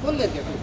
बोल लेते हैं।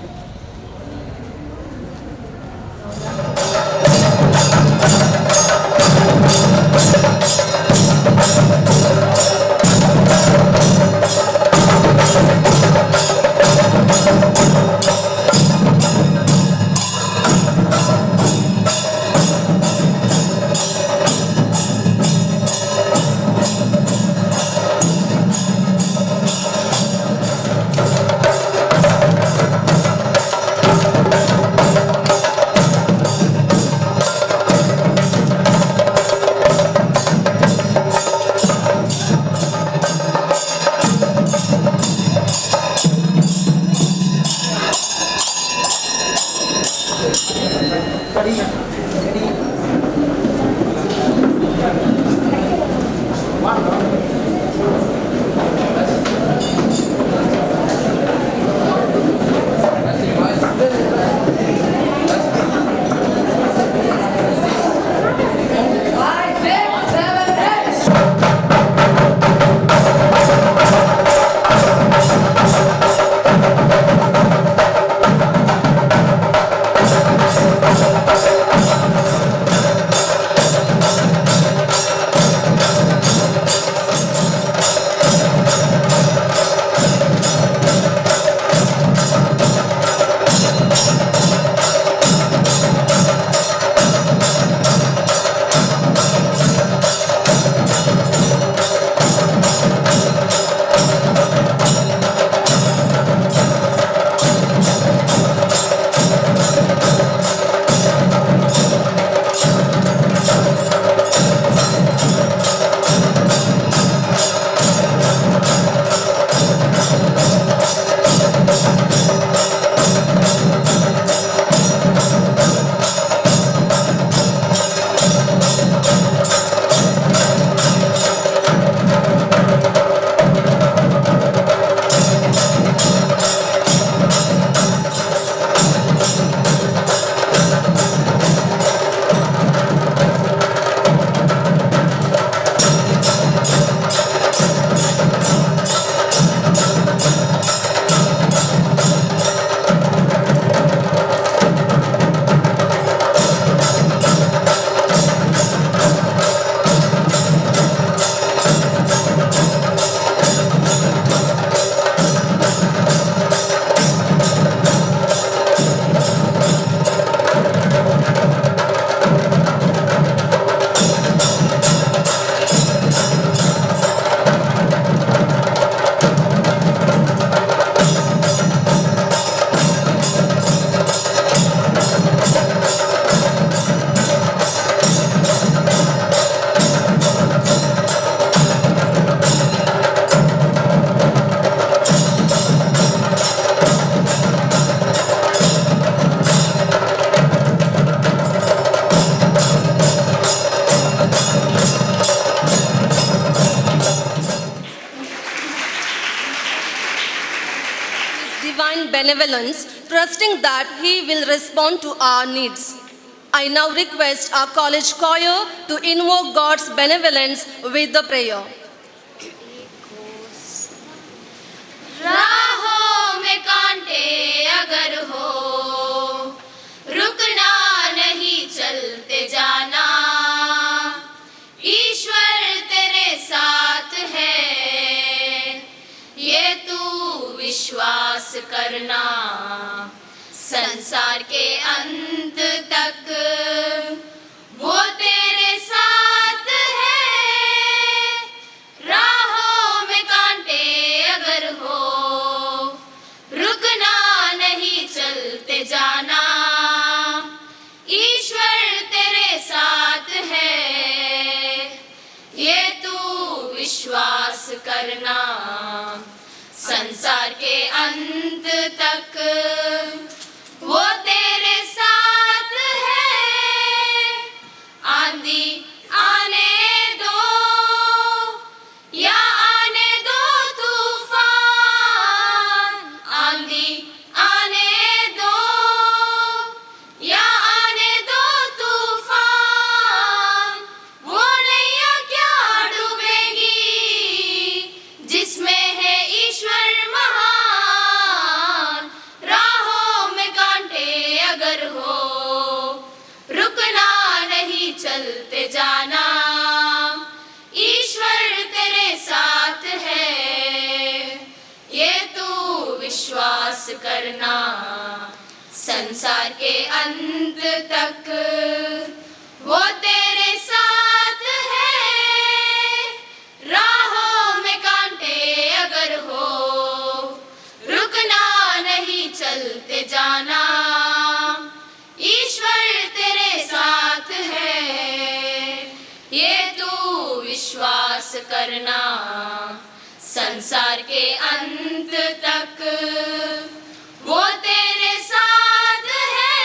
Divine benevolence, trusting that He will respond to our needs. I now request our college choir to invoke God's benevolence with the prayer. राहों में कांटे अगर हो, रुकना नहीं, चलते जाना। ईश्वर तेरे साथ है, ये तू विश्वास करना। संसार के अंत तक वो तेरे साथ है। राहों में कांटे अगर हो, रुकना नहीं, चलते जाना। ईश्वर तेरे साथ है, ये तू विश्वास करना। संसार के अंत तक वो तेरे साथ है। आंधी आने दो या आने दो तूफान, आंधी आने दो या आने दो तूफान, वो नैया क्या डूबेगी जिसमें है विश्वास करना संसार के अंत तक वो तेरे साथ है राहों में कांटे अगर हो रुकना नहीं चलते जाना ईश्वर तेरे साथ है ये तू विश्वास करना संसार के अंत तक वो तेरे साथ है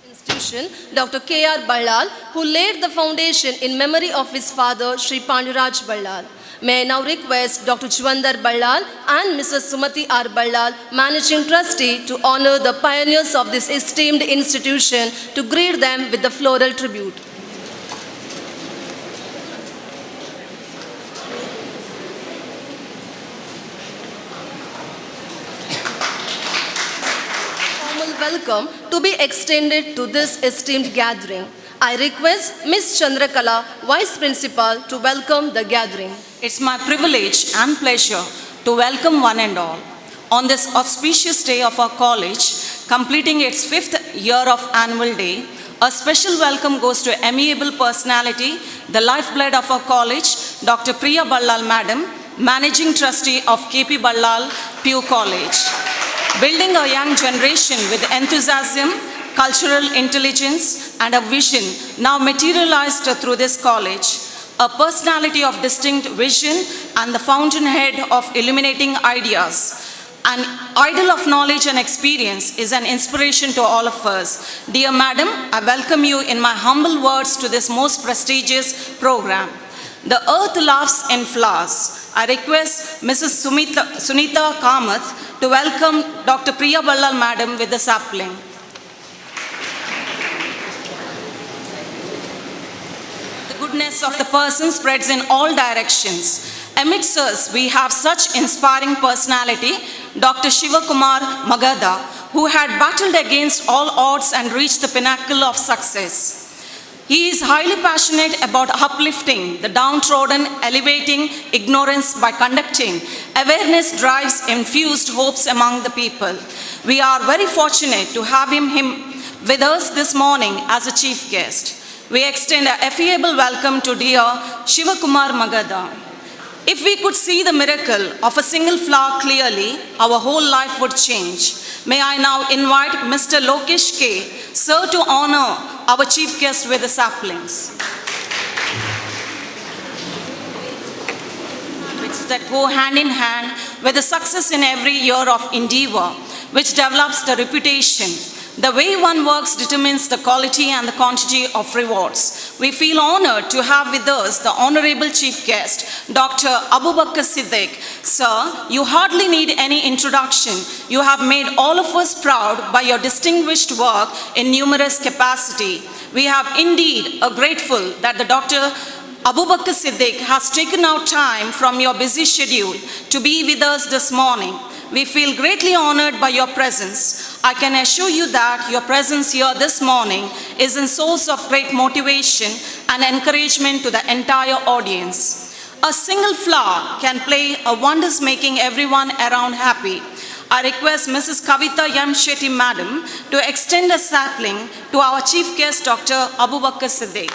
Institution, Dr. K.R. Ballal, who laid the foundation in memory of his father, Sri Panduraj Ballal. May I now request Dr. Chwandar Ballal and Mrs. Sumati R. Ballal, Managing Trustee, to honor the pioneers of this esteemed institution, to greet them with the floral tribute. Welcome to be extended to this esteemed gathering. I request Ms. Chandrakala, Vice Principal, to welcome the gathering. It's my privilege and pleasure to welcome one and all. On this auspicious day of our college, completing its 5th year of annual day, a special welcome goes to amiable personality, the lifeblood of our college, Dr. Priya Ballal Madam, Managing Trustee of KP Ballal Pew College. Building a young generation with enthusiasm, cultural intelligence, and a vision now materialized through this college. A personality of distinct vision and the fountainhead of illuminating ideas. An idol of knowledge and experience is an inspiration to all of us. Dear Madam, I welcome you in my humble words to this most prestigious program. The earth laughs in flowers. I request Mrs. Sunita Kamath to welcome Dr. Priya Ballal Madam with the sapling. The goodness of the person spreads in all directions. Amidst us, we have such inspiring personality, Dr. Shivakumar Magadha, who had battled against all odds and reached the pinnacle of success. He is highly passionate about uplifting the downtrodden, elevating ignorance by conducting awareness drives infused hopes among the people. We are very fortunate to have him with us this morning as a chief guest. We extend a affable welcome to dear Shivakumar Magadha. If we could see the miracle of a single flower clearly, our whole life would change. May I now invite Mr. Lokesh K. Sir to honor our chief guest with the saplings. That go hand in hand with the success in every year of endeavor, which develops the reputation. The way one works determines the quality and the quantity of rewards. We feel honored to have with us the Honorable Chief Guest, Dr. Abu Bakr Siddiq. Sir, you hardly need any introduction. You have made all of us proud by your distinguished work in numerous capacity. We have indeed are grateful that the Dr. Abu Bakr Siddiq has taken out time from your busy schedule to be with us this morning. We feel greatly honored by your presence. I can assure you that your presence here this morning is a source of great motivation and encouragement to the entire audience. A single flower can play a wonders making everyone around happy. I request Mrs. Kavita Yam Shetty Madam to extend a sapling to our chief guest, Dr. Abu Bakr Siddiq.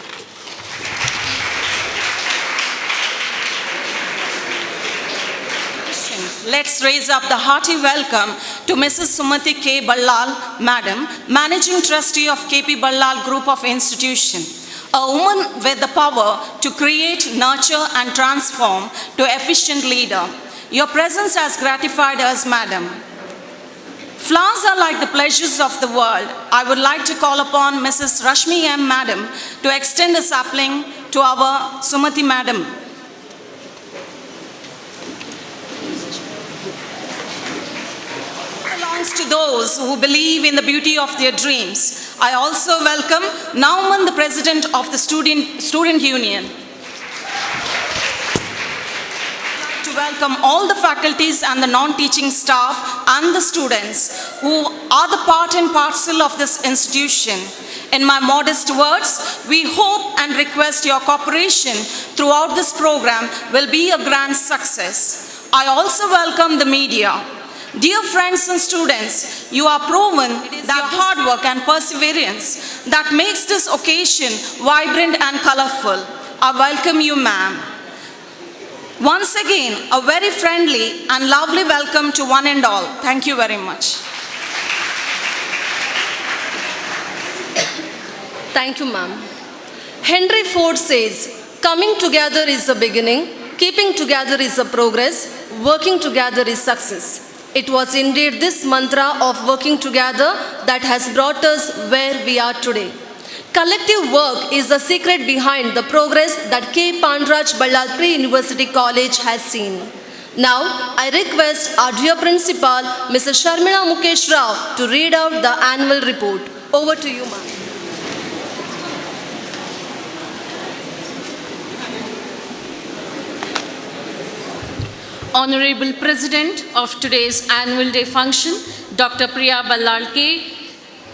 Let's raise up the hearty welcome to Mrs. Sumati K. Ballal, Madam, Managing Trustee of KP Ballal Group of Institution. A woman with the power to create, nurture and transform to efficient leader. Your presence has gratified us, Madam. Flowers are like the pleasures of the world. I would like to call upon Mrs. Rashmi M. Madam to extend a sapling to our Sumati Madam. To those who believe in the beauty of their dreams. I also welcome Nauman, the President of the Student Union. To welcome all the faculties and the non-teaching staff and the students who are the part and parcel of this institution. In my modest words, we hope and request your cooperation throughout this program will be a grand success. I also welcome the media. Dear friends and students, you are proven that hard work and perseverance that makes this occasion vibrant and colorful. I welcome you, ma'am. Once again, a very friendly and lovely welcome to one and all. Thank you very much. Thank you, ma'am. Henry Ford says, coming together is the beginning, keeping together is the progress, working together is success. It was indeed this mantra of working together that has brought us where we are today. Collective work is the secret behind the progress that K. Pandraj Ballal Pre-University College has seen. Now, I request our dear principal, Mrs. Sharmila Mukesh Rao, to read out the annual report. Over to you, ma'am. Honorable President of today's annual day function, Dr. Priya Ballal K,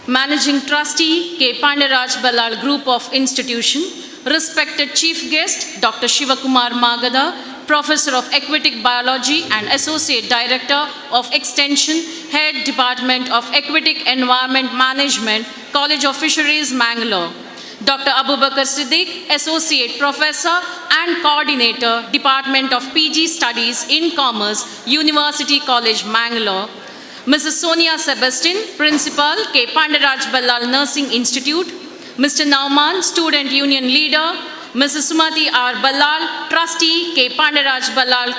Managing Trustee, K. Pandaraj Ballal Group of Institution, respected Chief Guest, Dr. Shivakumar Magada, Professor of Aquatic Biology and Associate Director of Extension, Head Department of Aquatic Environment Management, College of Fisheries, Mangalore. Dr. Abu Bakr Siddiq, Associate Professor and Coordinator, Department of PG Studies in Commerce, University College, Mangalore. Mrs. Sonia Sebastian, Principal, K. Pandaraj Ballal Nursing Institute. Mr. Nauman, Student Union Leader. Mrs. Sumati R. Ballal, Trustee, K. Pandaraj Ballal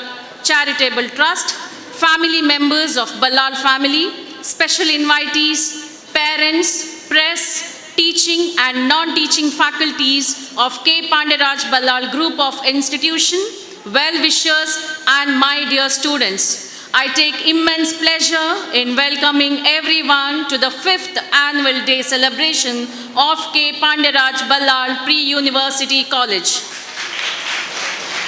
Charitable Trust. Family members of Ballal family, special invitees, parents, press, teaching and non-teaching faculties of K. Pandaraj Ballal Group of Institution, well-wishers and my dear students. I take immense pleasure in welcoming everyone to the 5th annual day celebration of K. Pandaraj Ballal Pre-University College.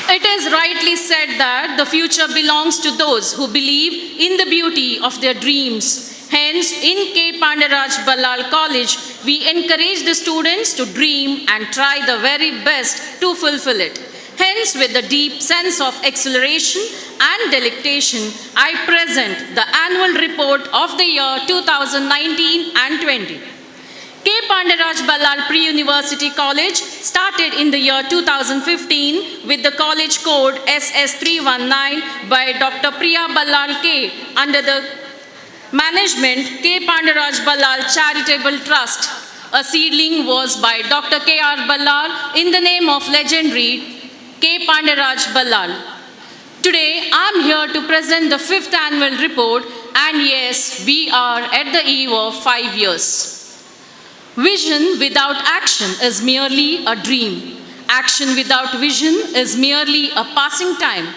It is rightly said that the future belongs to those who believe in the beauty of their dreams. Hence, in K. Pandaraj Ballal College, we encourage the students to dream and try the very best to fulfill it. Hence, with a deep sense of exhilaration and delectation, I present the annual report of the year 2019 and 20. K. Pandaraj Ballal Pre-University College started in the year 2015 with the college code SS319 by Dr. Priya Ballal K. under the management K. Pandaraj Ballal Charitable Trust. A seedling was by Dr. K.R. Ballal in the name of legendary K. Pandaraj Ballal. Today, I am here to present the 5th annual report, and yes, we are at the eve of 5 years. Vision without action is merely a dream. Action without vision is merely a passing time.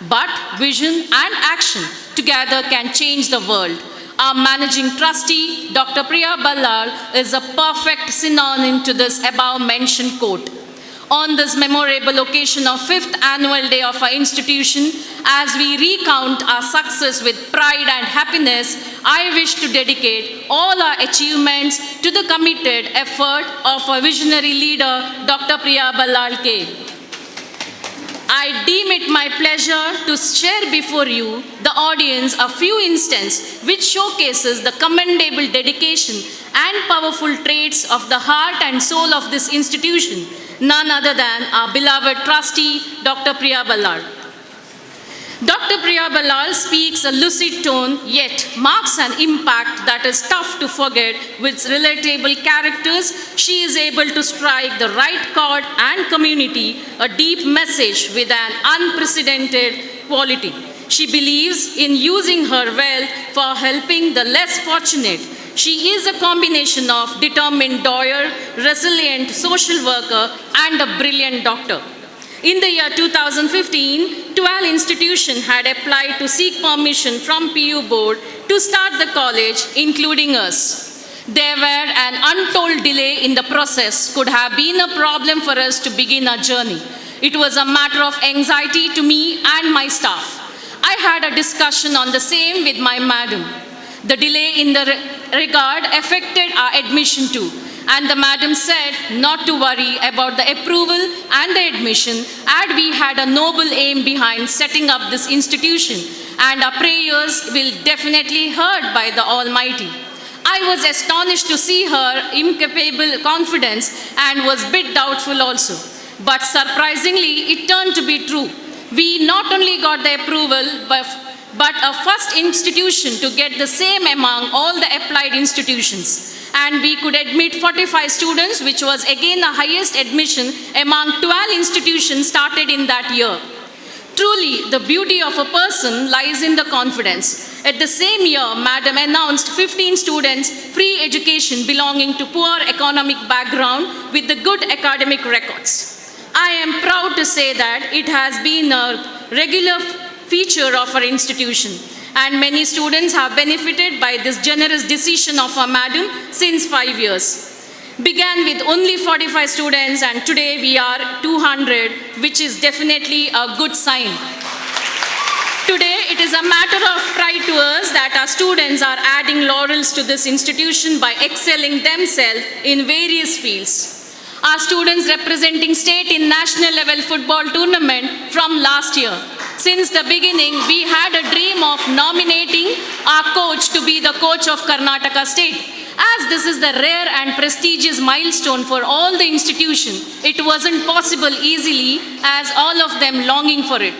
But vision and action together can change the world. Our managing trustee, Dr. Priya Ballal, is a perfect synonym to this above-mentioned quote. On this memorable occasion of 5th annual day of our institution, as we recount our success with pride and happiness, I wish to dedicate all our achievements to the committed effort of our visionary leader, Dr. Priya Ballal K. I deem it my pleasure to share before you, the audience, a few instances which showcases the commendable dedication and powerful traits of the heart and soul of this institution, none other than our beloved trustee, Dr. Priya Ballal. Dr. Priya Ballal speaks a lucid tone, yet marks an impact that is tough to forget. With relatable characters, she is able to strike the right chord and community a deep message with an unprecedented quality. She believes in using her wealth for helping the less fortunate. She is a combination of determined lawyer, resilient social worker, and a brilliant doctor. In the year 2015, 12 institutions had applied to seek permission from PU Board to start the college, including us. There were an untold delay in the process could have been a problem for us to begin our journey. It was a matter of anxiety to me and my staff. I had a discussion on the same with my madam. The delay in the regard affected our admission too. and the madam said not to worry about the approval and the admission, and we had a noble aim behind setting up this institution, and our prayers will definitely heard by the Almighty. I was astonished to see her incapable confidence and was a bit doubtful also. But surprisingly, it turned to be true. We not only got the approval, but a first institution to get the same among all the applied institutions. And we could admit 45 students, which was again the highest admission among 12 institutions started in that year. Truly, the beauty of a person lies in the confidence. At the same year, Madam announced 15 students free education belonging to poor economic background with the good academic records. I am proud to say that it has been a regular feature of our institution, and many students have benefited by this generous decision of our madam since 5 years. Began with only 45 students, and today we are 200, which is definitely a good sign. Today, it is a matter of pride to us that our students are adding laurels to this institution by excelling themselves in various fields. Our students representing state in national level football tournament from last year. Since the beginning, we had a dream of nominating our coach to be the coach of Karnataka State. As this is the rare and prestigious milestone for all the institutions, it wasn't possible easily as all of them longing for it.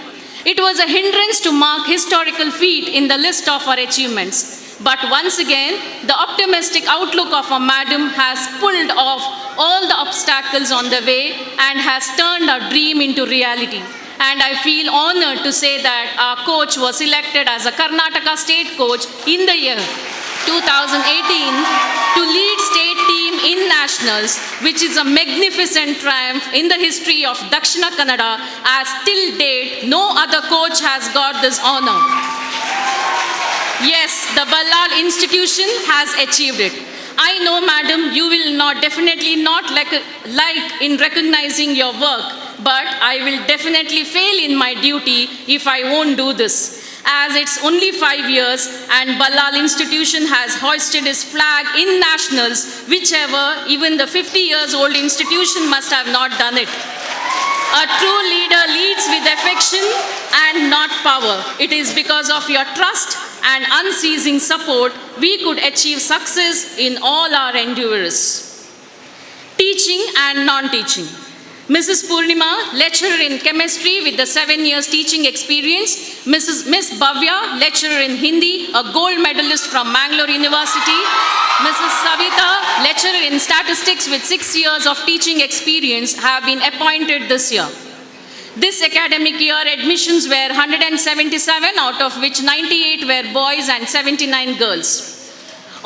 It was a hindrance to mark historical feat in the list of our achievements. But once again, the optimistic outlook of our madam has pulled off all the obstacles on the way and has turned our dream into reality. And I feel honored to say that our coach was selected as a Karnataka State coach in the year 2018 to lead state team in nationals, which is a magnificent triumph in the history of Dakshina Kannada, as till date no other coach has got this honor. Yes, the Ballal institution has achieved it. I know, madam, you will definitely not like in recognizing your work, but I will definitely fail in my duty if I won't do this. As it's only 5 years and Ballal institution has hoisted its flag in nationals, whichever even the 50 years old institution must have not done it. A true leader leads with affection and not power. It is because of your trust and unceasing support we could achieve success in all our endeavors. Teaching and non-teaching. Mrs. Purnima, lecturer in chemistry with the 7 years teaching experience. Miss Bhavya, lecturer in Hindi, a gold medalist from Mangalore University. Mrs. Savita, lecturer in statistics with 6 years of teaching experience, have been appointed this year. This academic year, admissions were 177, out of which 98 were boys and 79 girls.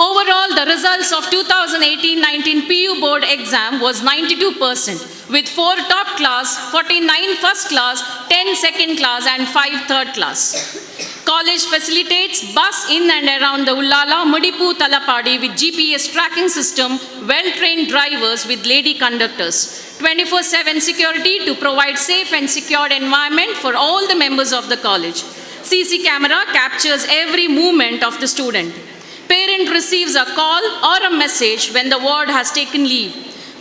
Overall, the results of 2018-19 PU board exam was 92%, with 4 top class, 49 first class, 10 second class, and 5 third class. College facilitates bus in and around the Ullala, Mudipu, Talapadi with GPS tracking system, well-trained drivers with lady conductors, 24/7 security to provide safe and secured environment for all the members of the college. CC camera captures every movement of the student. Parent receives a call or a message when the ward has taken leave.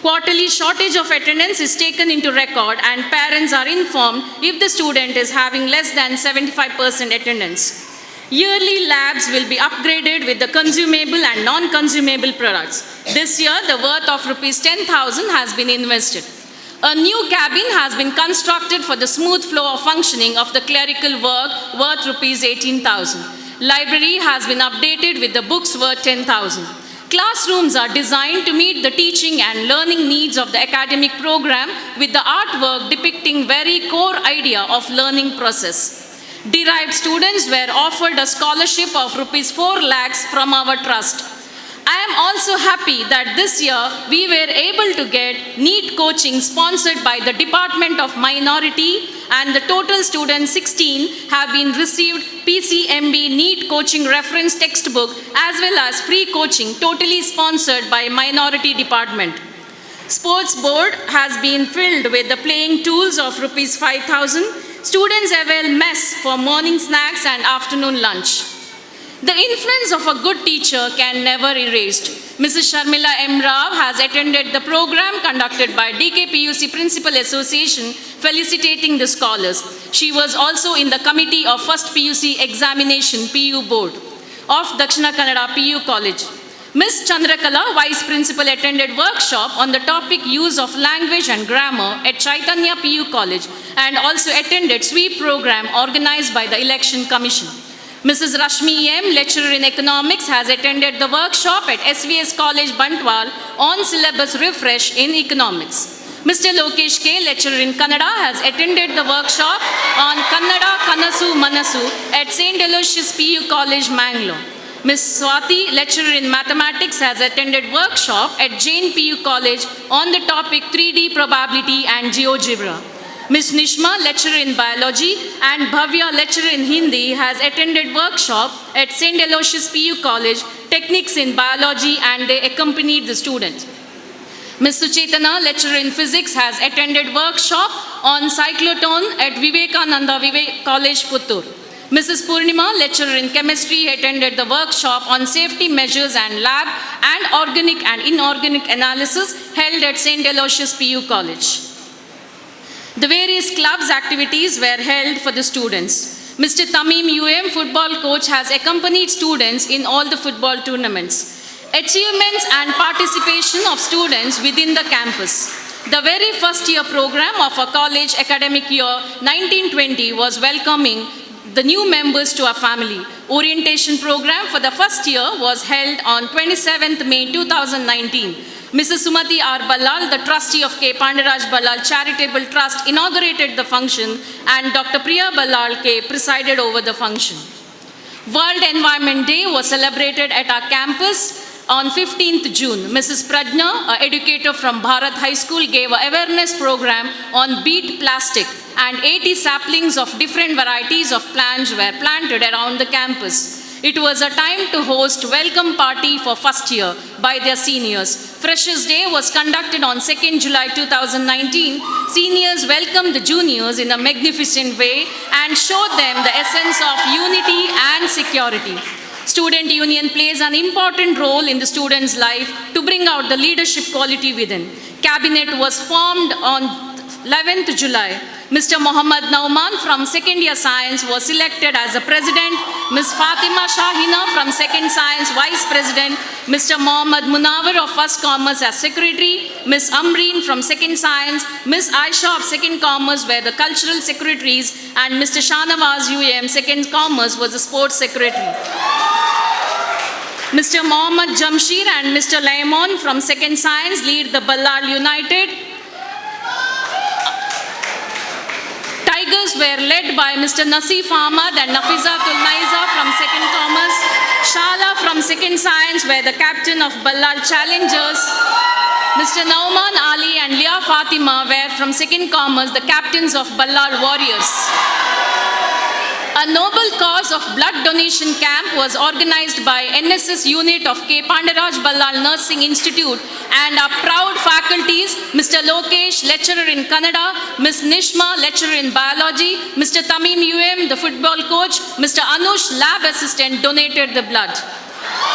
Quarterly shortage of attendance is taken into record and parents are informed if the student is having less than 75% attendance. Yearly labs will be upgraded with the consumable and non-consumable products. This year, the worth of rupees 10,000 has been invested. A new cabin has been constructed for the smooth flow of functioning of the clerical work worth rupees 18,000. Library has been updated with the books worth 10,000. Classrooms are designed to meet the teaching and learning needs of the academic program with the artwork depicting very core idea of learning process. Derived students were offered a scholarship of rupees 4 lakhs from our trust. I am also happy that this year we were able to get NEET coaching sponsored by the Department of Minority, and the total students 16 have been received PCMB NEET coaching reference textbook as well as free coaching totally sponsored by Minority Department. Sports board has been filled with the playing tools of rupees 5,000. Students avail mess for morning snacks and afternoon lunch. The influence of a good teacher can never be erased. Mrs. Sharmila M. Rao has attended the program conducted by DKPUC Principal Association felicitating the scholars. She was also in the committee of First PUC Examination PU Board of Dakshina Kannada PU College. Ms. Chandrakala, Vice Principal, attended workshop on the topic use of language and grammar at Chaitanya PU College and also attended sweep program organized by the Election Commission. Mrs. Rashmi M., lecturer in economics, has attended the workshop at SVS College, Bantwal on syllabus refresh in economics. Mr. Lokesh K., lecturer in Kannada, has attended the workshop on Kannada Kanasu Manasu at St. Aloysius PU College, Mangalore. Ms. Swati, lecturer in mathematics, has attended workshop at Jain PU College on the topic 3D probability and GeoGebra. Ms. Nishma, lecturer in biology, and Bhavya, lecturer in Hindi, has attended workshop at St. Aloysius PU College, techniques in biology, and they accompanied the students. Ms. Suchetana, lecturer in physics, has attended workshop on cyclotron at Vivekananda College, Puttur. Mrs. Purnima, lecturer in chemistry, attended the workshop on safety measures and lab and organic and inorganic analysis held at St. Aloysius PU College. The various clubs activities were held for the students. Mr. Tamim UM, football coach, has accompanied students in all the football tournaments. Achievements and participation of students within the campus. The very first year program of a college academic year 1920 was welcoming the new members to our family. Orientation program for the first year was held on 27th May 2019. Mrs. Sumati R. Ballal, the trustee of K. Pandaraj Ballal Charitable Trust, inaugurated the function, and Dr. Priya Ballal K. presided over the function. World Environment Day was celebrated at our campus on 15th June. Mrs. Prajna, an educator from Bharat High School, gave an awareness program on beat plastic, and 80 saplings of different varieties of plants were planted around the campus. It was a time to host welcome party for first year by their seniors. Freshers Day was conducted on 2nd July 2019. Seniors welcomed the juniors in a magnificent way and showed them the essence of unity and security. Student union plays an important role in the student's life to bring out the leadership quality within. Cabinet was formed on 11th July. Mr. Muhammad Nauman from second year science was selected as the president. Ms. Fatima Shahina from second science vice president. Mr. Muhammad Munawar of first commerce as secretary. Ms. Amreen from second science. Ms. Aisha of second commerce were the cultural secretaries, and Mr. Shanawaz UM second commerce was the sports secretary. Mr. Mohammad Jamshir and Mr. Laimon from second science lead the Ballal United. Tigers were led by Mr. Nasif Ahmad and Nafizatul Naiza from second commerce. Shala from second science were the captain of Ballal Challengers. Mr. Nauman Ali and Lia Fatima were from second commerce, the captains of Ballal Warriors. A noble cause of blood donation camp was organized by NSS unit of K. Pandaraj Ballal Nursing Institute, and our proud faculties, Mr. Lokesh, lecturer in Kannada, Ms. Nishma, lecturer in biology, Mr. Tamim UM, the football coach, Mr. Anush, lab assistant, donated the blood.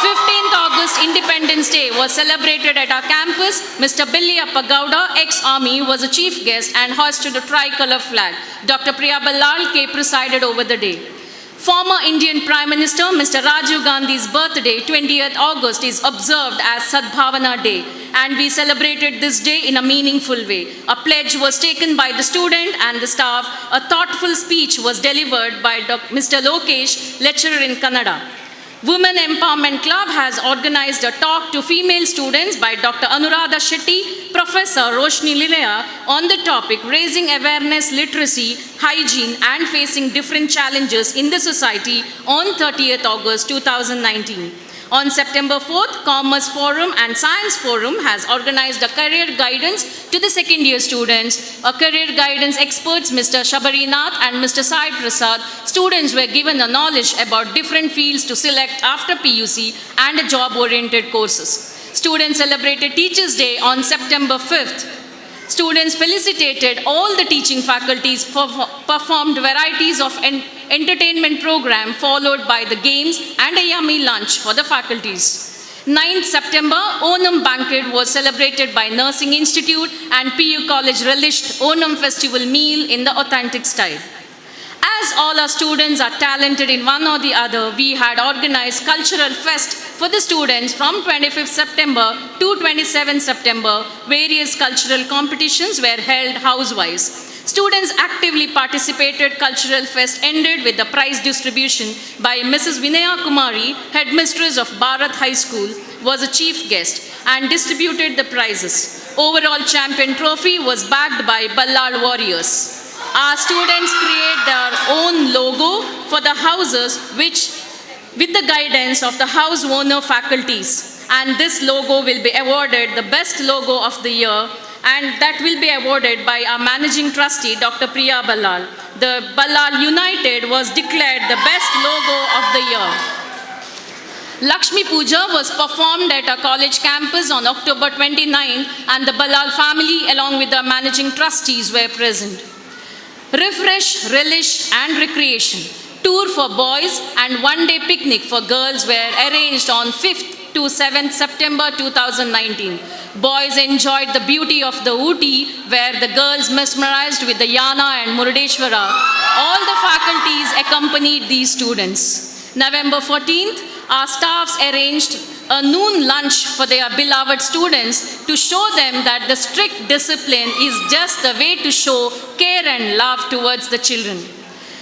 15th August Independence Day was celebrated at our campus. Mr. Billy Appagowda, ex-army, was the chief guest and hoisted the tricolor flag. Dr. Priya Ballal K. presided over the day. Former Indian Prime Minister Mr. Rajiv Gandhi's birthday, 20th August, is observed as Sadbhavana Day, and we celebrated this day in a meaningful way. A pledge was taken by the student and the staff. A thoughtful speech was delivered by Mr. Lokesh, lecturer in Kannada. Women Empowerment Club has organized a talk to female students by Dr. Anuradha Shetty, Professor Roshni Lilaya on the topic Raising Awareness, Literacy, Hygiene and Facing Different Challenges in the Society on 30th August 2019. On September 4th, Commerce Forum and Science Forum has organized a career guidance to the second year students. A career guidance experts, Mr. Shabarinath and Mr. Sai Prasad, students were given a knowledge about different fields to select after PUC and job-oriented courses. Students celebrated Teachers' Day on September 5th. Students felicitated all the teaching faculties, performed varieties of entertainment program followed by the games and a yummy lunch for the faculties. 9th September, Onam banquet was celebrated by Nursing Institute and PU College relished Onam festival meal in the authentic style. As all our students are talented in one or the other, we had organized Cultural Fest for the students from 25th September to 27th September. Various cultural competitions were held house-wise. Students actively participated. Cultural Fest ended with the prize distribution by Mrs. Vinaya Kumari, headmistress of Bharat High School, was a chief guest and distributed the prizes. Overall champion trophy was backed by Ballal Warriors. Our students create their own logo for the houses with the guidance of the house owner faculties. And this logo will be awarded the best logo of the year, and that will be awarded by our managing trustee, Dr. Priya Ballal. The Ballal United was declared the best logo of the year. Lakshmi Puja was performed at our college campus on October 29th, and the Ballal family along with the managing trustees were present. Refresh, relish and recreation. Tour for boys and one-day picnic for girls were arranged on 5th to 7th September 2019. Boys enjoyed the beauty of the Ooty, where the girls mesmerized with the Yana and Murdeshwara. All the faculties accompanied these students. November 14th, our staffs arranged a noon lunch for their beloved students to show them that the strict discipline is just the way to show care and love towards the children.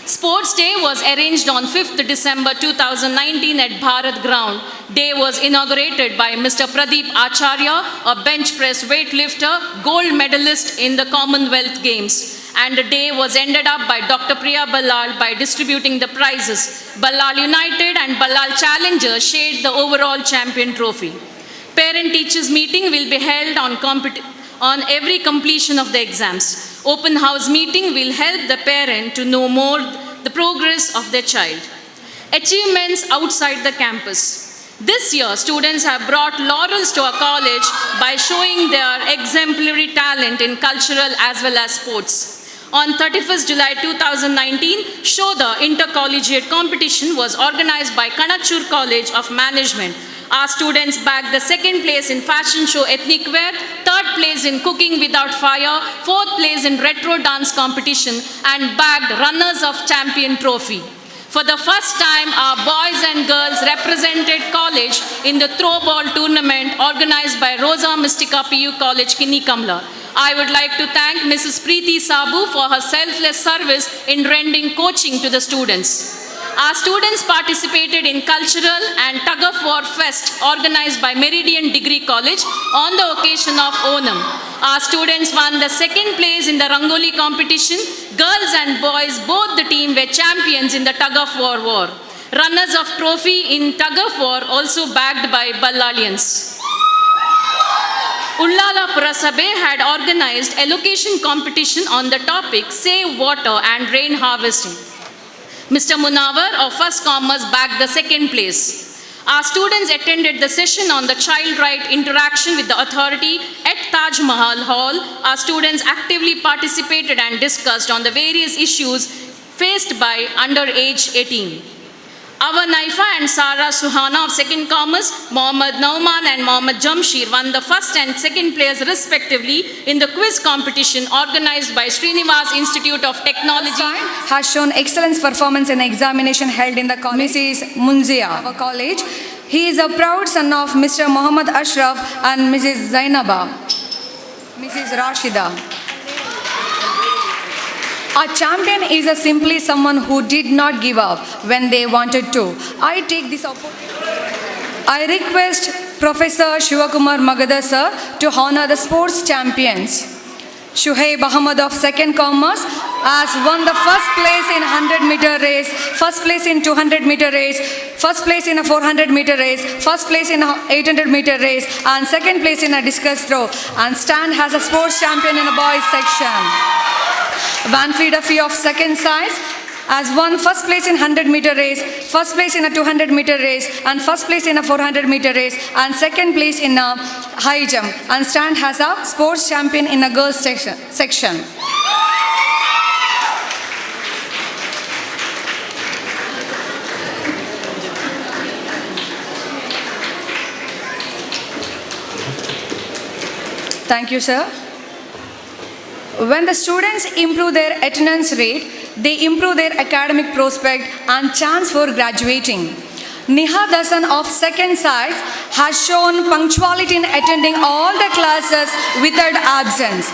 Sports Day was arranged on 5th December 2019 at Bharat Ground. Day was inaugurated by Mr. Pradeep Acharya, a bench press weightlifter, gold medalist in the Commonwealth Games. And the day was ended up by Dr. Priya Ballal by distributing the prizes. Ballal United and Ballal Challengers shared the overall champion trophy. Parent-teachers meeting will be held on every completion of the exams. Open house meeting will help the parent to know more the progress of their child. Achievements outside the campus. This year, students have brought laurels to our college by showing their exemplary talent in cultural as well as sports. On 31st July 2019, Shodha Intercollegiate Competition was organized by Kanachur College of Management. Our students bagged the second place in fashion show ethnic wear, third place in cooking without fire, fourth place in retro dance competition, and bagged runners of champion trophy. For the first time, our boys and girls represented college in the throw ball tournament organized by Rosa Mystica PU College, Kinni Kamla. I would like to thank Mrs. Preeti Sabu for her selfless service in rendering coaching to the students. Our students participated in cultural and tug-of-war fest organized by Meridian Degree College on the occasion of Onam. Our students won the second place in the Rangoli competition. Girls and boys, both the team were champions in the tug-of-war war. Runners of trophy in tug-of-war also bagged by Ballalians. Ullala Purasabe had organized a location competition on the topic Save Water and Rain Harvesting. Mr. Munawar of First Commerce bagged the second place. Our students attended the session on the child right interaction with the authority at Taj Mahal Hall. Our students actively participated and discussed on the various issues faced by underage 18. Ava Naifa and Sara Suhana of Second Commerce, Mohammad Nauman and Mohammad Jamshir won the first and second place respectively in the quiz competition organized by Srinivas Institute of Technology. Has shown excellent performance in the examination held in the college. Mrs. Munzia, our college. He is a proud son of Mr. Muhammad Ashraf and Mrs. Zainaba, Mrs. Rashida. A champion is simply someone who did not give up when they wanted to. I take this opportunity. I request Professor Shivakumar Magadha sir to honor the sports champions. Shuhaib Ahmad of Second Commerce has won the first place in 100-meter race, first place in 200-meter race, first place in a 400-meter race, first place in a 800-meter race, and second place in a discus throw, and stand as a sports champion in a boys section. Vanfried Afi of second size has won first place in 100-meter race, first place in a 200-meter race, and first place in a 400-meter race, and second place in a high jump, and stand as a sports champion in a girls section. Thank you, sir. When the students improve their attendance rate, they improve their academic prospect and chance for graduating. Niha Dasan of second science has shown punctuality in attending all the classes without absence.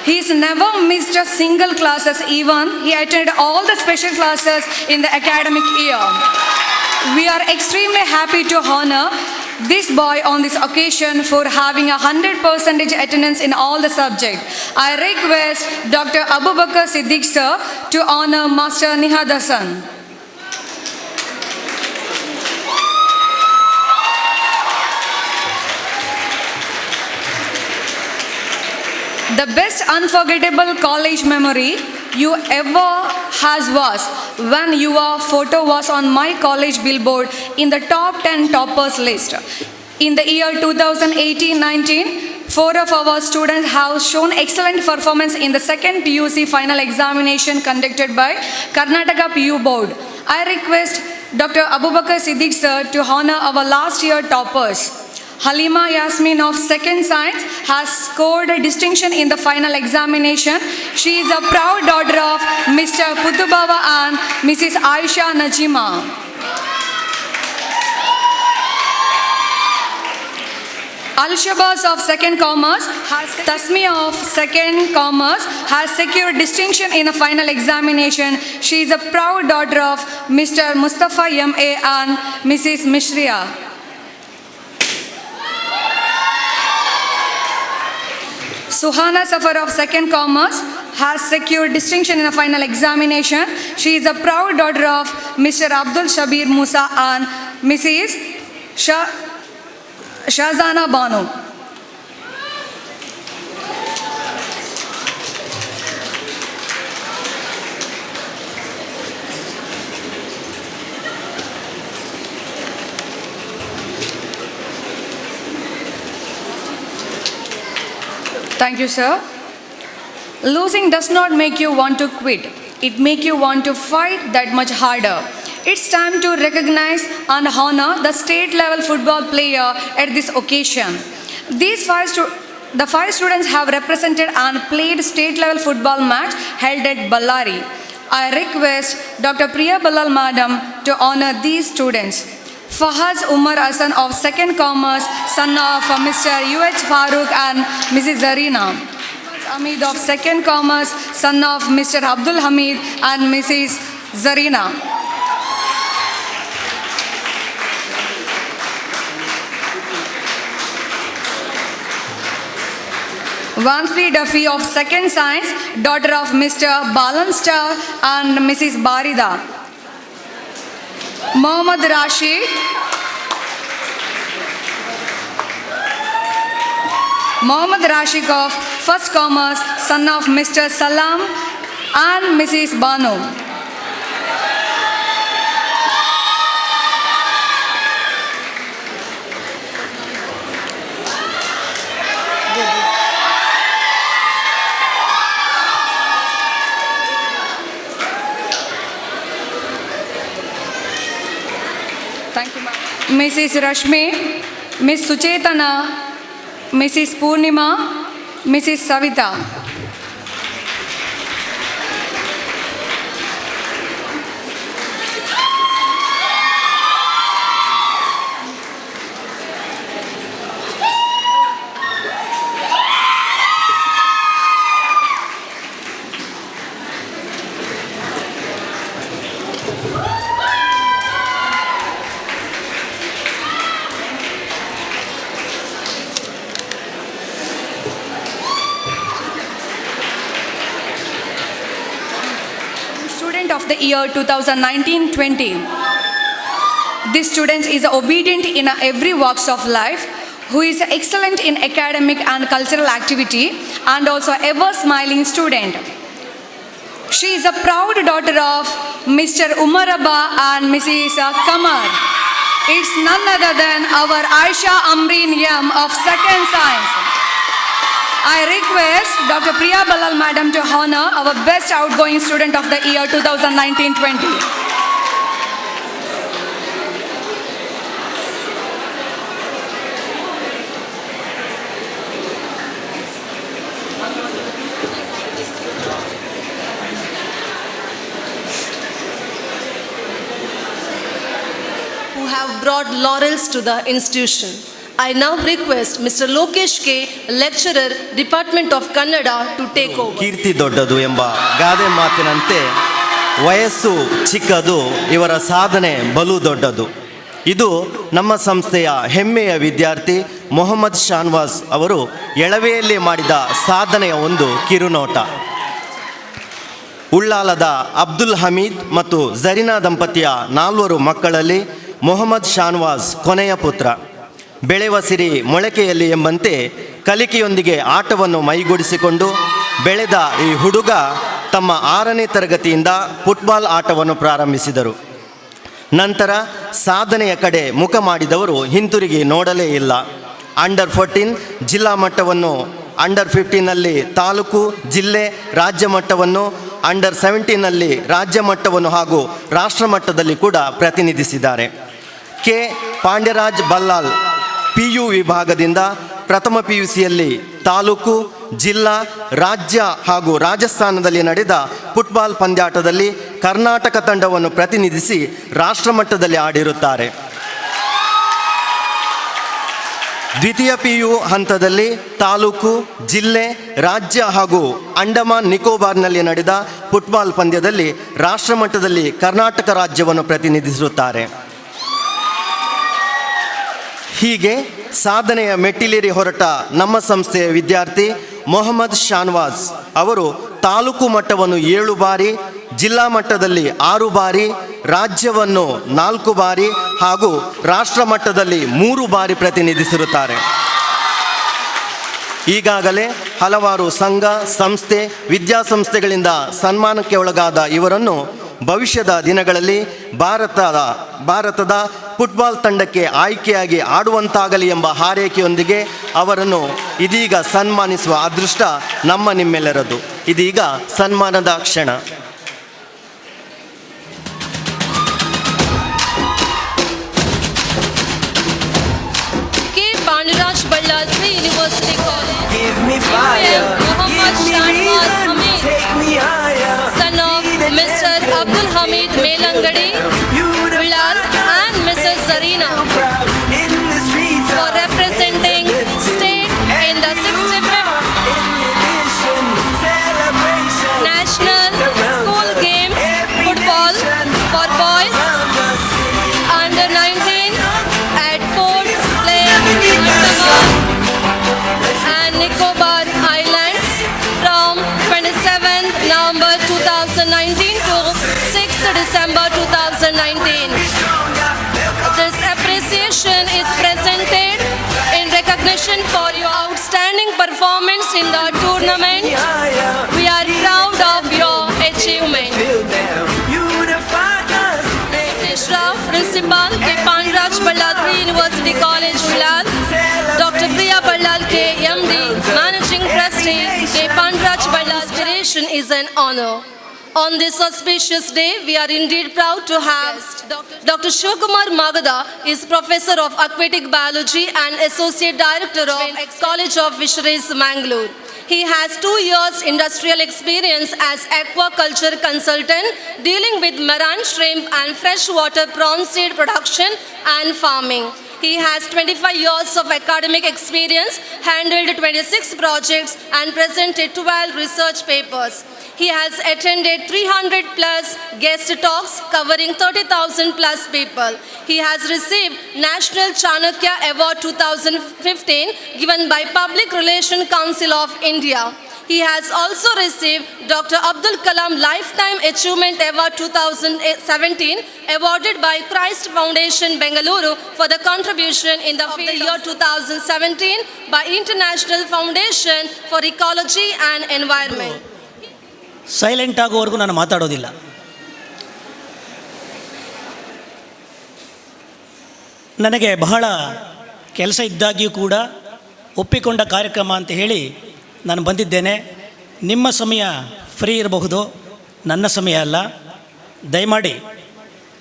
He's never missed a single classes, even he attended all the special classes in the academic year. We are extremely happy to honor this boy on this occasion for having 100% attendance in all the subjects. I request Dr. Abubakar Siddiq sir to honor Master Niha Dasan. The best unforgettable college memory you ever has was when your photo was on my college billboard in the top 10 toppers list. In the year 2018-19, 4 of our students have shown excellent performance in the second PUC final examination conducted by Karnataka PU Board. I request Dr. Abubakar Siddiq sir to honor our last year toppers. Halima Yasmin of second science has scored a distinction in the final examination. She is a proud daughter of Mr. Putubaba and Mrs. Aisha Najima. Al-Shabazz of second commerce has Tasmia of second commerce has secured distinction in a final examination. She is a proud daughter of Mr. Mustafa M.A. and Mrs. Mishriya. Suhana Safar of second commerce has secured distinction in a final examination. She is a proud daughter of Mr. Abdul Shabir Musa and Mrs. Shazana Banu. Thank you, sir. Losing does not make you want to quit. It makes you want to fight that much harder. It's time to recognize and honor the state level football player at this occasion. The 5 students have represented and played state level football match held at Ballari. I request Dr. Priya Ballal Madam to honor these students. Fahaz Umar Hassan of second commerce, son of Mr. U.H. Farooq and Mrs. Zarina. Amid of second commerce, son of Mr. Abdul Hamid and Mrs. Zarina. Vanfi Duffy of second science, daughter of Mr. Balan Star and Mrs. Barida. Mohammad Rashid. Mohammad Rashid of first commerce, son of Mr. Salam and Mrs. Banu. Thank you, ma'am. Mrs. Rashmi, Miss Suchetana, Mrs. Purnima, Mrs. Savita. Of the year 2019-20. This student is obedient in every walks of life, who is excellent in academic and cultural activity and also ever smiling student. She is a proud daughter of Mr. Umaraba and Mrs. Kamar. It's none other than our Aisha Amreen Yam of second science. I request Dr. Priya Ballal Madam to honor our best outgoing student of the year 2019-20. have brought laurels to the institution. I now request Mr. Lokesh K, lecturer, Department of Kannada, to take over. ಕೀರ್ತಿ ದೊಡ್ಡದು ಎಂಬ ಗಾದೆ ಮಾತಿನಂತೆ ವಯಸ್ಸು ಚಿಕ್ಕದು, ಇವರ ಸಾಧನೆ ಬಲು ದೊಡ್ಡದು. ಇದು ನಮ್ಮ ಸಂಸ್ಥೆಯ ಹೆಮ್ಮೆಯ ವಿದ್ಯಾರ್ಥಿ ಮೊಹಮ್ಮದ್ ಶಾನ್ವಾಸ್ ಅವರು ಎಳವೆಯಲ್ಲಿ ಮಾಡಿದ ಸಾಧನೆಯ ಒಂದು ಕಿರುನೋಟ. ಉಳ್ಳಾಲದ ಅಬ್ದುಲ್ ಹಮೀದ್ ಮತ್ತು ಜರೀನಾ ದಂಪತಿಯ 4 ಮಕ್ಕಳಲ್ಲಿ ಮೊಹಮ್ಮದ್ ಶಾನ್ವಾಸ್ ಕೊನೆಯ ಪುತ್ರ. ಬೆಳೆವ ಸಿರಿ ಮೊಳಕೆಯಲ್ಲಿ ಎಂಬಂತೆ ಕಲಿಕೆಯೊಂದಿಗೆ ಆಟವನ್ನು ಮೈಗೂಡಿಸಿಕೊಂಡು ಬೆಳೆದ ಈ ಹುಡುಗ ತಮ್ಮ 6ನೇ ತರಗತಿಯಿಂದ ಫುಟ್ಬಾಲ್ ಆಟವನ್ನು ಪ್ರಾರಂಭಿಸಿದರು. ನಂತರ ಸಾಧನೆಯ ಕಡೆ ಮುಖ ಮಾಡಿದವರು ಹಿಂತಿರುಗಿ ನೋಡಲೇ ಇಲ್ಲ. ಅಂಡರ್ 14 ಜಿಲ್ಲಾ ಮಟ್ಟವನ್ನು, ಅಂಡರ್ 15ನಲ್ಲಿ ತಾಲೂಕು, ಜಿಲ್ಲೆ, ರಾಜ್ಯ ಮಟ್ಟವನ್ನು, ಅಂಡರ್ 17ನಲ್ಲಿ ರಾಜ್ಯ ಮಟ್ಟವನ್ನು ಹಾಗೂ ರಾಷ್ಟ್ರ ಮಟ್ಟದಲ್ಲಿ ಕೂಡ ಪ್ರತಿನಿಧಿಸಿದ್ದಾರೆ. ಕೆ ಪಾಂಡ್ಯರಾಜ್ ಬಲ್ಲಾಳ್ PU ವಿಭಾಗದಿಂದ ಪ್ರಥಮ PUCಯಲ್ಲಿ ತಾಲೂಕು, ಜಿಲ್ಲಾ, ರಾಜ್ಯ ಹಾಗೂ ರಾಜಸ್ಥಾನದಲ್ಲಿ ನಡೆದ ಫುಟ್ಬಾಲ್ ಪಂದ್ಯಾಟದಲ್ಲಿ ಕರ್ನಾಟಕ ತಂಡವನ್ನು ಪ್ರತಿನಿಧಿಸಿ ರಾಷ್ಟ್ರಮಟ್ಟದಲ್ಲಿ ಆಡಿರುತ್ತಾರೆ. ದ್ವಿತೀಯ PU ಹಂತದಲ್ಲಿ ತಾಲೂಕು, ಜಿಲ್ಲೆ, ರಾಜ್ಯ ಹಾಗೂ ಅಂಡಮಾನ್ ನಿಕೋಬಾರ್ನಲ್ಲಿ ನಡೆದ ಫುಟ್ಬಾಲ್ ಪಂದ್ಯದಲ್ಲಿ ರಾಷ್ಟ್ರಮಟ್ಟದಲ್ಲಿ ಕರ್ನಾಟಕ ರಾಜ್ಯವನ್ನು ಪ್ರತಿನಿಧಿಸುತ್ತಾರೆ. ಹೀಗೆ ಸಾಧನೆಯ ಮೆಟ್ಟಿಲೇರಿ ಹೊರಟ ನಮ್ಮ ಸಂಸ್ಥೆಯ ವಿದ್ಯಾರ್ಥಿ ಮೊಹಮ್ಮದ್ ಶಾನ್ವಾಸ್ ಅವರು ತಾಲೂಕು ಮಟ್ಟವನ್ನು 7 ಬಾರಿ, ಜಿಲ್ಲಾ ಮಟ್ಟದಲ್ಲಿ 6 ಬಾರಿ, ರಾಜ್ಯವನ್ನು 4 ಬಾರಿ ಹಾಗೂ ರಾಷ್ಟ್ರ ಮಟ್ಟದಲ್ಲಿ 3 ಬಾರಿ ಪ್ರತಿನಿಧಿಸಿರುತ್ತಾರೆ. ಈಗಾಗಲೇ ಹಲವಾರು ಸಂಘ, ಸಂಸ್ಥೆ, ವಿದ್ಯಾಸಂಸ್ಥೆಗಳಿಂದ ಸನ್ಮಾನಕ್ಕೆ ಒಳಗಾದ ಇವರನ್ನು ಭವಿಷ್ಯದ ದಿನಗಳಲ್ಲಿ ಭಾರತದ ಫುಟ್ಬಾಲ್ ತಂಡಕ್ಕೆ ಆಯ್ಕೆಯಾಗಿ ಆಡುವಂತಾಗಲಿ ಎಂಬ ಹಾರೈಕೆಯೊಂದಿಗೆ ಅವರನ್ನು ಇದೀಗ ಸನ್ಮಾನಿಸುವ ಅದೃಷ್ಟ ನಮ್ಮ ನಿಮ್ಮೆಲ್ಲರದು. ಇದೀಗ ಸನ್ಮಾನದ ಕ್ಷಣ. K. Pandiraj Ballal, University College. Give me fire, Mohammad give me Shanwaz reason, Hamid, take me higher. son of Mr. Abdul Hamid Melangadi Ballal and Mrs. Zarina, Proud in the streets for of representing state in the 65th Ignition, celebration. National School Games Football for Boys under 19 at Port Blair, Andaman and Nicobar Islands from 27th November 2019 to 6th December 2019. This appreciation is presented in recognition for your outstanding performance in the tournament. We are proud of your achievement. Feel them, unify us. Ishraf, Principal, K. Pandiraj Ballal, University College, Ballal. Dr. Priya Ballal K. MD, Managing Trustee, K. Pandiraj Ballal. Inspiration is an honor. On this auspicious day, we are indeed proud to have Dr. Shivakumar Magada is Professor of Aquatic Biology and Associate Director of College of Fisheries, Mangalore. He has 2 years industrial experience as aquaculture consultant dealing with marine shrimp and freshwater prawn seed production and farming. He has 25 years of academic experience, handled 26 projects and presented 12 research papers. He has attended 300 plus guest talks covering 30,000 plus people. He has received National Chanakya Award 2015 given by Public Relations Council of India. He has also received Dr. Abdul Kalam Lifetime Achievement Award 2017 awarded by Christ Foundation Bengaluru for the contribution in the field of the year 2017 by International Foundation for Ecology and Environment. Silent ಆಗೋವರೆಗೂ ನಾನು ಮಾತಾಡೋದಿಲ್ಲ. ನನಗೆ ಬಹಳ ಕೆಲಸ ಇದ್ದಾಗಿಯೂ ಕೂಡ ಒಪ್ಪಿಕೊಂಡ ಕಾರ್ಯಕ್ರಮ ಅಂತ ಹೇಳಿ ನಾನು ಬಂದಿದ್ದೇನೆ. ನಿಮ್ಮ ಸಮಯ ಫ್ರೀ ಇರಬಹುದು, ನನ್ನ ಸಮಯ ಅಲ್ಲ. ದಯಮಾಡಿ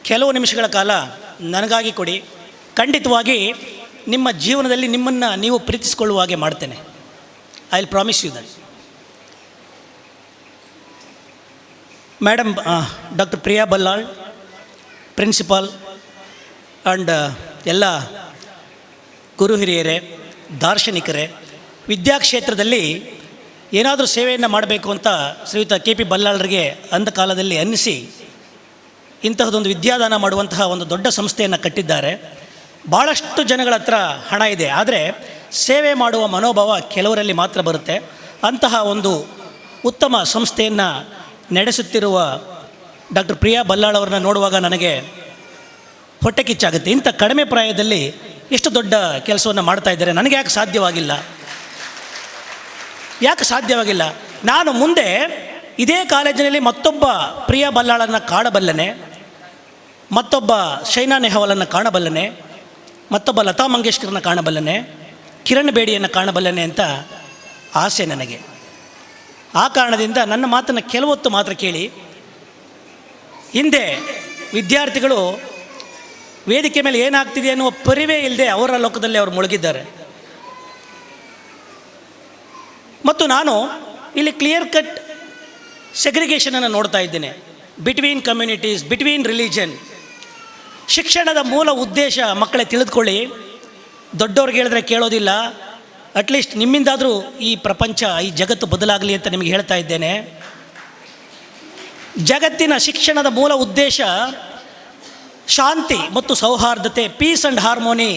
ಕೆಲವು ನಿಮಿಷಗಳ ಕಾಲ ನನಗಾಗಿ ಕೊಡಿ. ಖಂಡಿತವಾಗಿ ನಿಮ್ಮ ಜೀವನದಲ್ಲಿ ನಿಮ್ಮನ್ನು ನೀವು ಪ್ರೀತಿಸಿಕೊಳ್ಳುವ ಹಾಗೆ ಮಾಡ್ತೇನೆ. I will promise you that. Madam Dr. Priya Ballal, Principal, and ಎಲ್ಲ ಗುರು ಹಿರಿಯರೇ, ದಾರ್ಶನಿಕರೇ, ವಿದ್ಯಾಕ್ಷೇತ್ರದಲ್ಲಿ ಏನಾದರೂ ಸೇವೆಯನ್ನು ಮಾಡಬೇಕು ಅಂತ ಶ್ರೀಯುತ KP ಬಲ್ಲಾಳರಿಗೆ ಅಂದ ಕಾಲದಲ್ಲಿ ಅನ್ನಿಸಿ ಇಂತಹದೊಂದು ವಿದ್ಯಾದಾನ ಮಾಡುವಂತಹ ಒಂದು ದೊಡ್ಡ ಸಂಸ್ಥೆಯನ್ನು ಕಟ್ಟಿದ್ದಾರೆ. ಭಾಳಷ್ಟು ಜನಗಳ ಹತ್ರ ಹಣ ಇದೆ, ಆದರೆ ಸೇವೆ ಮಾಡುವ ಮನೋಭಾವ ಕೆಲವರಲ್ಲಿ ಮಾತ್ರ ಬರುತ್ತೆ. ಅಂತಹ ಒಂದು ಉತ್ತಮ ಸಂಸ್ಥೆಯನ್ನು ನಡೆಸುತ್ತಿರುವ ಡಾಕ್ಟರ್ ಪ್ರಿಯಾ ಬಲ್ಲಾಳ್ ಅವ್ರನ್ನ ನೋಡುವಾಗ ನನಗೆ ಹೊಟ್ಟೆ ಕಿಚ್ಚಾಗುತ್ತೆ. ಇಂಥ ಕಡಿಮೆ ಪ್ರಾಯದಲ್ಲಿ ಎಷ್ಟು ದೊಡ್ಡ ಕೆಲಸವನ್ನು ಮಾಡ್ತಾ ಇದ್ದಾರೆ. ನನಗೆ ಯಾಕೆ ಸಾಧ್ಯವಾಗಿಲ್ಲ? ನಾನು ಮುಂದೆ ಇದೇ ಕಾಲೇಜಿನಲ್ಲಿ ಮತ್ತೊಬ್ಬ ಪ್ರಿಯಾ ಬಲ್ಲಾಳನ್ನು ಕಾಣಬಲ್ಲನೆ, ಮತ್ತೊಬ್ಬ ಶೈನಾ ನೆಹವಾಲನ್ನು ಕಾಣಬಲ್ಲನೆ, ಮತ್ತೊಬ್ಬ ಲತಾ ಮಂಗೇಶ್ಕರ್ನ ಕಾಣಬಲ್ಲನೆ, ಕಿರಣ್ ಬೇಡಿಯನ್ನು ಕಾಣಬಲ್ಲನೆ ಅಂತ ಆಸೆ ನನಗೆ. ಆ ಕಾರಣದಿಂದ ನನ್ನ ಮಾತನ್ನು ಕೆಲವೊತ್ತು ಮಾತ್ರ ಕೇಳಿ. ಹಿಂದೆ ವಿದ್ಯಾರ್ಥಿಗಳು ವೇದಿಕೆ ಮೇಲೆ ಏನಾಗ್ತಿದೆ ಅನ್ನುವ ಪರಿವೇ ಇಲ್ಲದೆ ಅವರ ಲೋಕದಲ್ಲಿ ಅವರು ಮುಳುಗಿದ್ದಾರೆ. ಮತ್ತು ನಾನು ಇಲ್ಲಿ ಕ್ಲಿಯರ್ ಕಟ್ ಸೆಗ್ರಿಗೇಷನನ್ನು ನೋಡ್ತಾ ಇದ್ದೇನೆ, ಬಿಟ್ವೀನ್ ಕಮ್ಯುನಿಟೀಸ್, ಬಿಟ್ವೀನ್ ರಿಲಿಜನ್. ಶಿಕ್ಷಣದ ಮೂಲ ಉದ್ದೇಶ ಮಕ್ಕಳೇ ತಿಳಿದುಕೊಳ್ಳಿ. ದೊಡ್ಡವ್ರಿಗೆ ಹೇಳಿದ್ರೆ ಕೇಳೋದಿಲ್ಲ. ಅಟ್ಲೀಸ್ಟ್ ನಿಮ್ಮಿಂದಾದರೂ ಈ ಪ್ರಪಂಚ, ಈ ಜಗತ್ತು ಬದಲಾಗಲಿ ಅಂತ ನಿಮಗೆ ಹೇಳ್ತಾ ಇದ್ದೇನೆ. ಜಗತ್ತಿನ ಶಿಕ್ಷಣದ ಮೂಲ ಉದ್ದೇಶ ಶಾಂತಿ ಮತ್ತು ಸೌಹಾರ್ದತೆ, ಪೀಸ್ ಆ್ಯಂಡ್ ಹಾರ್ಮೋನಿ.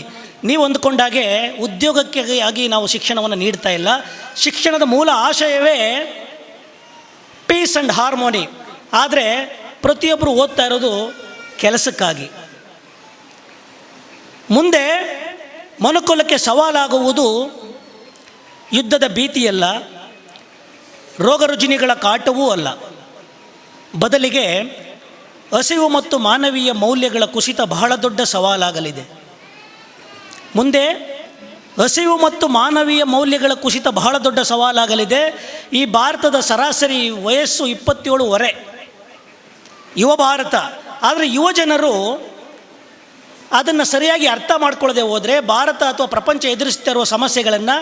ನೀವು ಅಂದ್ಕೊಂಡಾಗೆ ಉದ್ಯೋಗಕ್ಕೆ ಆಗಿ ನಾವು ಶಿಕ್ಷಣವನ್ನು ನೀಡ್ತಾ ಇಲ್ಲ. ಶಿಕ್ಷಣದ ಮೂಲ ಆಶಯವೇ ಪೀಸ್ ಆ್ಯಂಡ್ ಹಾರ್ಮೋನಿ. ಆದರೆ ಪ್ರತಿಯೊಬ್ಬರು ಓದ್ತಾ ಇರೋದು ಕೆಲಸಕ್ಕಾಗಿ. ಮುಂದೆ ಮನುಕುಲಕ್ಕೆ ಸವಾಲಾಗುವುದು ಯುದ್ಧದ ಭೀತಿಯಲ್ಲ, ರೋಗ ರುಜಿನಿಗಳ ಕಾಟವೂ ಅಲ್ಲ. ಬದಲಿಗೆ ಹಸಿವು ಮತ್ತು ಮಾನವೀಯ ಮೌಲ್ಯಗಳ ಕುಸಿತ ಬಹಳ ದೊಡ್ಡ ಸವಾಲಾಗಲಿದೆ. ಮುಂದೆ ಹಸಿವು ಮತ್ತು ಮಾನವೀಯ ಮೌಲ್ಯಗಳ ಕುಸಿತ ಬಹಳ ದೊಡ್ಡ ಸವಾಲಾಗಲಿದೆ. ಈ ಭಾರತದ ಸರಾಸರಿ ವಯಸ್ಸು 27 ಯುವ ಭಾರತ. ಆದರೆ ಯುವಜನರು ಅದನ್ನು ಸರಿಯಾಗಿ ಅರ್ಥ ಮಾಡ್ಕೊಳ್ಳದೆ ಹೋದರೆ ಭಾರತ ಅಥವಾ ಪ್ರಪಂಚ ಎದುರಿಸ್ತಾ ಇರುವ ಸಮಸ್ಯೆಗಳನ್ನು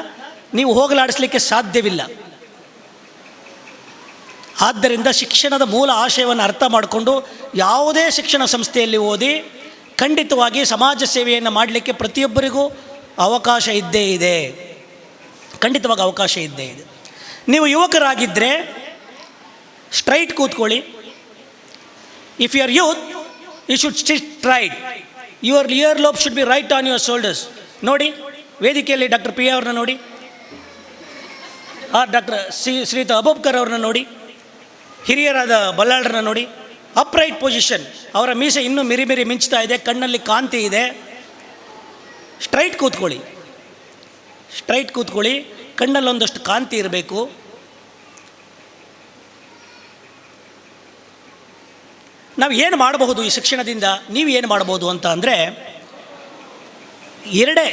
ನೀವು ಹೋಗಲಾಡಿಸಲಿಕ್ಕೆ ಸಾಧ್ಯವಿಲ್ಲ. ಆದ್ದರಿಂದ ಶಿಕ್ಷಣದ ಮೂಲ ಆಶಯವನ್ನು ಅರ್ಥ ಮಾಡಿಕೊಂಡು ಯಾವುದೇ ಶಿಕ್ಷಣ ಸಂಸ್ಥೆಯಲ್ಲಿ ಓದಿ ಖಂಡಿತವಾಗಿ ಸಮಾಜ ಸೇವೆಯನ್ನು ಮಾಡಲಿಕ್ಕೆ ಪ್ರತಿಯೊಬ್ಬರಿಗೂ ಅವಕಾಶ ಇದ್ದೇ ಇದೆ. ಖಂಡಿತವಾಗಿ ಅವಕಾಶ ಇದ್ದೇ ಇದೆ. ನೀವು ಯುವಕರಾಗಿದ್ದರೆ ಸ್ಟ್ರೈಟ್ ಕೂತ್ಕೊಳ್ಳಿ. If you are youth, you should sit right. Your ear lobe should be right on your shoulders. ನೋಡಿ, ವೇದಿಕೆಯಲ್ಲಿ ಡಾಕ್ಟರ್ ಪ್ರಿಯಾ ಅವ್ರನ್ನ ನೋಡಿ, ಡಾಕ್ಟರ್ ಶ್ರೀಯುತ ಅಬೂಬ್ಕರ್ ಅವ್ರನ್ನ ನೋಡಿ, ಹಿರಿಯರಾದ ಬಲ್ಲಾಳರನ್ನ ನೋಡಿ. Upright position. ಅವರ ಮೀಸೆ ಇನ್ನೂ ಮಿರಿ ಮಿಂಚ್ತಾ ಇದೆ, ಕಣ್ಣಲ್ಲಿ ಕಾಂತಿ ಇದೆ. ಸ್ಟ್ರೈಟ್ ಕೂತ್ಕೊಳ್ಳಿ. ಕಣ್ಣಲ್ಲಿ ಒಂದಷ್ಟು ಕಾಂತಿ ಇರಬೇಕು. ನಾವು ಏನು ಮಾಡಬಹುದು ಈ ಶಿಕ್ಷಣದಿಂದ, ನೀವು ಏನು ಮಾಡಬಹುದು ಅಂತ ಅಂದರೆ, ಎರಡೇ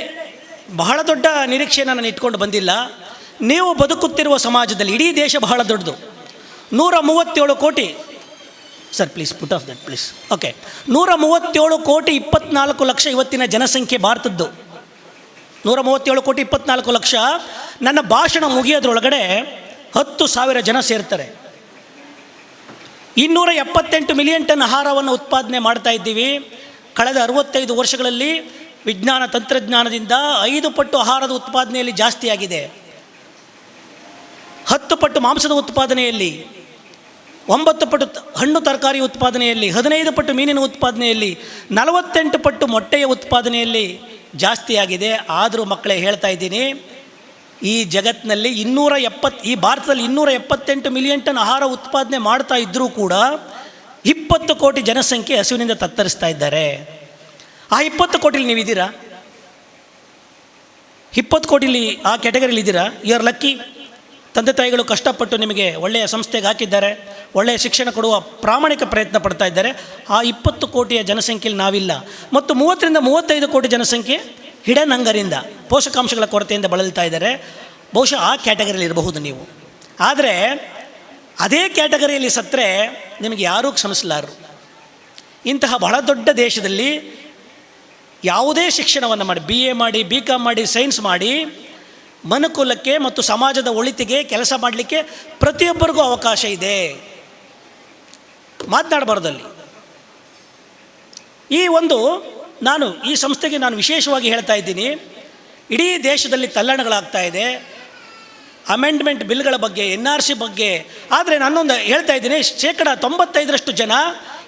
ಬಹಳ ದೊಡ್ಡ ನಿರೀಕ್ಷೆಯನ್ನು ನಾನು ಇಟ್ಕೊಂಡು ಬಂದಿಲ್ಲ. ನೀವು ಬದುಕುತ್ತಿರುವ ಸಮಾಜದಲ್ಲಿ, ಇಡೀ ದೇಶ ಬಹಳ ದೊಡ್ಡದು, 137 ಕೋಟಿ. Sir please put of that please. Okay, 137 ಕೋಟಿ 24 ಲಕ್ಷ ಇವತ್ತಿನ ಜನಸಂಖ್ಯೆ ಭಾರತದ್ದು. 137 ಕೋಟಿ 24 ಲಕ್ಷ. ನನ್ನ ಭಾಷಣ ಮುಗಿಯೋದ್ರೊಳಗಡೆ 10,000 ಜನ ಸೇರ್ತಾರೆ. 278 ಮಿಲಿಯನ್ ಟನ್ ಆಹಾರವನ್ನು ಉತ್ಪಾದನೆ ಮಾಡ್ತಾ ಇದ್ದೀವಿ. ಕಳೆದ 65 ವರ್ಷಗಳಲ್ಲಿ ವಿಜ್ಞಾನ ತಂತ್ರಜ್ಞಾನದಿಂದ 5 ಪಟ್ಟು ಆಹಾರದ ಉತ್ಪಾದನೆಯಲ್ಲಿ ಜಾಸ್ತಿಯಾಗಿದೆ. 10 ಪಟ್ಟು ಮಾಂಸದ ಉತ್ಪಾದನೆಯಲ್ಲಿ, 9 ಪಟ್ಟು ಹಣ್ಣು ತರಕಾರಿ ಉತ್ಪಾದನೆಯಲ್ಲಿ, 15 ಪಟ್ಟು ಮೀನಿನ ಉತ್ಪಾದನೆಯಲ್ಲಿ, 48 ಪಟ್ಟು ಮೊಟ್ಟೆಯ ಉತ್ಪಾದನೆಯಲ್ಲಿ ಜಾಸ್ತಿಯಾಗಿದೆ. ಆದರೂ ಮಕ್ಕಳೇ ಹೇಳ್ತಾ ಇದ್ದೀನಿ, ಈ ಜಗತ್ತಿನಲ್ಲಿ ಈ ಭಾರತದಲ್ಲಿ 278 ಮಿಲಿಯನ್ ಟನ್ ಆಹಾರ ಉತ್ಪಾದನೆ ಮಾಡ್ತಾ ಇದ್ದರೂ ಕೂಡ 20 ಕೋಟಿ ಜನಸಂಖ್ಯೆ ಹಸುವಿನಿಂದ ತತ್ತರಿಸ್ತಾ ಇದ್ದಾರೆ. ಆ 20 ಕೋಟಿಲಿ ನೀವಿದ್ದೀರಾ? 20 ಕೋಟಿಲಿ ಆ ಕ್ಯಾಟಗರಿಲಿ ಇದ್ದೀರಾ? You are lucky. ತಂದೆ ತಾಯಿಗಳು ಕಷ್ಟಪಟ್ಟು ನಿಮಗೆ ಒಳ್ಳೆಯ ಸಂಸ್ಥೆಗೆ ಹಾಕಿದ್ದಾರೆ, ಒಳ್ಳೆಯ ಶಿಕ್ಷಣ ಕೊಡುವ ಪ್ರಾಮಾಣಿಕ ಪ್ರಯತ್ನ ಪಡ್ತಾ ಇದ್ದಾರೆ. ಆ 20 ಕೋಟಿಯ ಜನಸಂಖ್ಯೆಯಲ್ಲಿ ನಾವಿಲ್ಲ. ಮತ್ತು 30ರಿಂದ 35 ಕೋಟಿ ಜನಸಂಖ್ಯೆ ಹಿಡನ್ ಹಂಗರಿಂದ, ಪೋಷಕಾಂಶಗಳ ಕೊರತೆಯಿಂದ ಬಳಲ್ತಾ ಇದ್ದಾರೆ. ಬಹುಶಃ ಆ ಕ್ಯಾಟಗರಿಯಲ್ಲಿ ಇರಬಹುದು ನೀವು. ಆದರೆ ಅದೇ ಕ್ಯಾಟಗರಿಯಲ್ಲಿ ಸತ್ತರೆ ನಿಮಗೆ ಯಾರೂ ಕ್ಷಮಿಸಲಾರರು. ಇಂತಹ ಬಹಳ ದೊಡ್ಡ ದೇಶದಲ್ಲಿ ಯಾವುದೇ ಶಿಕ್ಷಣವನ್ನು ಮಾಡಿ, BA ಮಾಡಿ, BCom ಮಾಡಿ, ಸೈನ್ಸ್ ಮಾಡಿ, ಮನುಕುಲಕ್ಕೆ ಮತ್ತು ಸಮಾಜದ ಒಳಿತಿಗೆ ಕೆಲಸ ಮಾಡಲಿಕ್ಕೆ ಪ್ರತಿಯೊಬ್ಬರಿಗೂ ಅವಕಾಶ ಇದೆ. ಮಾತನಾಡಬಾರ್ದಲ್ಲಿ. ಈ ಒಂದು ನಾನು ಈ ಸಂಸ್ಥೆಗೆ ನಾನು ವಿಶೇಷವಾಗಿ ಹೇಳ್ತಾ ಇದ್ದೀನಿ, ಇಡೀ ದೇಶದಲ್ಲಿ ತಲ್ಲಣಗಳಾಗ್ತಾ ಇದೆ ಅಮೆಂಡ್ಮೆಂಟ್ ಬಿಲ್ಗಳ ಬಗ್ಗೆ, NRC ಬಗ್ಗೆ. ಆದರೆ ನಾನೊಂದು ಹೇಳ್ತಾ ಇದ್ದೀನಿ, 95% ಜನ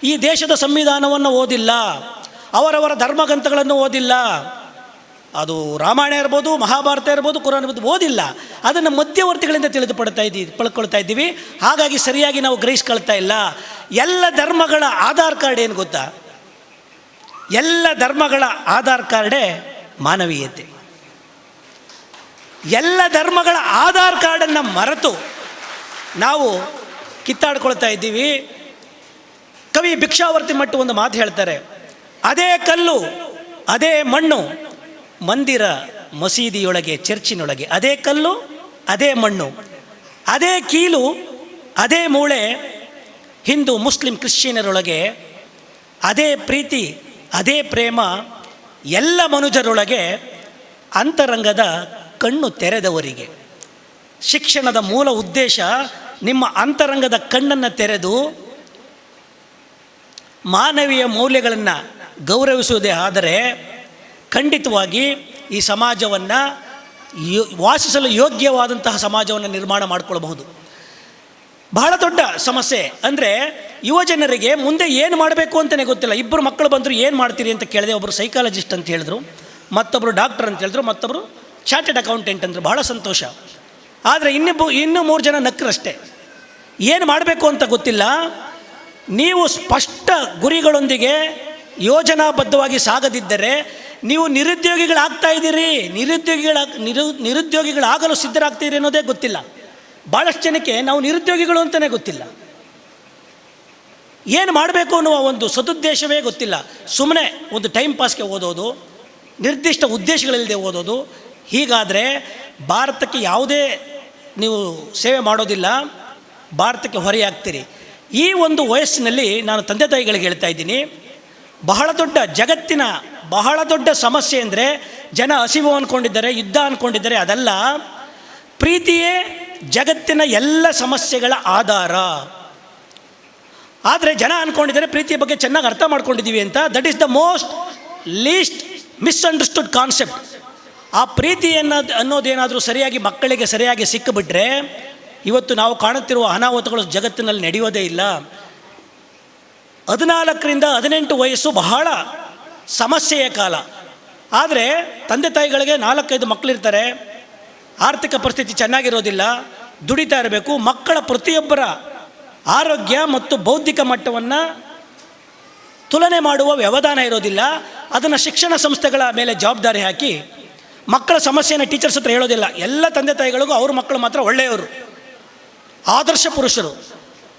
ಈ ದೇಶದ ಸಂವಿಧಾನವನ್ನು ಓದಿಲ್ಲ, ಅವರವರ ಧರ್ಮಗ್ರಂಥಗಳನ್ನು ಓದಿಲ್ಲ. ಅದು ರಾಮಾಯಣ ಇರ್ಬೋದು, ಮಹಾಭಾರತ ಇರ್ಬೋದು, ಕುರಾನ್ ಇರ್ಬೋದು, ಓದಿಲ್ಲ. ಅದನ್ನು ಮಧ್ಯವರ್ತಿಗಳಿಂದ ಪಡ್ಕೊಳ್ತಾ ಇದ್ದೀವಿ. ಹಾಗಾಗಿ ಸರಿಯಾಗಿ ನಾವು ಗ್ರಹಿಸ್ಕೊಳ್ತಾ ಇಲ್ಲ. ಎಲ್ಲ ಧರ್ಮಗಳ ಆಧಾರ್ ಕಾರ್ಡ್ ಏನು ಗೊತ್ತಾ? ಎಲ್ಲ ಧರ್ಮಗಳ ಆಧಾರ್ ಕಾರ್ಡೇ ಮಾನವೀಯತೆ. ಎಲ್ಲ ಧರ್ಮಗಳ ಆಧಾರ್ ಕಾರ್ಡನ್ನು ಮರೆತು ನಾವು ಕಿತ್ತಾಡ್ಕೊಳ್ತಾ ಇದ್ದೀವಿ. ಕವಿ ಭಿಕ್ಷಾವರ್ತಿ ಮಟ್ಟು ಒಂದು ಮಾತು ಹೇಳ್ತಾರೆ, ಅದೇ ಕಲ್ಲು ಅದೇ ಮಣ್ಣು ಮಂದಿರ ಮಸೀದಿಯೊಳಗೆ ಚರ್ಚಿನೊಳಗೆ. ಅದೇ ಕಲ್ಲು ಅದೇ ಮಣ್ಣು, ಅದೇ ಕೀಲು ಅದೇ ಮೂಳೆ ಹಿಂದೂ ಮುಸ್ಲಿಂ ಕ್ರಿಶ್ಚಿಯನರೊಳಗೆ. ಅದೇ ಪ್ರೀತಿ ಅದೇ ಪ್ರೇಮ ಎಲ್ಲ ಮನುಜರೊಳಗೆ, ಅಂತರಂಗದ ಕಣ್ಣು ತೆರೆದವರಿಗೆ. ಶಿಕ್ಷಣದ ಮೂಲ ಉದ್ದೇಶ ನಿಮ್ಮ ಅಂತರಂಗದ ಕಣ್ಣನ್ನು ತೆರೆದು ಮಾನವೀಯ ಮೌಲ್ಯಗಳನ್ನು ಗೌರವಿಸುವುದೇ ಆದರೆ ಖಂಡಿತವಾಗಿ ಈ ಸಮಾಜವನ್ನು ವಾಸಿಸಲು ಯೋಗ್ಯವಾದಂತಹ ಸಮಾಜವನ್ನು ನಿರ್ಮಾಣ ಮಾಡಿಕೊಳ್ಳಬಹುದು. ಬಹಳ ದೊಡ್ಡ ಸಮಸ್ಯೆ ಅಂದರೆ ಯುವಜನರಿಗೆ ಮುಂದೆ ಏನು ಮಾಡಬೇಕು ಅಂತಲೇ ಗೊತ್ತಿಲ್ಲ. ಇಬ್ಬರು ಮಕ್ಕಳು ಬಂದರು, ಏನು ಮಾಡ್ತೀರಿ ಅಂತ ಕೇಳಿದೆ. ಒಬ್ಬರು ಸೈಕಾಲಜಿಸ್ಟ್ ಅಂತ ಹೇಳಿದ್ರು, ಮತ್ತೊಬ್ಬರು ಡಾಕ್ಟರ್ ಅಂತ ಹೇಳಿದ್ರು, ಮತ್ತೊಬ್ಬರು ಚಾರ್ಟೆಡ್ ಅಕೌಂಟೆಂಟ್ ಅಂದರು. ಬಹಳ ಸಂತೋಷ. ಆದರೆ ಇನ್ನೂ 3 ಜನ ನಕ್ಕರಷ್ಟೇ. ಏನು ಮಾಡಬೇಕು ಅಂತ ಗೊತ್ತಿಲ್ಲ. ನೀವು ಸ್ಪಷ್ಟ ಗುರಿಗಳೊಂದಿಗೆ ಯೋಜನಾಬದ್ಧವಾಗಿ ಸಾಗದಿದ್ದರೆ ನೀವು ನಿರುದ್ಯೋಗಿಗಳಾಗ್ತಾ ಇದ್ದೀರಿ. ನಿರುದ್ಯೋಗಿಗಳಾಗಲು ಸಿದ್ಧರಾಗ್ತೀರಿ ಅನ್ನೋದೇ ಗೊತ್ತಿಲ್ಲ. ಭಾಳಷ್ಟು ಜನಕ್ಕೆ ನಾವು ನಿರುದ್ಯೋಗಿಗಳು ಅಂತಲೇ ಗೊತ್ತಿಲ್ಲ. ಏನು ಮಾಡಬೇಕು ಅನ್ನುವ ಒಂದು ಸದುದ್ದೇಶವೇ ಗೊತ್ತಿಲ್ಲ. ಸುಮ್ಮನೆ ಒಂದು ಟೈಮ್ ಪಾಸ್ಗೆ ಓದೋದು, ನಿರ್ದಿಷ್ಟ ಉದ್ದೇಶಗಳಿಲ್ಲದೆ ಓದೋದು. ಹೀಗಾದರೆ ಭಾರತಕ್ಕೆ ಯಾವುದೇ ನೀವು ಸೇವೆ ಮಾಡೋದಿಲ್ಲ, ಭಾರತಕ್ಕೆ ಹೊರೆಯಾಗ್ತೀರಿ. ಈ ಒಂದು ವಯಸ್ಸಿನಲ್ಲಿ ನಾನು ತಂದೆ ತಾಯಿಗಳಿಗೆ ಹೇಳ್ತಾ ಇದ್ದೀನಿ, ಜಗತ್ತಿನ ಬಹಳ ದೊಡ್ಡ ಸಮಸ್ಯೆ ಅಂದರೆ ಜನ ಹಸಿವು ಅಂದ್ಕೊಂಡಿದ್ದಾರೆ, ಯುದ್ಧ ಅಂದ್ಕೊಂಡಿದ್ದಾರೆ. ಅದಲ್ಲ, ಪ್ರೀತಿಯೇ ಜಗತ್ತಿನ ಎಲ್ಲ ಸಮಸ್ಯೆಗಳ ಆಧಾರ. ಆದರೆ ಜನ ಅಂದ್ಕೊಂಡಿದ್ದಾರೆ ಪ್ರೀತಿಯ ಬಗ್ಗೆ ಚೆನ್ನಾಗಿ ಅರ್ಥ ಮಾಡ್ಕೊಂಡಿದ್ದೀವಿ ಅಂತ. That is the least misunderstood concept. ಆ ಪ್ರೀತಿ ಅನ್ನೋದೇನಾದರೂ ಸರಿಯಾಗಿ ಮಕ್ಕಳಿಗೆ ಸರಿಯಾಗಿ ಸಿಕ್ಕಿಬಿಟ್ರೆ ಇವತ್ತು ನಾವು ಕಾಣುತ್ತಿರುವ ಅನಾಹುತಗಳು ಜಗತ್ತಿನಲ್ಲಿ ನಡೆಯೋದೇ ಇಲ್ಲ. 14ರಿಂದ 18 ವಯಸ್ಸು ಬಹಳ ಸಮಸ್ಯೆಯ ಕಾಲ. ಆದರೆ ತಂದೆ ತಾಯಿಗಳಿಗೆ 4-5 ಮಕ್ಕಳಿರ್ತಾರೆ, ಆರ್ಥಿಕ ಪರಿಸ್ಥಿತಿ ಚೆನ್ನಾಗಿರೋದಿಲ್ಲ, ದುಡಿತಾ ಇರಬೇಕು. ಮಕ್ಕಳ ಪ್ರತಿಯೊಬ್ಬರ ಆರೋಗ್ಯ ಮತ್ತು ಬೌದ್ಧಿಕ ಮಟ್ಟವನ್ನು ತುಲನೆ ಮಾಡುವ ವ್ಯವಧಾನ ಇರೋದಿಲ್ಲ. ಅದನ್ನು ಶಿಕ್ಷಣ ಸಂಸ್ಥೆಗಳ ಮೇಲೆ ಜವಾಬ್ದಾರಿ ಹಾಕಿ ಮಕ್ಕಳ ಸಮಸ್ಯೆಯನ್ನು ಟೀಚರ್ಸ್ ಹತ್ರ ಹೇಳೋದಿಲ್ಲ. ಎಲ್ಲ ತಂದೆ ತಾಯಿಗಳಿಗೂ ಅವ್ರ ಮಕ್ಕಳು ಮಾತ್ರ ಒಳ್ಳೆಯವರು, ಆದರ್ಶ ಪುರುಷರು.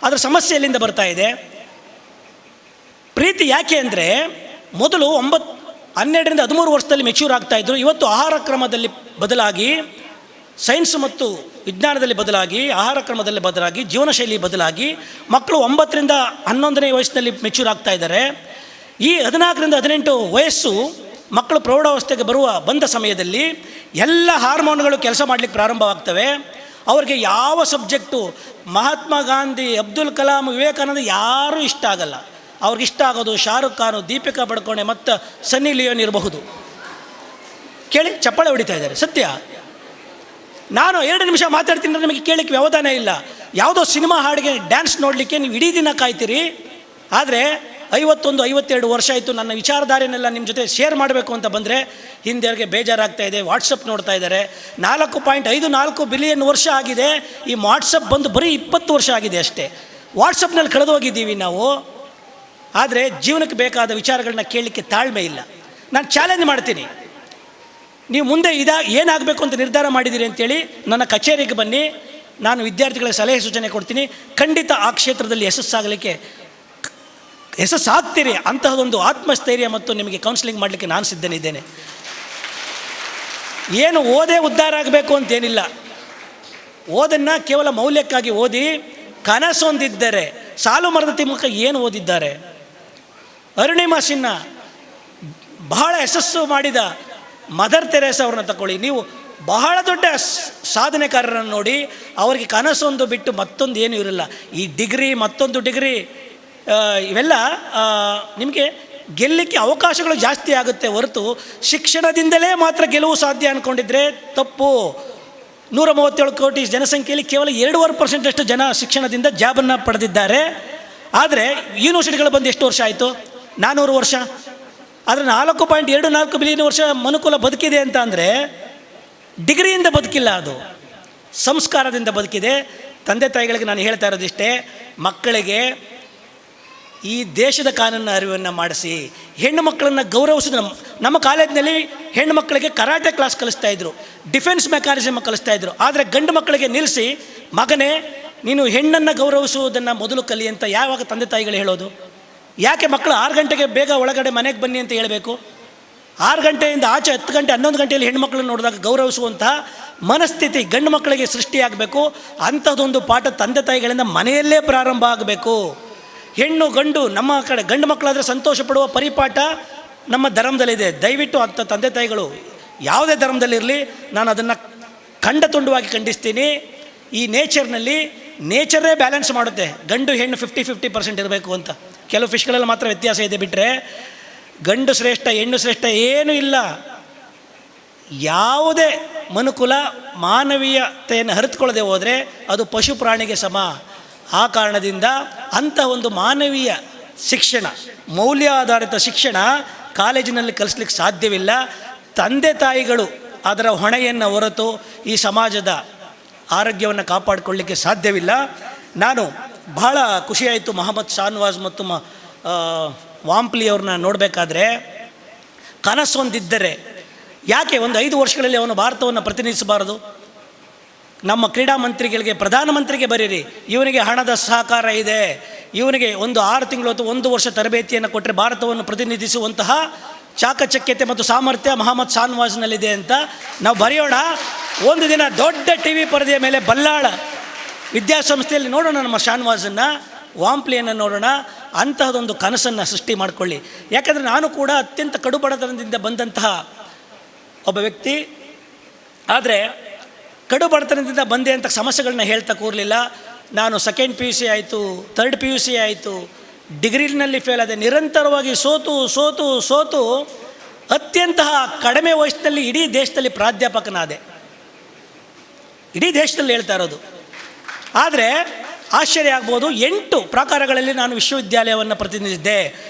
ಅದರ ಸಮಸ್ಯೆ ಎಲ್ಲಿಂದ ಬರ್ತಾ ಇದೆ? ಪ್ರೀತಿ ಯಾಕೆ ಅಂದರೆ ಮೊದಲು 12ರಿಂದ 13 ವರ್ಷದಲ್ಲಿ ಮೆಚ್ಯೂರ್ ಆಗ್ತಾಯಿದ್ರು. ಇವತ್ತು ಆಹಾರ ಕ್ರಮದಲ್ಲಿ ಬದಲಾಗಿ, ಸೈನ್ಸ್ ಮತ್ತು ವಿಜ್ಞಾನದಲ್ಲಿ ಬದಲಾಗಿ, ಆಹಾರ ಕ್ರಮದಲ್ಲಿ ಬದಲಾಗಿ, ಜೀವನ ಶೈಲಿ ಬದಲಾಗಿ ಮಕ್ಕಳು 9ರಿಂದ 11ನೇ ವಯಸ್ಸಿನಲ್ಲಿ ಮೆಚ್ಯೂರ್ ಆಗ್ತಾ ಇದ್ದಾರೆ. ಈ 14ರಿಂದ 18 ವಯಸ್ಸು ಮಕ್ಕಳು ಪ್ರೌಢಾವಸ್ಥೆಗೆ ಬಂದ ಸಮಯದಲ್ಲಿ ಎಲ್ಲ ಹಾರ್ಮೋನ್ಗಳು ಕೆಲಸ ಮಾಡಲಿಕ್ಕೆ ಪ್ರಾರಂಭವಾಗ್ತವೆ. ಅವ್ರಿಗೆ ಯಾವ ಸಬ್ಜೆಕ್ಟು, ಮಹಾತ್ಮ ಗಾಂಧಿ, ಅಬ್ದುಲ್ ಕಲಾಂ, ವಿವೇಕಾನಂದ ಯಾರೂ ಇಷ್ಟ ಆಗಲ್ಲ. ಅವ್ರಿಗಿಷ್ಟ ಆಗೋದು ಶಾರುಖ್ ಖಾನು, ದೀಪಿಕಾ ಪಡುಕೋಣೆ ಮತ್ತು ಸನ್ನಿ ಲಿಯೋನ್ ಇರಬಹುದು. ಕೇಳಿ, ಚಪ್ಪಾಳೆ ಹೊಡಿತಾ ಇದ್ದಾರೆ. ಸತ್ಯ. ನಾನು 2 ನಿಮಿಷ ಮಾತಾಡ್ತೀನಿ, ನಿಮಗೆ ಕೇಳಲಿಕ್ಕೆ ವ್ಯವಧಾನ ಇಲ್ಲ. ಯಾವುದೋ ಸಿನಿಮಾ ಹಾಡಿಗೆ ಡ್ಯಾನ್ಸ್ ನೋಡಲಿಕ್ಕೆ ನೀವು ಇಡೀ ದಿನ ಕಾಯ್ತೀರಿ. ಆದರೆ 51-52 ವರ್ಷ ಆಯಿತು, ನನ್ನ ವಿಚಾರಧಾರೆನೆಲ್ಲ ನಿಮ್ಮ ಜೊತೆ ಶೇರ್ ಮಾಡಬೇಕು ಅಂತ ಬಂದರೆ ಹಿಂದೆಯವರಿಗೆ ಬೇಜಾರಾಗ್ತಾ ಇದೆ. ವಾಟ್ಸಪ್ ನೋಡ್ತಾ ಇದ್ದಾರೆ. 4.54 ಬಿಲಿಯನ್ ವರ್ಷ ಆಗಿದೆ. ಈ ವಾಟ್ಸಪ್ ಬಂದು ಬರೀ 20 ವರ್ಷ ಆಗಿದೆ ಅಷ್ಟೇ. ವಾಟ್ಸಪ್ನಲ್ಲಿ ಕಳೆದು ಹೋಗಿದ್ದೀವಿ ನಾವು. ಆದರೆ ಜೀವನಕ್ಕೆ ಬೇಕಾದ ವಿಚಾರಗಳನ್ನ ಕೇಳಲಿಕ್ಕೆ ತಾಳ್ಮೆ ಇಲ್ಲ. ನಾನು ಚಾಲೆಂಜ್ ಮಾಡ್ತೀನಿ, ನೀವು ಮುಂದೆ ಏನಾಗಬೇಕು ಅಂತ ನಿರ್ಧಾರ ಮಾಡಿದ್ದೀರಿ ಅಂತೇಳಿ ನನ್ನ ಕಚೇರಿಗೆ ಬನ್ನಿ. ನಾನು ವಿದ್ಯಾರ್ಥಿಗಳಿಗೆ ಸಲಹೆ ಸೂಚನೆ ಕೊಡ್ತೀನಿ. ಖಂಡಿತ ಆ ಕ್ಷೇತ್ರದಲ್ಲಿ ಯಶಸ್ಸಾಗ್ತೀರಿ. ಅಂತಹದೊಂದು ಆತ್ಮಸ್ಥೈರ್ಯ ಮತ್ತು ನಿಮಗೆ ಕೌನ್ಸಿಲಿಂಗ್ ಮಾಡಲಿಕ್ಕೆ ನಾನು ಸಿದ್ಧನಿದ್ದೇನೆ. ಏನು ಓದೇ ಉದ್ಧಾರ ಆಗಬೇಕು ಅಂತೇನಿಲ್ಲ. ಓದನ್ನು ಕೇವಲ ಮೌಲ್ಯಕ್ಕಾಗಿ ಓದಿ, ಕನಸೊಂದಿದ್ದರೆ ಸಾಲು ಮರದ ತಿಮ್ಮಕ್ಕ ಏನು ಓದಿದ್ದಾರೆ? ಅರುಣಿಮಾ ಸಿನ್ಹಾ, ಬಹಳ ಯಶಸ್ಸು ಮಾಡಿದ ಮದರ್ ತೆರೇಸಾ ಅವ್ರನ್ನ ತಗೊಳ್ಳಿ. ನೀವು ಬಹಳ ದೊಡ್ಡ ಸಾಧನೆಕಾರರನ್ನು ನೋಡಿ, ಅವರಿಗೆ ಕನಸೊಂದು ಬಿಟ್ಟು ಮತ್ತೊಂದು ಏನೂ ಇರಲ್ಲ. ಈ ಡಿಗ್ರಿ, ಮತ್ತೊಂದು ಡಿಗ್ರಿ, ಇವೆಲ್ಲ ನಿಮಗೆ ಗೆಲ್ಲಲಿಕ್ಕೆ ಅವಕಾಶಗಳು ಜಾಸ್ತಿ ಆಗುತ್ತೆ ಹೊರತು ಶಿಕ್ಷಣದಿಂದಲೇ ಮಾತ್ರ ಗೆಲುವು ಸಾಧ್ಯ ಅಂದ್ಕೊಂಡಿದ್ರೆ ತಪ್ಪು. 137 ಕೋಟಿ ಜನಸಂಖ್ಯೆಯಲ್ಲಿ ಕೇವಲ 2.5% ಜನ ಶಿಕ್ಷಣದಿಂದ ಜಾಬನ್ನು ಪಡೆದಿದ್ದಾರೆ. ಆದರೆ ಯೂನಿವರ್ಸಿಟಿಗಳು ಬಂದು ಎಷ್ಟು ವರ್ಷ ಆಯಿತು? 400 ವರ್ಷ. ಆದರೆ 4.24 ಬಿಲಿಯನ್ ವರ್ಷ ಮನುಕುಲ ಬದುಕಿದೆ ಅಂತ ಅಂದರೆ ಡಿಗ್ರಿಯಿಂದ ಬದುಕಿಲ್ಲ, ಅದು ಸಂಸ್ಕಾರದಿಂದ ಬದುಕಿದೆ. ತಂದೆ ತಾಯಿಗಳಿಗೆ ನಾನು ಹೇಳ್ತಾ ಇರೋದಿಷ್ಟೇ, ಮಕ್ಕಳಿಗೆ ಈ ದೇಶದ ಕಾನೂನಿನ ಅರಿವನ್ನು ಮಾಡಿಸಿ, ಹೆಣ್ಣು ಮಕ್ಕಳನ್ನು ಗೌರವಿಸಿದ. ನಮ್ಮ ಕಾಲೇಜಿನಲ್ಲಿ ಹೆಣ್ಣು ಮಕ್ಕಳಿಗೆ ಕರಾಟೆ ಕ್ಲಾಸ್ ಕಲಿಸ್ತಾಯಿದ್ರು, ಡಿಫೆನ್ಸ್ ಮೆಕ್ಯಾನಿಸಮ್ ಕಲಿಸ್ತಾಯಿದ್ರು. ಆದರೆ ಗಂಡು ಮಕ್ಕಳಿಗೆ ನಿಲ್ಲಿಸಿ, ಮಗನೇ ನೀನು ಹೆಣ್ಣನ್ನು ಗೌರವಿಸುವುದನ್ನು ಮೊದಲು ಕಲಿ ಅಂತ ಯಾವಾಗ ತಂದೆ ತಾಯಿಗಳು ಹೇಳೋದು? ಯಾಕೆ ಮಕ್ಕಳು 6 ಗಂಟೆಗೆ ಬೇಗ ಒಳಗಡೆ ಮನೆಗೆ ಬನ್ನಿ ಅಂತ ಹೇಳಬೇಕು? 6 ಗಂಟೆಯಿಂದ ಆಚೆ 10 ಗಂಟೆ 11 ಗಂಟೆಯಲ್ಲಿ ಹೆಣ್ಣುಮಕ್ಕಳನ್ನು ನೋಡಿದಾಗ ಗೌರವಿಸುವಂಥ ಮನಸ್ಥಿತಿ ಗಂಡು ಮಕ್ಕಳಿಗೆ ಸೃಷ್ಟಿಯಾಗಬೇಕು. ಅಂಥದ್ದೊಂದು ಪಾಠ ತಂದೆ ತಾಯಿಗಳಿಂದ ಮನೆಯಲ್ಲೇ ಪ್ರಾರಂಭ ಆಗಬೇಕು. ಹೆಣ್ಣು ಗಂಡು, ನಮ್ಮ ಕಡೆ ಗಂಡು ಮಕ್ಕಳಾದರೆ ಸಂತೋಷ ಪಡುವ ಪರಿಪಾಠ ನಮ್ಮ ಧರ್ಮದಲ್ಲಿದೆ. ದಯವಿಟ್ಟು ಅಂಥ ತಂದೆ ತಾಯಿಗಳು ಯಾವುದೇ ಧರ್ಮದಲ್ಲಿರಲಿ, ನಾನು ಅದನ್ನು ಖಂಡತುಂಡವಾಗಿ ಖಂಡಿಸ್ತೀನಿ. ಈ ನೇಚರೇ ಬ್ಯಾಲೆನ್ಸ್ ಮಾಡುತ್ತೆ. ಗಂಡು ಹೆಣ್ಣು 50-50% ಇರಬೇಕು ಅಂತ. ಕೆಲವು ಫಿಶ್ಗಳಲ್ಲಿ ಮಾತ್ರ ವ್ಯತ್ಯಾಸ ಇದೆ, ಬಿಟ್ಟರೆ ಗಂಡು ಶ್ರೇಷ್ಠ ಹೆಣ್ಣು ಶ್ರೇಷ್ಠ ಏನೂ ಇಲ್ಲ. ಯಾವುದೇ ಮನುಕುಲ ಮಾನವೀಯತೆಯನ್ನು ಅರಿತುಕೊಳ್ಳದೆ ಹೋದರೆ ಅದು ಪಶು ಪ್ರಾಣಿಗೆ ಸಮ. ಆ ಕಾರಣದಿಂದ ಅಂಥ ಒಂದು ಮಾನವೀಯ ಶಿಕ್ಷಣ, ಮೌಲ್ಯಾಧಾರಿತ ಶಿಕ್ಷಣ ಕಾಲೇಜಿನಲ್ಲಿ ಕಲಿಸ್ಲಿಕ್ಕೆ ಸಾಧ್ಯವಿಲ್ಲ. ತಂದೆ ತಾಯಿಗಳು ಅದರ ಹೊಣೆಯನ್ನು ಹೊರತು ಈ ಸಮಾಜದ ಆರೋಗ್ಯವನ್ನು ಕಾಪಾಡಿಕೊಳ್ಳಲಿಕ್ಕೆ ಸಾಧ್ಯವಿಲ್ಲ. ನಾನು ಬಹಳ ಖುಷಿಯಾಯಿತು ಮೊಹಮ್ಮದ್ ಶಾನ್ವಾಜ್ ಮತ್ತು ವಾಂಪ್ಲಿ ಅವ್ರನ್ನ ನೋಡಬೇಕಾದ್ರೆ. ಕನಸೊಂದಿದ್ದರೆ ಯಾಕೆ ಒಂದು 5 ವರ್ಷಗಳಲ್ಲಿ ಅವನು ಭಾರತವನ್ನು ಪ್ರತಿನಿಧಿಸಬಾರದು? ನಮ್ಮ ಕ್ರೀಡಾ ಮಂತ್ರಿಗಳಿಗೆ, ಪ್ರಧಾನಮಂತ್ರಿಗೆ ಬರೀರಿ, ಇವನಿಗೆ ಹಣದ ಸಹಕಾರ ಇದೆ, ಇವನಿಗೆ ಒಂದು 6 ತಿಂಗಳು ಅಥವಾ 1 ವರ್ಷ ತರಬೇತಿಯನ್ನು ಕೊಟ್ಟರೆ ಭಾರತವನ್ನು ಪ್ರತಿನಿಧಿಸುವಂತಹ ಚಾಕಚಕ್ಯತೆ ಮತ್ತು ಸಾಮರ್ಥ್ಯ ಮೊಹಮ್ಮದ್ ಶಾನ್ವಾಜ್ನಲ್ಲಿದೆ ಅಂತ ನಾವು ಬರೆಯೋಣ. ಒಂದು ದಿನ ದೊಡ್ಡ TV ಪರದೆಯ ಮೇಲೆ ಬಲ್ಲಾಳ ವಿದ್ಯಾಸಂಸ್ಥೆಯಲ್ಲಿ ನೋಡೋಣ ನಮ್ಮ ಶಾನ್ವಾಜನ್ನು, ವಾಂಪ್ಲಿಯನ್ನು ನೋಡೋಣ. ಅಂತಹದೊಂದು ಕನಸನ್ನು ಸೃಷ್ಟಿ ಮಾಡಿಕೊಳ್ಳಿ. ಯಾಕಂದರೆ ನಾನು ಕೂಡ ಅತ್ಯಂತ ಕಡುಬಡತನದಿಂದ ಬಂದಂತಹ ಒಬ್ಬ ವ್ಯಕ್ತಿ. ಆದರೆ ಕಡುಬಡತನದಿಂದ ಬಂದೆ ಅಂತ ಸಮಸ್ಯೆಗಳನ್ನ ಹೇಳ್ತಾ ಕೂರಲಿಲ್ಲ. ನಾನು 2nd PUC ಆಯಿತು, 3rd PUC ಆಯಿತು, ಡಿಗ್ರಿನಲ್ಲಿ ಫೇಲ್ ಆದೆ. ನಿರಂತರವಾಗಿ ಸೋತು ಅತ್ಯಂತ ಕಡಿಮೆ ವಯಸ್ಸಿನಲ್ಲಿ ಇಡೀ ದೇಶದಲ್ಲಿ ಪ್ರಾಧ್ಯಾಪಕನಾದೆ. ಇಡೀ ದೇಶದಲ್ಲಿ ಹೇಳ್ತಾ ಇರೋದು. ಆದರೆ ಆಶ್ಚರ್ಯ ಆಗ್ಬೋದು, 8 ಪ್ರಾಕಾರಗಳಲ್ಲಿ ನಾನು ವಿಶ್ವವಿದ್ಯಾಲಯವನ್ನು ಪ್ರತಿನಿಧಿಸಿದ್ದೆ.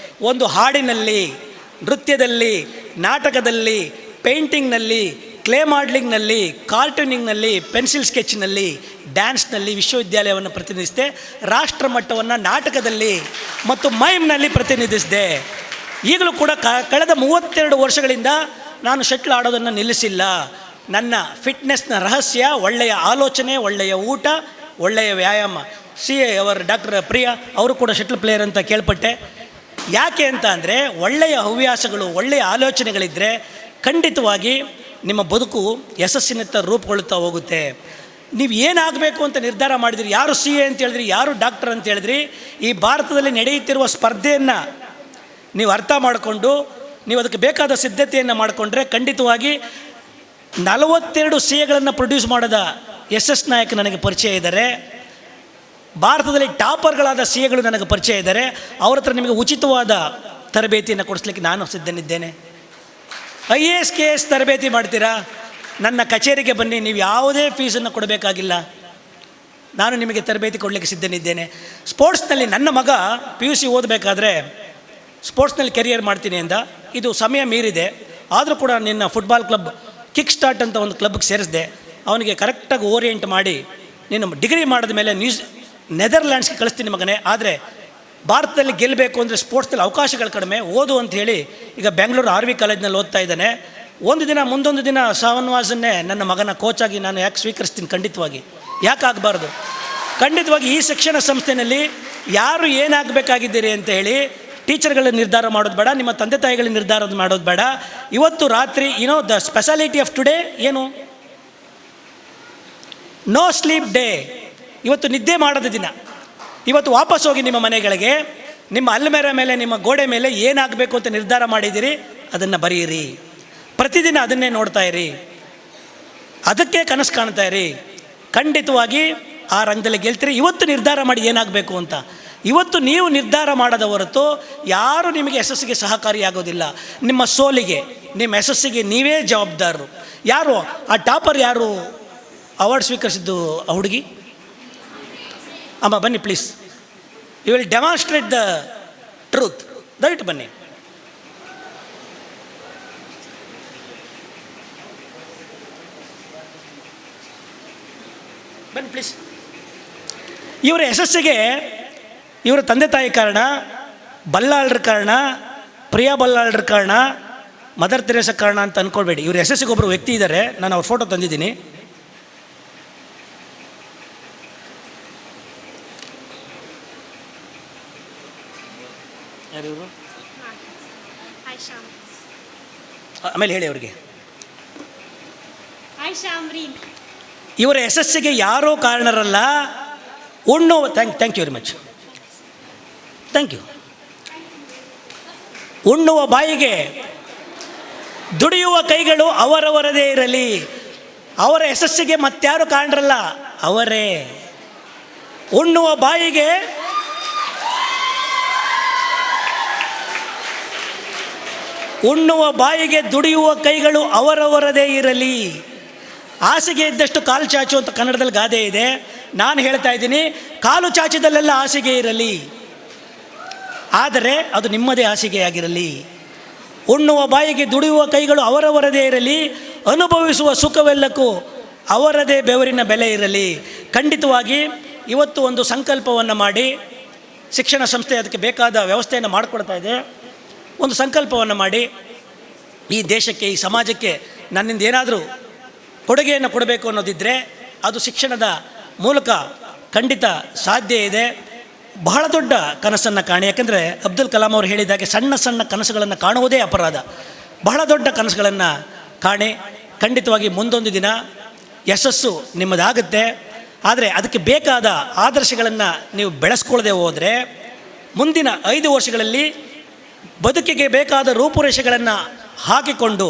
ಒಂದು ಹಾಡಿನಲ್ಲಿ, ನೃತ್ಯದಲ್ಲಿ, ನಾಟಕದಲ್ಲಿ, ಪೇಂಟಿಂಗ್ನಲ್ಲಿ, ಕ್ಲೇ ಮಾಡಲಿಂಗ್ನಲ್ಲಿ, ಕಾರ್ಟೂನಿಂಗ್ನಲ್ಲಿ, ಪೆನ್ಸಿಲ್ ಸ್ಕೆಚ್ನಲ್ಲಿ, ಡ್ಯಾನ್ಸ್ನಲ್ಲಿ ವಿಶ್ವವಿದ್ಯಾಲಯವನ್ನು ಪ್ರತಿನಿಧಿಸಿದೆ. ರಾಷ್ಟ್ರ ಮಟ್ಟವನ್ನು ನಾಟಕದಲ್ಲಿ ಮತ್ತು ಮೈಮ್ನಲ್ಲಿ ಪ್ರತಿನಿಧಿಸಿದೆ. ಈಗಲೂ ಕೂಡ ಕಳೆದ 32 ವರ್ಷಗಳಿಂದ ನಾನು ಶಟ್ಲ್ ಆಡೋದನ್ನು ನಿಲ್ಲಿಸಿಲ್ಲ. ನನ್ನ ಫಿಟ್ನೆಸ್ನ ರಹಸ್ಯ ಒಳ್ಳೆಯ ಆಲೋಚನೆ, ಒಳ್ಳೆಯ ಊಟ, ಒಳ್ಳೆಯ ವ್ಯಾಯಾಮ. CA ಅವರು ಡಾಕ್ಟರ್ ಪ್ರಿಯಾ ಅವರು ಕೂಡ ಶಟ್ಲ್ ಪ್ಲೇಯರ್ ಅಂತ ಕೇಳ್ಪಟ್ಟೆ. ಯಾಕೆ ಅಂತ ಅಂದರೆ ಒಳ್ಳೆಯ ಹವ್ಯಾಸಗಳು, ಒಳ್ಳೆಯ ಆಲೋಚನೆಗಳಿದ್ದರೆ ಖಂಡಿತವಾಗಿ ನಿಮ್ಮ ಬದುಕು ಯಶಸ್ಸಿನತ್ತ ರೂಪುಗೊಳ್ಳುತ್ತಾ ಹೋಗುತ್ತೆ. ನೀವು ಏನಾಗಬೇಕು ಅಂತ ನಿರ್ಧಾರ ಮಾಡಿದಿರಿ, ಯಾರು CA ಅಂತ ಹೇಳಿದ್ರಿ, ಯಾರು ಡಾಕ್ಟರ್ ಅಂತ ಹೇಳಿದ್ರಿ, ಈ ಭಾರತದಲ್ಲಿ ನಡೆಯುತ್ತಿರುವ ಸ್ಪರ್ಧೆಯನ್ನು ನೀವು ಅರ್ಥ ಮಾಡಿಕೊಂಡು ನೀವು ಅದಕ್ಕೆ ಬೇಕಾದ ಸಿದ್ಧತೆಯನ್ನು ಮಾಡಿಕೊಂಡ್ರೆ ಖಂಡಿತವಾಗಿ 42 CAಗಳನ್ನು ಪ್ರೊಡ್ಯೂಸ್ ಮಾಡೋದ SS ನಾಯಕ್ ನನಗೆ ಪರಿಚಯ ಇದ್ದಾರೆ. ಭಾರತದಲ್ಲಿ ಟಾಪರ್ಗಳಾದ CAಗಳು ನನಗೆ ಪರಿಚಯ ಇದ್ದಾರೆ. ಅವ್ರ ಹತ್ರ ನಿಮಗೆ ಉಚಿತವಾದ ತರಬೇತಿಯನ್ನು ಕೊಡಿಸ್ಲಿಕ್ಕೆ ನಾನು ಸಿದ್ಧನಿದ್ದೇನೆ. IAS KS ತರಬೇತಿ ಮಾಡ್ತೀರಾ, ನನ್ನ ಕಚೇರಿಗೆ ಬನ್ನಿ, ನೀವು ಯಾವುದೇ ಫೀಸನ್ನು ಕೊಡಬೇಕಾಗಿಲ್ಲ, ನಾನು ನಿಮಗೆ ತರಬೇತಿ ಕೊಡಲಿಕ್ಕೆ ಸಿದ್ಧನಿದ್ದೇನೆ. ಸ್ಪೋರ್ಟ್ಸ್ನಲ್ಲಿ ನನ್ನ ಮಗ PUC ಓದಬೇಕಾದ್ರೆ ಸ್ಪೋರ್ಟ್ಸ್ನಲ್ಲಿ ಕೆರಿಯರ್ ಮಾಡ್ತೀನಿ ಅಂದ. ಇದು ಸಮಯ ಮೀರಿದೆ, ಆದರೂ ಕೂಡ ನಿನ್ನ ಫುಟ್ಬಾಲ್ ಕ್ಲಬ್ ಕಿಕ್ ಸ್ಟಾರ್ಟ್ ಅಂತ ಒಂದು ಕ್ಲಬ್ಗೆ ಸೇರಿಸಿದೆ. ಅವನಿಗೆ ಕರೆಕ್ಟಾಗಿ ಓರಿಯೆಂಟ್ ಮಾಡಿ ನೀನು ಡಿಗ್ರಿ ಮಾಡಿದ ಮೇಲೆ ನೆದರ್ಲ್ಯಾಂಡ್ಸ್ಗೆ ಕಳಿಸ್ತೀನಿ ಮಗನೇ. ಆದರೆ ಭಾರತದಲ್ಲಿ ಗೆಲ್ಲಬೇಕು ಅಂದರೆ ಸ್ಪೋರ್ಟ್ಸ್ನಲ್ಲಿ ಅವಕಾಶಗಳು ಕಡಿಮೆ, ಓದು ಅಂತ ಹೇಳಿ ಈಗ ಬೆಂಗಳೂರು RV ಕಾಲೇಜ್ನಲ್ಲಿ ಓದ್ತಾ ಇದ್ದಾನೆ. ಮುಂದೊಂದು ದಿನ ಶಾನ್ವಾಜನ್ನೇ ನನ್ನ ಮಗನ ಕೋಚಾಗಿ ನಾನು ಯಾಕೆ ಸ್ವೀಕರಿಸ್ತೀನಿ? ಖಂಡಿತವಾಗಿ ಯಾಕೆ ಆಗಬಾರ್ದು? ಖಂಡಿತವಾಗಿ ಈ ಶಿಕ್ಷಣ ಸಂಸ್ಥೆಯಲ್ಲಿ ಯಾರು ಏನಾಗಬೇಕಾಗಿದ್ದೀರಿ ಅಂತ ಹೇಳಿ ಟೀಚರ್ಗಳ ನಿರ್ಧಾರ ಮಾಡೋದು ಬೇಡ, ನಿಮ್ಮ ತಂದೆ ತಾಯಿಗಳ ನಿರ್ಧಾರ ಮಾಡೋದು ಬೇಡ. ಇವತ್ತು ರಾತ್ರಿ ದ ಸ್ಪೆಷಾಲಿಟಿ ಆಫ್ ಟುಡೇ ಏನು? No sleep day. ಇವತ್ತು ನಿದ್ದೆ ಮಾಡೋದು ದಿನ. ಇವತ್ತು ವಾಪಸ್ ಹೋಗಿ ನಿಮ್ಮ ಮನೆಗಳಿಗೆ, ನಿಮ್ಮ ಅಲ್ಮೇರ ಮೇಲೆ, ನಿಮ್ಮ ಗೋಡೆ ಮೇಲೆ ಏನಾಗಬೇಕು ಅಂತ ನಿರ್ಧಾರ ಮಾಡಿದ್ದೀರಿ ಅದನ್ನು ಬರೆಯಿರಿ. ಪ್ರತಿದಿನ ಅದನ್ನೇ ನೋಡ್ತಾ ಇರಿ, ಅದಕ್ಕೆ ಕನಸು ಕಾಣ್ತಾ ಇರಿ. ಖಂಡಿತವಾಗಿ ಆ ರಂಗದಲ್ಲಿ ಗೆಲ್ತೀರಿ. ಇವತ್ತು ನಿರ್ಧಾರ ಮಾಡಿ ಏನಾಗಬೇಕು ಅಂತ. ಇವತ್ತು ನೀವು ನಿರ್ಧಾರ ಮಾಡದ ಹೊರತು ಯಾರು ನಿಮಗೆ ಯಶಸ್ಸಿಗೆ ಸಹಕಾರಿಯಾಗೋದಿಲ್ಲ. ನಿಮ್ಮ ಸೋಲಿಗೆ, ನಿಮ್ಮ ಯಶಸ್ಸಿಗೆ ನೀವೇ ಜವಾಬ್ದಾರರು. ಯಾರು ಆ ಟಾಪರ್, ಯಾರು ಅವಾರ್ಡ್ ಸ್ವೀಕರಿಸಿದ್ದು ಆ ಹುಡುಗಿ? ಅಮ್ಮ ಬನ್ನಿ please, you will demonstrate the truth. ದಯವಿಟ್ಟು ಬನ್ನಿ. ಬನ್ನಿ ಪ್ಲೀಸ್. ಇವರ ಯಶಸ್ಸಿಗೆ ಇವರ ತಂದೆ ತಾಯಿ ಕಾರಣ, ಬಲ್ಲಾಳರ ಕಾರಣ, ಪ್ರಿಯಾ ಬಲ್ಲಾಳರ ಕಾರಣ, ಮದರ್ ತೆರೇಸಾ ಕಾರಣ ಅಂತ ಅಂದ್ಕೊಳ್ಬೇಡಿ. ಇವ್ರ ಯಶಸ್ಸಿಗೆ ಒಬ್ಬರು ವ್ಯಕ್ತಿ ಇದ್ದಾರೆ, ನಾನು ಅವ್ರ ಫೋಟೋ ತಂದಿದ್ದೀನಿ. ಯಾರಿವರು? ಆಮೇಲೆ ಹೇಳಿ ಅವ್ರಿಗೆ. ಇವರ ಯಶಸ್ಸಿಗೆ ಯಾರೋ ಕಾರಣರಲ್ಲ, ಉಣ್ಣುವ thank you very much, thank you. ಉಣ್ಣುವ ಬಾಯಿಗೆ ದುಡಿಯುವ ಕೈಗಳು ಅವರವರದೇ ಇರಲಿ. ಅವರ ಯಶಸ್ಸಿಗೆ ಮತ್ತಾರು ಕಾರಣರಲ್ಲ, ಅವರೇ. ಉಣ್ಣುವ ಬಾಯಿಗೆ ದುಡಿಯುವ ಕೈಗಳು ಅವರವರದೇ ಇರಲಿ. ಹಾಸಿಗೆ ಇದ್ದಷ್ಟು ಕಾಲು ಚಾಚು ಅಂತ ಕನ್ನಡದಲ್ಲಿ ಗಾದೆ ಇದೆ. ನಾನು ಹೇಳ್ತಾ ಇದ್ದೀನಿ, ಕಾಲು ಚಾಚಿದಲ್ಲೆಲ್ಲ ಹಾಸಿಗೆ ಇರಲಿ, ಆದರೆ ಅದು ನಿಮ್ಮದೇ ಹಾಸಿಗೆಯಾಗಿರಲಿ. ಉಣ್ಣುವ ಬಾಯಿಗೆ ದುಡಿಯುವ ಕೈಗಳು ಅವರವರದೇ ಇರಲಿ. ಅನುಭವಿಸುವ ಸುಖವೆಲ್ಲಕ್ಕೂ ಅವರದೇ ಬೆವರಿನ ಬೆಲೆ ಇರಲಿ. ಖಂಡಿತವಾಗಿ ಇವತ್ತು ಒಂದು ಸಂಕಲ್ಪವನ್ನು ಮಾಡಿ, ಶಿಕ್ಷಣ ಸಂಸ್ಥೆ ಅದಕ್ಕೆ ಬೇಕಾದ ವ್ಯವಸ್ಥೆಯನ್ನು ಮಾಡಿಕೊಡ್ತಾ ಇದೆ. ಒಂದು ಸಂಕಲ್ಪವನ್ನು ಮಾಡಿ, ಈ ದೇಶಕ್ಕೆ, ಈ ಸಮಾಜಕ್ಕೆ ನನ್ನಿಂದ ಏನಾದರೂ ಕೊಡುಗೆಯನ್ನು ಕೊಡಬೇಕು ಅನ್ನೋದಿದ್ದರೆ ಅದು ಶಿಕ್ಷಣದ ಮೂಲಕ ಖಂಡಿತ ಸಾಧ್ಯ ಇದೆ. ಬಹಳ ದೊಡ್ಡ ಕನಸನ್ನು ಕಾಣಿ. ಯಾಕೆಂದರೆ ಅಬ್ದುಲ್ ಕಲಾಂ ಅವರು ಹೇಳಿದಾಗೆ ಸಣ್ಣ ಸಣ್ಣ ಕನಸುಗಳನ್ನು ಕಾಣುವುದೇ ಅಪರಾಧ. ಬಹಳ ದೊಡ್ಡ ಕನಸುಗಳನ್ನು ಕಾಣಿ. ಖಂಡಿತವಾಗಿ ಮುಂದೊಂದು ದಿನ ಯಶಸ್ಸು ನಿಮ್ಮದಾಗುತ್ತೆ. ಆದರೆ ಅದಕ್ಕೆ ಬೇಕಾದ ಆದರ್ಶಗಳನ್ನು ನೀವು ಬೆಳೆಸ್ಕೊಳ್ಳದೆ ಹೋದರೆ ಮುಂದಿನ 5 ವರ್ಷಗಳಲ್ಲಿ ಬದುಕಿಗೆ ಬೇಕಾದ ರೂಪುರೇಷೆಗಳನ್ನು ಹಾಕಿಕೊಂಡು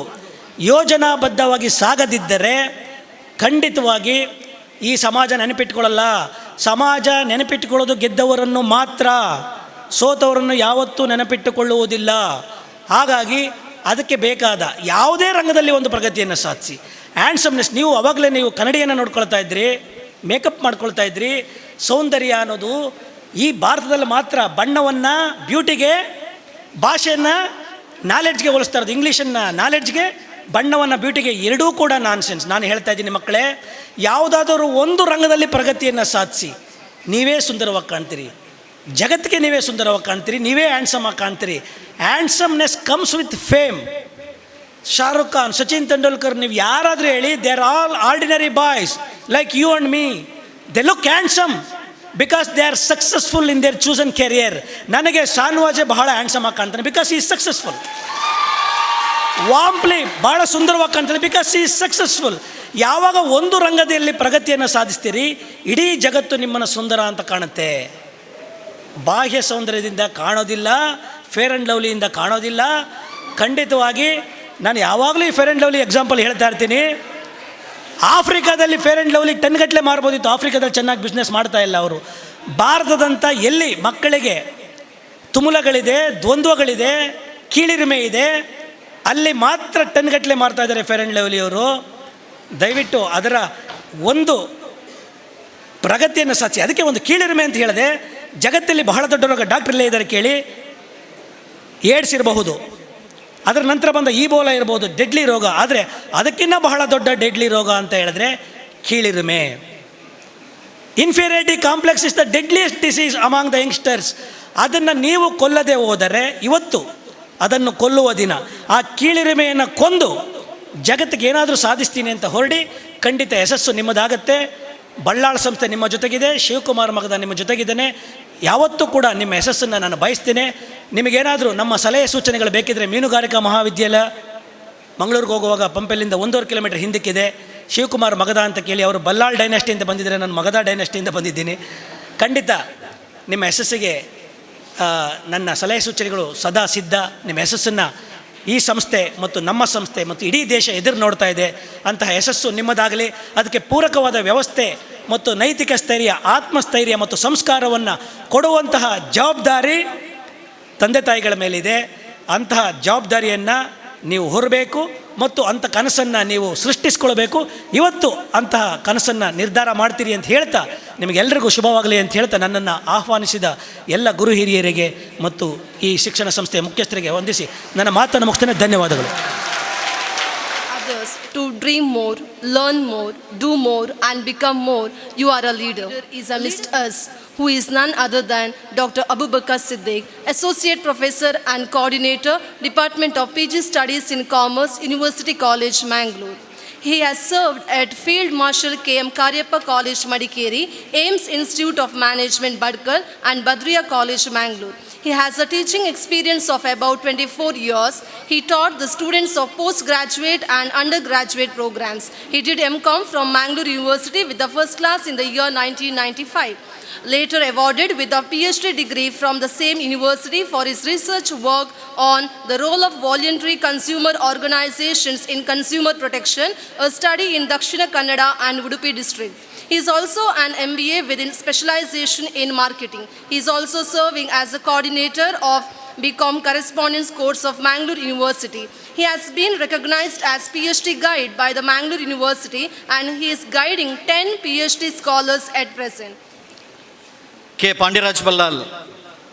ಯೋಜನಾಬದ್ಧವಾಗಿ ಸಾಗದಿದ್ದರೆ ಖಂಡಿತವಾಗಿ ಈ ಸಮಾಜ ನೆನಪಿಟ್ಕೊಳ್ಳಲ್ಲ. ಸಮಾಜ ನೆನಪಿಟ್ಟುಕೊಳ್ಳೋದು ಗೆದ್ದವರನ್ನು ಮಾತ್ರ, ಸೋತವರನ್ನು ಯಾವತ್ತೂ ನೆನಪಿಟ್ಟುಕೊಳ್ಳುವುದಿಲ್ಲ. ಹಾಗಾಗಿ ಅದಕ್ಕೆ ಬೇಕಾದ ಯಾವುದೇ ರಂಗದಲ್ಲಿ ಒಂದು ಪ್ರಗತಿಯನ್ನು ಸಾಧಿಸಿ. ಹ್ಯಾಂಡ್ಸಮ್ನೆಸ್, ನೀವು ಅವಾಗಲೇ ನೀವು ಕನ್ನಡಿಯನ್ನು ನೋಡ್ಕೊಳ್ತಾ ಇದ್ರಿ, ಮೇಕಪ್ ಮಾಡ್ಕೊಳ್ತಾ ಇದ್ರಿ. ಸೌಂದರ್ಯ ಅನ್ನೋದು ಈ ಭಾರತದಲ್ಲಿ ಮಾತ್ರ. ಬಣ್ಣವನ್ನು ಬ್ಯೂಟಿಗೆ, ಭಾಷೆಯನ್ನು ನಾಲೆಡ್ಜ್ಗೆ ಹೋಲಿಸ್ತಾ ಇರೋದು. ಇಂಗ್ಲೀಷನ್ನು ನಾಲೆಡ್ಜ್ಗೆ, ಬಣ್ಣವನ್ನು ಬ್ಯೂಟಿಗೆ, ಎರಡೂ ಕೂಡ ನಾನ್ಸೆನ್ಸ್. ನಾನು ಹೇಳ್ತಾ ಇದ್ದೀನಿ ಮಕ್ಕಳೇ, ಯಾವುದಾದರೂ ಒಂದು ರಂಗದಲ್ಲಿ ಪ್ರಗತಿಯನ್ನು ಸಾಧಿಸಿ, ನೀವೇ ಸುಂದರವಾಗಿ ಕಾಣ್ತೀರಿ, ಜಗತ್ತಿಗೆ ನೀವೇ ಸುಂದರವಾಗಿ ಕಾಣ್ತೀರಿ, ನೀವೇ ಹ್ಯಾಂಡ್ಸಮ್ ಆಗಿ ಕಾಣ್ತೀರಿ. Handsomeness comes with fame. Shahrukh Khan, Sachin Tendulkar, ನೀವು ಯಾರಾದರೂ ಹೇಳಿ, they are all ordinary boys like you and me. They look handsome because they are successful in their chosen career. ನನಗೆ ಶಾನ್ವಾಜೆ ಬಹಳ ಹ್ಯಾಂಡ್ಸಮ್ ಆಗಿ ಕಾಣ್ತಾನೆ ಬಿಕಾಸ್ ಈ ಸಕ್ಸಸ್ಫುಲ್. ವಾಂಪ್ಲಿ ಭಾಳ ಸುಂದರವಾಗಿ ಕಾಣ್ತಾನೆ ಬಿಕಾಸ್ ಈ ಸಕ್ಸಸ್ಫುಲ್. ಯಾವಾಗ ಒಂದು ರಂಗದಲ್ಲಿ ಪ್ರಗತಿಯನ್ನು ಸಾಧಿಸ್ತೀರಿ, ಇಡೀ ಜಗತ್ತು ನಿಮ್ಮನ್ನು ಸುಂದರ ಅಂತ ಕಾಣುತ್ತೆ. ಬಾಹ್ಯ ಸೌಂದರ್ಯದಿಂದ ಕಾಣೋದಿಲ್ಲ, ಫೇರ್ ಆ್ಯಂಡ್ ಲವ್ಲಿಯಿಂದ ಕಾಣೋದಿಲ್ಲ. ಖಂಡಿತವಾಗಿ ನಾನು ಯಾವಾಗಲೂ ಈ ಫೇರ್ ಆ್ಯಂಡ್ ಲವ್ಲಿ ಎಕ್ಸಾಂಪಲ್ ಹೇಳ್ತಾ ಇರ್ತೀನಿ. ಆಫ್ರಿಕಾದಲ್ಲಿ ಫೇರ್ ಆ್ಯಂಡ್ ಲವ್ಲಿ ಟನ್ಗಟ್ಟಲೆ ಮಾರ್ಬೋದಿತ್ತು, ಆಫ್ರಿಕಾದಲ್ಲಿ ಚೆನ್ನಾಗಿ ಬಿಸ್ನೆಸ್ ಮಾಡ್ತಾ ಇಲ್ಲ ಅವರು. ಭಾರತದಂಥ ಎಲ್ಲಿ ಮಕ್ಕಳಿಗೆ ತುಮುಲಗಳಿದೆ, ದ್ವಂದ್ವಗಳಿದೆ, ಕೀಳಿರಿಮೆ ಇದೆ, ಅಲ್ಲಿ ಮಾತ್ರ ಟನ್ಗಟ್ಟಲೆ ಮಾರ್ತಾ ಇದ್ದಾರೆ ಫೇರ್ ಆ್ಯಂಡ್ ಲವ್ಲಿಯವರು. ದಯವಿಟ್ಟು ಅದರ ಒಂದು ಪ್ರಗತಿಯನ್ನು ಸಾಧಿಸಿ. ಅದಕ್ಕೆ ಒಂದು ಕೀಳಿರಿಮೆ ಅಂತ ಹೇಳಿದೆ. ಜಗತ್ತಲ್ಲಿ ಬಹಳ ದೊಡ್ಡ ರೋಗ, ಡಾಕ್ಟ್ರಲ್ಲೇ ಇದ್ದಾರೆ ಕೇಳಿ, ಏಡ್ಸ್ ಇರಬಹುದು, ಅದರ ನಂತರ ಬಂದ ಈಬೋಲಾ ಇರ್ಬೋದು, ಡೆಡ್ಲಿ ರೋಗ. ಆದರೆ ಅದಕ್ಕಿಂತ ಬಹಳ ದೊಡ್ಡ ಡೆಡ್ಲಿ ರೋಗ ಅಂತ ಹೇಳಿದ್ರೆ ಕೀಳಿರಿಮೆ. Inferiority complex is the deadliest disease among the youngsters. ಅದನ್ನು ನೀವು ಕೊಲ್ಲದೆ ಹೋದರೆ ಇವತ್ತು ಅದನ್ನು ಕೊಲ್ಲುವ ದಿನ. ಆ ಕೀಳಿರಿಮೆಯನ್ನು ಕೊಂದು ಜಗತ್ತಿಗೆ ಏನಾದರೂ ಸಾಧಿಸ್ತೀನಿ ಅಂತ ಹೊರಡಿ, ಖಂಡಿತ ಯಶಸ್ಸು ನಿಮ್ಮದಾಗತ್ತೆ. ಬಳ್ಳಾಳ್ ಸಂಸ್ಥೆ ನಿಮ್ಮ ಜೊತೆಗಿದೆ, ಶಿವಕುಮಾರ್ ಮಗದ ನಿಮ್ಮ ಜೊತೆಗಿದ್ದೇನೆ. ಯಾವತ್ತೂ ಕೂಡ ನಿಮ್ಮ ಯಶಸ್ಸನ್ನು ನಾನು ಬಯಸ್ತೇನೆ. ನಿಮಗೇನಾದರೂ ನಮ್ಮ ಸಲಹೆ ಸೂಚನೆಗಳು ಬೇಕಿದ್ದರೆ, ಮೀನುಗಾರಿಕಾ ಮಹಾವಿದ್ಯಾಲಯ ಮಂಗಳೂರಿಗೆ ಹೋಗುವಾಗ ಪಂಪೆಲ್ಲಿಂದ 1.5 ಕಿಲೋಮೀಟರ್ ಹಿಂದಕ್ಕಿದೆ. ಶಿವಕುಮಾರ್ ಮಗದ ಅಂತ ಕೇಳಿ, ಅವರು ಬಲ್ಲಾಳ್ ಡೈನೆಸ್ಟಿಯಿಂದ ಬಂದಿದ್ದರೆ, ನಾನು ಮಗದ ಡೈನೆಸ್ಟಿಯಿಂದ ಬಂದಿದ್ದೀನಿ. ಖಂಡಿತ ನಿಮ್ಮ ಯಶಸ್ಸಿಗೆ ನನ್ನ ಸಲಹೆ ಸೂಚನೆಗಳು ಸದಾ ಸಿದ್ಧ. ನಿಮ್ಮ ಯಶಸ್ಸನ್ನು ಈ ಸಂಸ್ಥೆ ಮತ್ತು ನಮ್ಮ ಸಂಸ್ಥೆ ಮತ್ತು ಇಡೀ ದೇಶ ಎದುರು ನೋಡ್ತಾ ಇದೆ. ಅಂತಹ ಯಶಸ್ಸು ನಿಮ್ಮದಾಗಲಿ. ಅದಕ್ಕೆ ಪೂರಕವಾದ ವ್ಯವಸ್ಥೆ ಮತ್ತು ನೈತಿಕ ಸ್ಥೈರ್ಯ, ಆತ್ಮಸ್ಥೈರ್ಯ ಮತ್ತು ಸಂಸ್ಕಾರವನ್ನು ಕೊಡುವಂತಹ ಜವಾಬ್ದಾರಿ ತಂದೆ ತಾಯಿಗಳ ಮೇಲಿದೆ. ಅಂತಹ ಜವಾಬ್ದಾರಿಯನ್ನು ನೀವು ಹೊರಬೇಕು ಮತ್ತು ಅಂಥ ಕನಸನ್ನು ನೀವು ಸೃಷ್ಟಿಸ್ಕೊಳ್ಬೇಕು. ಇವತ್ತು ಅಂತಹ ಕನಸನ್ನು ನಿರ್ಧಾರ ಮಾಡ್ತೀರಿ ಅಂತ ಹೇಳ್ತಾ ನಿಮಗೆಲ್ಲರಿಗೂ ಶುಭವಾಗಲಿ ಅಂತ ಹೇಳ್ತಾ ನನ್ನನ್ನು ಆಹ್ವಾನಿಸಿದ ಎಲ್ಲ ಗುರು ಹಿರಿಯರಿಗೆ ಮತ್ತು ಈ ಶಿಕ್ಷಣ ಸಂಸ್ಥೆಯ ಮುಖ್ಯಸ್ಥರಿಗೆ ವಂದಿಸಿ ನನ್ನ ಮಾತನ್ನು ಮುಗಿಸ್ತೇನೆ. ಧನ್ಯವಾದಗಳು. Others to dream more, learn more, do more and become more. You are a leader. Is amidst us, who is none other than Dr. Abubakar Siddiq, Associate Professor and Coordinator, Department of PG Studies in Commerce, University College, Mangalore. He has served at Field Marshal K.M. Karyappa College, Madikeri, AIMS Institute of Management, Badkal and Badriya College, Mangalore. He has a teaching experience of about 24 years. He taught the students of postgraduate and undergraduate programs. He did M.Com from Mangalore University with the first class in the year 1995. Later awarded with a PhD degree from the same university for his research work on the role of voluntary consumer organizations in consumer protection, a study in Dakshina Kannada and Udupi district. He is also an MBA within specialization in marketing. He is also serving as a coordinator of BCom correspondence course of Mangalore University. He has been recognized as PhD guide by the Mangalore University and he is guiding 10 PhD scholars at present. K Pandyaraj Ballal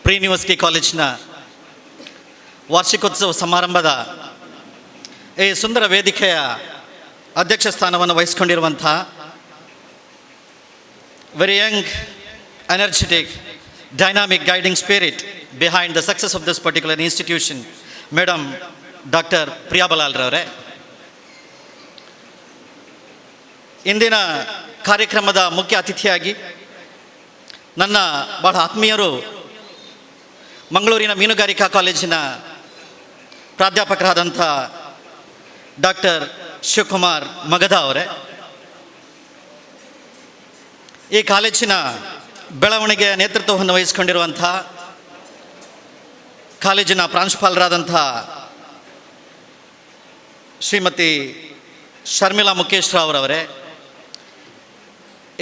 pre university ಕಾಲೇಜಿನ ವಾರ್ಷಿಕೋತ್ಸವ ಸಮಾರಂಭದ ಈ ಸುಂದರ ವೇದಿಕೆಯ ಅಧ್ಯಕ್ಷ ಸ್ಥಾನವನ್ನು ವಹಿಸಿಕೊಂಡಿರುವಂಥ very young, energetic, dynamic guiding spirit behind the success of this particular institution, madam doctor Priya ಬಲಾಲ್ರವರೇ, ಇಂದಿನ ಕಾರ್ಯಕ್ರಮದ ಮುಖ್ಯ ಅತಿಥಿಯಾಗಿ ನನ್ನ ಬಹಳ ಆತ್ಮೀಯರು ಮಂಗಳೂರಿನ ಮೀನುಗಾರಿಕಾ ಕಾಲೇಜಿನ ಪ್ರಾಧ್ಯಾಪಕರಾದಂಥ ಡಾಕ್ಟರ್ ಶಿವಕುಮಾರ್ ಮಗದ ಅವರೇ, ಈ ಕಾಲೇಜಿನ ಬೆಳವಣಿಗೆಯ ನೇತೃತ್ವವನ್ನು ವಹಿಸಿಕೊಂಡಿರುವಂಥ ಕಾಲೇಜಿನ ಪ್ರಾಂಶುಪಾಲರಾದಂಥ ಶ್ರೀಮತಿ ಶರ್ಮಿಳಾ ಮುಖೇಶ್ ರಾವ್ ಅವರೇ,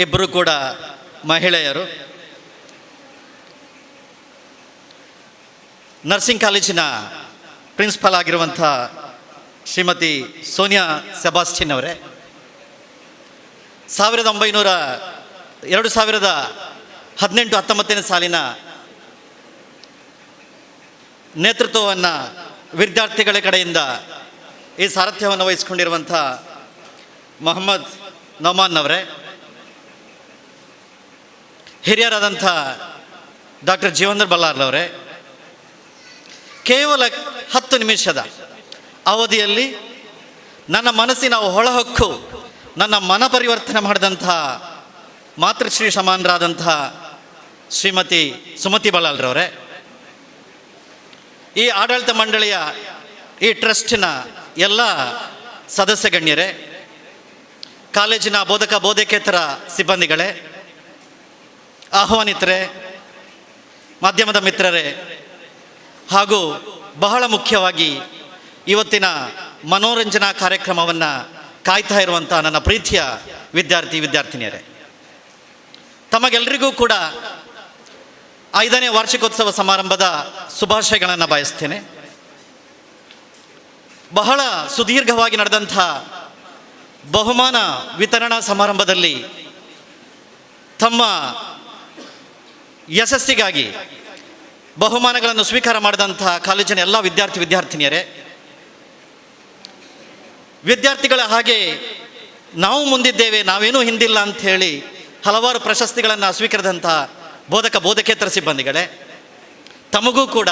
ಇಬ್ಬರು ಕೂಡ ಮಹಿಳೆಯರು, ನರ್ಸಿಂಗ್ ಕಾಲೇಜಿನ ಪ್ರಿನ್ಸಿಪಾಲ್ ಆಗಿರುವಂಥ ಶ್ರೀಮತಿ ಸೋನಿಯಾ ಸೆಬಾಸ್ಟಿನ್ ಅವರೇ, 2018-19 ಸಾಲಿನ ನೇತೃತ್ವವನ್ನು ವಿದ್ಯಾರ್ಥಿಗಳ ಕಡೆಯಿಂದ ಈ ಸಾರಥ್ಯವನ್ನು ವಹಿಸಿಕೊಂಡಿರುವಂಥ ಮೊಹಮ್ಮದ್ ನೌಮಾನ್ ಅವರೇ, ಹಿರಿಯರಾದಂಥ ಡಾಕ್ಟರ್ ಜೀವಂದರ್ ಬಲ್ಲಾಲ್ ಅವರೇ, ಕೇವಲ 10 ನಿಮಿಷದ ಅವಧಿಯಲ್ಲಿ ನನ್ನ ಮನಸ್ಸಿನ ಹೊಳಹೊಕ್ಕು, ನನ್ನ ಮನ ಪರಿವರ್ತನೆ ಮಾಡಿದಂಥ ಮಾತೃಶ್ರೀ ಸಮಾನರಾದಂಥ ಶ್ರೀಮತಿ ಸುಮತಿ ಬಲ್ಲಾಲ್ರವರೇ, ಈ ಆಡಳಿತ ಮಂಡಳಿಯ ಈ ಟ್ರಸ್ಟಿನ ಎಲ್ಲ ಸದಸ್ಯ ಗಣ್ಯರೇ, ಕಾಲೇಜಿನ ಬೋಧಕ ಬೋಧಕೇತರ ಸಿಬ್ಬಂದಿಗಳೇ, ಆಹ್ವಾನಿತರೇ, ಮಾಧ್ಯಮದ ಮಿತ್ರರೇ, ಹಾಗೂ ಬಹಳ ಮುಖ್ಯವಾಗಿ ಇವತ್ತಿನ ಮನೋರಂಜನಾ ಕಾರ್ಯಕ್ರಮವನ್ನು ಕಾಯ್ತಾ ಇರುವಂಥ ನನ್ನ ಪ್ರೀತಿಯ ವಿದ್ಯಾರ್ಥಿನಿಯರೇ, ತಮಗೆಲ್ಲರಿಗೂ ಕೂಡ 5ನೇ ವಾರ್ಷಿಕೋತ್ಸವ ಸಮಾರಂಭದ ಶುಭಾಶಯಗಳನ್ನು ಬಯಸ್ತೇನೆ. ಬಹಳ ಸುದೀರ್ಘವಾಗಿ ನಡೆದಂಥ ಬಹುಮಾನ ವಿತರಣಾ ಸಮಾರಂಭದಲ್ಲಿ ತಮ್ಮ ಯಶಸ್ಸಿಗಾಗಿ ಬಹುಮಾನಗಳನ್ನು ಸ್ವೀಕಾರ ಮಾಡಿದಂಥ ಕಾಲೇಜಿನ ಎಲ್ಲ ವಿದ್ಯಾರ್ಥಿನಿಯರೇ, ವಿದ್ಯಾರ್ಥಿಗಳ ಹಾಗೆ ನಾವು ಮುಂದಿದ್ದೇವೆ, ನಾವೇನೂ ಹಿಂದಿಲ್ಲ ಅಂಥೇಳಿ ಹಲವಾರು ಪ್ರಶಸ್ತಿಗಳನ್ನು ಸ್ವೀಕರಿಸಿದಂಥ ಬೋಧಕ ಬೋಧಕೇತರ ಸಿಬ್ಬಂದಿಗಳೇ, ತಮಗೂ ಕೂಡ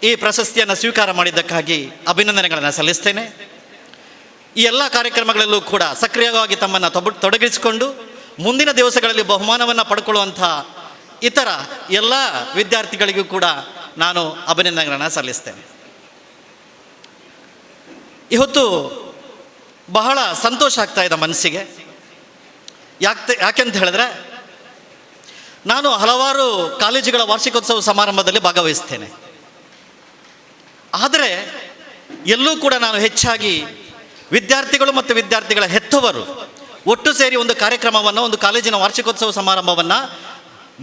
ಈ ಪ್ರಶಸ್ತಿಯನ್ನು ಸ್ವೀಕಾರ ಮಾಡಿದ್ದಕ್ಕಾಗಿ ಅಭಿನಂದನೆಗಳನ್ನು ಸಲ್ಲಿಸ್ತೇನೆ. ಈ ಎಲ್ಲ ಕಾರ್ಯಕ್ರಮಗಳಲ್ಲೂ ಕೂಡ ಸಕ್ರಿಯವಾಗಿ ತಮ್ಮನ್ನು ತೊಡಗಿಸಿಕೊಂಡು ಮುಂದಿನ ದಿವಸಗಳಲ್ಲಿ ಬಹುಮಾನವನ್ನು ಪಡ್ಕೊಳ್ಳುವಂಥ ಇತರ ಎಲ್ಲ ವಿದ್ಯಾರ್ಥಿಗಳಿಗೂ ಕೂಡ ನಾನು ಅಭಿನಂದನೆಗಳನ್ನು ಸಲ್ಲಿಸ್ತೇನೆ. ಇವತ್ತು ಬಹಳ ಸಂತೋಷ ಆಗ್ತಾ ಇದೆ ಮನಸ್ಸಿಗೆ. ಯಾಕೆಂತ ಹೇಳಿದ್ರೆ, ನಾನು ಹಲವಾರು ಕಾಲೇಜುಗಳ ವಾರ್ಷಿಕೋತ್ಸವ ಸಮಾರಂಭದಲ್ಲಿ ಭಾಗವಹಿಸ್ತೇನೆ. ಆದರೆ ಎಲ್ಲೂ ಕೂಡ ನಾನು ಹೆಚ್ಚಾಗಿ ವಿದ್ಯಾರ್ಥಿಗಳು ಮತ್ತು ವಿದ್ಯಾರ್ಥಿಗಳ ಹೆತ್ತವರು ಒಟ್ಟು ಸೇರಿ ಒಂದು ಕಾರ್ಯಕ್ರಮವನ್ನು, ಒಂದು ಕಾಲೇಜಿನ ವಾರ್ಷಿಕೋತ್ಸವ ಸಮಾರಂಭವನ್ನು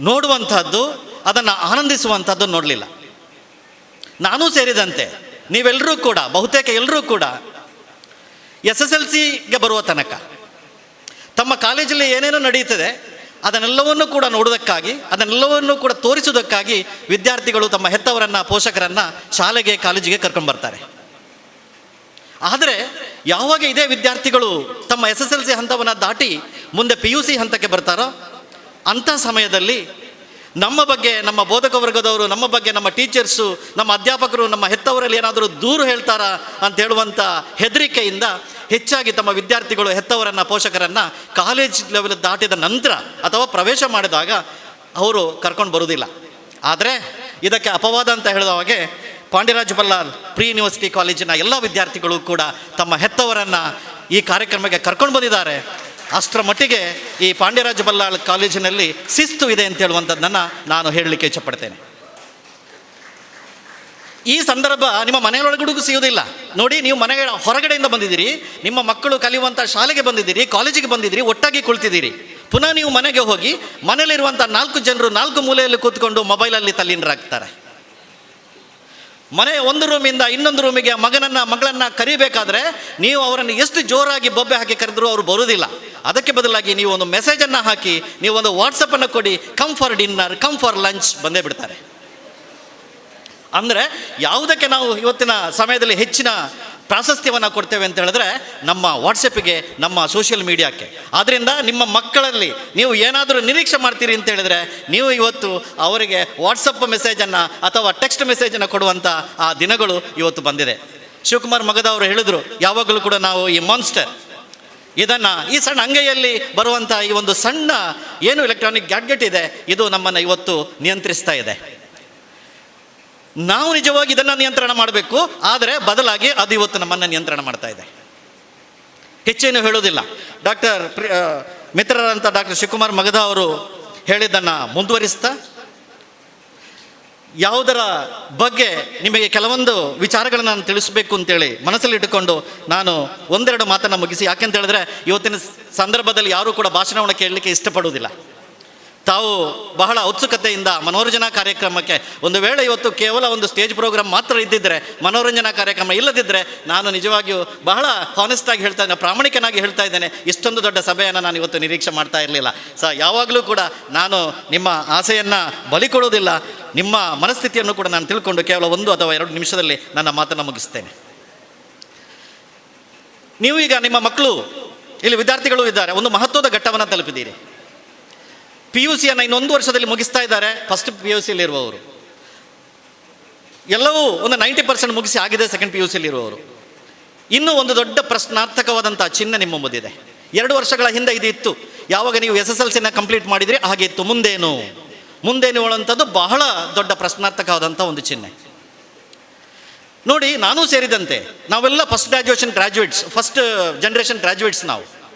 ನೋಡುವಂಥದ್ದು, ಅದನ್ನು ಆನಂದಿಸುವಂಥದ್ದು ನೋಡಲಿಲ್ಲ. ನಾನೂ ಸೇರಿದಂತೆ ನೀವೆಲ್ಲರೂ ಕೂಡ, ಬಹುತೇಕ ಎಲ್ಲರೂ ಕೂಡ SSLCಗೆ ಬರುವ ತನಕ ತಮ್ಮ ಕಾಲೇಜಲ್ಲಿ ಏನೇನೋ ನಡೆಯುತ್ತದೆ ಅದನ್ನೆಲ್ಲವನ್ನೂ ಕೂಡ ನೋಡೋದಕ್ಕಾಗಿ, ಅದನ್ನೆಲ್ಲವನ್ನೂ ಕೂಡ ತೋರಿಸುವುದಕ್ಕಾಗಿ ವಿದ್ಯಾರ್ಥಿಗಳು ತಮ್ಮ ಹೆತ್ತವರನ್ನು, ಪೋಷಕರನ್ನು ಶಾಲೆಗೆ, ಕಾಲೇಜಿಗೆ ಕರ್ಕೊಂಡ್ಬರ್ತಾರೆ. ಆದರೆ ಯಾವಾಗ ಇದೇ ವಿದ್ಯಾರ್ಥಿಗಳು ತಮ್ಮ SSLC ಹಂತವನ್ನು ದಾಟಿ ಮುಂದೆ PUC ಹಂತಕ್ಕೆ ಬರ್ತಾರೋ ಅಂಥ ಸಮಯದಲ್ಲಿ ನಮ್ಮ ಬಗ್ಗೆ, ನಮ್ಮ ಬೋಧಕ ವರ್ಗದವರು, ನಮ್ಮ ಬಗ್ಗೆ ನಮ್ಮ ಟೀಚರ್ಸು, ನಮ್ಮ ಅಧ್ಯಾಪಕರು, ನಮ್ಮ ಹೆತ್ತವರಲ್ಲಿ ಏನಾದರೂ ದೂರು ಹೇಳ್ತಾರಾ ಅಂತ ಹೇಳುವಂಥ ಹೆದರಿಕೆಯಿಂದ ಹೆಚ್ಚಾಗಿ ತಮ್ಮ ವಿದ್ಯಾರ್ಥಿಗಳು ಹೆತ್ತವರನ್ನು, ಪೋಷಕರನ್ನು ಕಾಲೇಜ್ ಲೆವೆಲ್ ದಾಟಿದ ನಂತರ ಅಥವಾ ಪ್ರವೇಶ ಮಾಡಿದಾಗ ಅವರು ಕರ್ಕೊಂಡು ಬರುವುದಿಲ್ಲ. ಆದರೆ ಇದಕ್ಕೆ ಅಪವಾದ ಅಂತ ಹೇಳಿದ ಹಾಗೆ ಪಾಂಡ್ಯರಾಜ್ ಬಲ್ಲಾಳ್ ಪ್ರೀ ಯೂನಿವರ್ಸಿಟಿ ಕಾಲೇಜಿನ ಎಲ್ಲ ವಿದ್ಯಾರ್ಥಿಗಳು ಕೂಡ ತಮ್ಮ ಹೆತ್ತವರನ್ನು ಈ ಕಾರ್ಯಕ್ರಮಕ್ಕೆ ಕರ್ಕೊಂಡು ಬಂದಿದ್ದಾರೆ. ಅಷ್ಟರ ಮಟ್ಟಿಗೆ ಈ ಪಾಂಡ್ಯರಾಜ್ ಬಲ್ಲಾಳ್ ಕಾಲೇಜಿನಲ್ಲಿ ಶಿಸ್ತು ಇದೆ ಅಂತ ಹೇಳುವಂಥದ್ದನ್ನು ನಾನು ಹೇಳಲಿಕ್ಕೆ ಇಷ್ಟಪಡ್ತೇನೆ. ಈ ಸಂದರ್ಭ ನಿಮ್ಮ ಮನೆಯೊಳಗಡೆಗೂ ಸಿಗೋದಿಲ್ಲ. ನೋಡಿ, ನೀವು ಮನೆಯ ಹೊರಗಡೆಯಿಂದ ಬಂದಿದ್ದೀರಿ, ನಿಮ್ಮ ಮಕ್ಕಳು ಕಲಿಯುವಂಥ ಶಾಲೆಗೆ ಬಂದಿದ್ದೀರಿ, ಕಾಲೇಜಿಗೆ ಬಂದಿದ್ದೀರಿ, ಒಟ್ಟಾಗಿ ಕುಳಿತಿದ್ದೀರಿ. ಪುನಃ ನೀವು ಮನೆಗೆ ಹೋಗಿ ಮನೆಯಲ್ಲಿರುವಂಥ 4 ಜನರು 4 ಮೂಲೆಯಲ್ಲಿ ಕೂತ್ಕೊಂಡು ಮೊಬೈಲಲ್ಲಿ ತಲ್ಲೀನರಾಗ್ತಾರೆ. ಮನೆಯ ಒಂದು ರೂಮಿಂದ ಇನ್ನೊಂದು ರೂಮಿಗೆ ಮಗಳನ್ನು ಕರಿಬೇಕಾದ್ರೆ ನೀವು ಅವರನ್ನು ಎಷ್ಟು ಜೋರಾಗಿ ಬೊಬ್ಬೆ ಹಾಕಿ ಕರೆದರೂ ಅವರು ಬರುವುದಿಲ್ಲ. ಅದಕ್ಕೆ ಬದಲಾಗಿ ನೀವು ಒಂದು ಮೆಸೇಜನ್ನು ಹಾಕಿ, ನೀವು ಒಂದು ವಾಟ್ಸಪ್ಪನ್ನು ಕೊಡಿ, come for dinner, come for lunch, ಬಂದೇ ಬಿಡ್ತಾರೆ. ಅಂದರೆ ಯಾವುದಕ್ಕೆ ನಾವು ಇವತ್ತಿನ ಸಮಯದಲ್ಲಿ ಹೆಚ್ಚಿನ ಪ್ರಾಶಸ್ತ್ಯವನ್ನು ಕೊಡ್ತೇವೆ ಅಂತ ಹೇಳಿದ್ರೆ ನಮ್ಮ ವಾಟ್ಸಪ್ಪಿಗೆ, ನಮ್ಮ ಸೋಷಿಯಲ್ ಮೀಡಿಯಾಕ್ಕೆ. ಆದ್ದರಿಂದ ನಿಮ್ಮ ಮಕ್ಕಳಲ್ಲಿ ನೀವು ಏನಾದರೂ ನಿರೀಕ್ಷೆ ಮಾಡ್ತೀರಿ ಅಂತ ಹೇಳಿದರೆ ನೀವು ಇವತ್ತು ಅವರಿಗೆ ವಾಟ್ಸಪ್ ಮೆಸೇಜನ್ನು ಅಥವಾ ಟೆಕ್ಸ್ಟ್ ಮೆಸೇಜನ್ನು ಕೊಡುವಂಥ ಆ ದಿನಗಳು ಇವತ್ತು ಬಂದಿದೆ. ಶಿವಕುಮಾರ್ ಮಗದ ಅವರು ಹೇಳಿದರು, ಯಾವಾಗಲೂ ಕೂಡ ನಾವು ಈ ಮಾನ್ಸ್ಟರ್ ಇದನ್ನು, ಈ ಸಣ್ಣ ಅಂಗೈಯಲ್ಲಿ ಬರುವಂಥ ಈ ಒಂದು ಸಣ್ಣ ಏನು ಎಲೆಕ್ಟ್ರಾನಿಕ್ ಗ್ಯಾಡ್ಗೆಟ್ ಇದೆ, ಇದು ನಮ್ಮನ್ನು ಇವತ್ತು ನಿಯಂತ್ರಿಸ್ತಾ ಇದೆ. ನಾವು ನಿಜವಾಗಿ ಇದನ್ನು ನಿಯಂತ್ರಣ ಮಾಡಬೇಕು, ಆದರೆ ಬದಲಾಗಿ ಅದು ಇವತ್ತು ನಮ್ಮನ್ನು ನಿಯಂತ್ರಣ ಮಾಡ್ತಾ ಇದೆ. ಹೆಚ್ಚೇನು ಹೇಳೋದಿಲ್ಲ. ಮಿತ್ರರಂಥ ಡಾಕ್ಟರ್ ಶಿವಕುಮಾರ್ ಮಗದ ಅವರು ಹೇಳಿದ್ದನ್ನು ಮುಂದುವರಿಸ್ತಾ, ಯಾವುದರ ಬಗ್ಗೆ ನಿಮಗೆ ಕೆಲವೊಂದು ವಿಚಾರಗಳನ್ನು ನಾನು ತಿಳಿಸಬೇಕು ಅಂತೇಳಿ ಮನಸ್ಸಲ್ಲಿ ಇಟ್ಟುಕೊಂಡು ನಾನು ಒಂದೆರಡು ಮಾತನ್ನು ಮುಗಿಸಿ, ಯಾಕೆಂತ ಹೇಳಿದ್ರೆ ಇವತ್ತಿನ ಸಂದರ್ಭದಲ್ಲಿ ಯಾರೂ ಕೂಡ ಭಾಷಣವನ್ನು ಕೇಳಲಿಕ್ಕೆ ಇಷ್ಟಪಡುವುದಿಲ್ಲ. ತಾವು ಬಹಳ ಉತ್ಸುಕತೆಯಿಂದ ಮನೋರಂಜನಾ ಕಾರ್ಯಕ್ರಮಕ್ಕೆ, ಒಂದು ವೇಳೆ ಇವತ್ತು ಕೇವಲ ಒಂದು ಸ್ಟೇಜ್ ಪ್ರೋಗ್ರಾಮ್ ಮಾತ್ರ ಇದ್ದಿದ್ದರೆ, ಮನೋರಂಜನಾ ಕಾರ್ಯಕ್ರಮ ಇಲ್ಲದಿದ್ದರೆ, ನಾನು ನಿಜವಾಗಿಯೂ ಬಹಳ ಹಾನೆಸ್ಟಾಗಿ ಹೇಳ್ತಾ ಇದ್ದೇನೆ, ಪ್ರಾಮಾಣಿಕನಾಗಿ ಹೇಳ್ತಾ ಇದ್ದೇನೆ, ಇಷ್ಟೊಂದು ದೊಡ್ಡ ಸಭೆಯನ್ನು ನಾನು ಇವತ್ತು ನಿರೀಕ್ಷೆ ಮಾಡ್ತಾ ಇರಲಿಲ್ಲ. ಯಾವಾಗಲೂ ಕೂಡ ನಾನು ನಿಮ್ಮ ಆಸೆಯನ್ನು ಬಲಿ ಕೊಡುವುದಿಲ್ಲ, ನಿಮ್ಮ ಮನಸ್ಥಿತಿಯನ್ನು ಕೂಡ ನಾನು ತಿಳ್ಕೊಂಡು ಕೇವಲ 1 ಅಥವಾ 2 ನಿಮಿಷದಲ್ಲಿ ನನ್ನ ಮಾತನ್ನು ಮುಗಿಸ್ತೇನೆ. ನೀವು ಈಗ ನಿಮ್ಮ ಮಕ್ಕಳು, ಇಲ್ಲಿ ವಿದ್ಯಾರ್ಥಿಗಳು ಇದ್ದಾರೆ, ಒಂದು ಮಹತ್ವದ ಘಟ್ಟವನ್ನು ತಲುಪಿದ್ದೀರಿ. PUCಯನ್ನು ಇನ್ನೊಂದು ವರ್ಷದಲ್ಲಿ ಮುಗಿಸ್ತಾ ಇದ್ದಾರೆ. ಫಸ್ಟ್ PUCಯಲ್ಲಿರುವವರು ಎಲ್ಲವೂ ಒಂದು 90% ಮುಗಿಸಿ ಆಗಿದೆ. ಸೆಕೆಂಡ್ PUCಯಲ್ಲಿರುವವರು ಇನ್ನೂ ಒಂದು ದೊಡ್ಡ ಪ್ರಶ್ನಾರ್ಥಕವಾದಂಥ ಚಿಹ್ನೆ ನಿಮ್ಮ ಮುಂದಿದೆ. 2 ವರ್ಷಗಳ ಹಿಂದೆ ಇದು ಇತ್ತು. ಯಾವಾಗ ನೀವು SSLCನ ಕಂಪ್ಲೀಟ್ ಮಾಡಿದ್ರಿ ಹಾಗೆ ಇತ್ತು. ಮುಂದೇನು ಹೇಳುವಂಥದ್ದು ಬಹಳ ದೊಡ್ಡ ಪ್ರಶ್ನಾರ್ಥಕವಾದಂಥ ಒಂದು ಚಿಹ್ನೆ. ನೋಡಿ, ನಾನೂ ಸೇರಿದಂತೆ ನಾವೆಲ್ಲ ಫಸ್ಟ್ ಜನರೇಷನ್ ಗ್ರ್ಯಾಜುಯೇಟ್ಸ್.